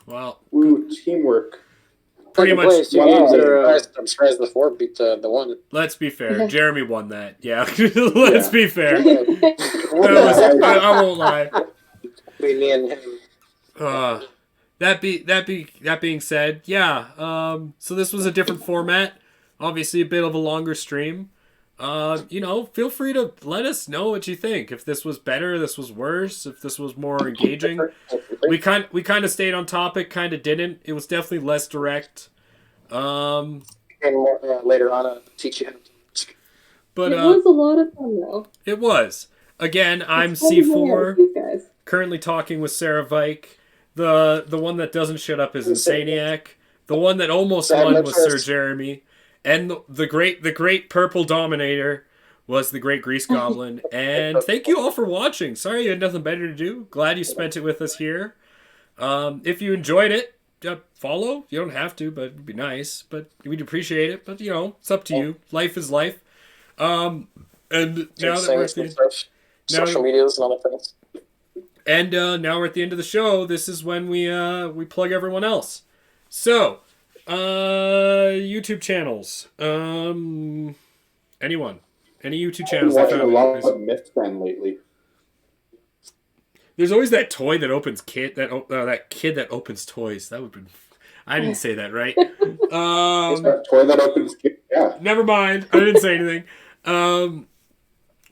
Well, Ooh, teamwork. pretty Second much, place, two Wow. games in a row. I'm surprised the 4 beat the 1. let's be fair. Yeah. Jeremy won that. Yeah, let's Yeah. be fair. What That was- the heck? I won't lie. Between me and him. That being said, yeah. So this was a different format. Obviously, a bit of a longer stream. Feel free to let us know what you think. If this was better, this was worse. If this was more engaging, we kind of stayed on topic, kind of didn't. It was definitely less direct. And more, later on, teach you how to. But It was a lot of fun, though. it was. Again, I'm It's fun to hang out C4. with these guys. Currently talking with Sarah Vike. The one that doesn't shut up is Insaniac. The one that almost Sam won was Sir Lipschitz. Jeremy. And the great purple dominator was the great Grease Goblin. And thank you all for watching. Sorry you had nothing better to do. Glad you spent it with us here. If you enjoyed it, follow. You don't have to, but it'd be nice. But we'd appreciate it. But it's up to you. Life is life. And now that we're at the Social medias and other things. And now we're at the end of the show. This is when we plug everyone else. So, YouTube channels. Anyone? Any YouTube I've been channels? I watching a found lot interesting? of Mythman lately. There's always that toy that opens that kid that opens toys. That would be. I didn't say that right. That toy that opens. Yeah. Never mind. I didn't say anything.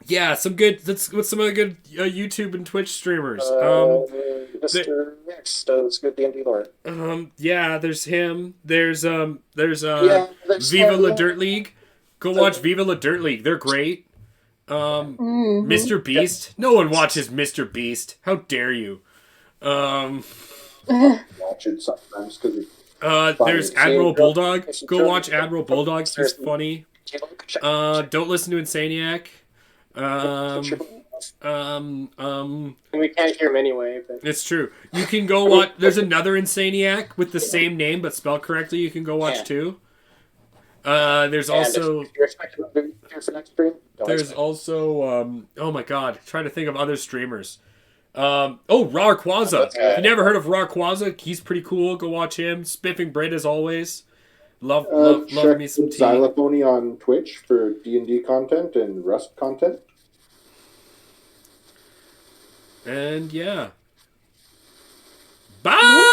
Yeah, some good. What's some other good YouTube and Twitch streamers? Mr. X does good D&D lore. Yeah, there's him. There's Yeah, there's Viva La Dirt League. Go watch Viva La Dirt League. They're great. Mhm. Mr. Beast. No one watches Mr. Beast. How dare you? Watch it sometimes because There's Admiral Bulldog. Go watch Admiral Bulldog. He's funny. Don't listen to Insaniac. We can't hear him anyway, but It's true. You can go watch. There's another Insaniac with the same name but spelled correctly. You can go watch Yeah. too. There's also. If you're expecting to be here for next stream, don't There's expect. also. Oh my god. Trying to think of other streamers. Rar Quaza. If you never heard of Rar Quaza, he's pretty cool. Go watch him. Spiffing Brit as always. Love check me some tea. Xylophony on Twitch for D&D content and Rust content. And yeah. Bye!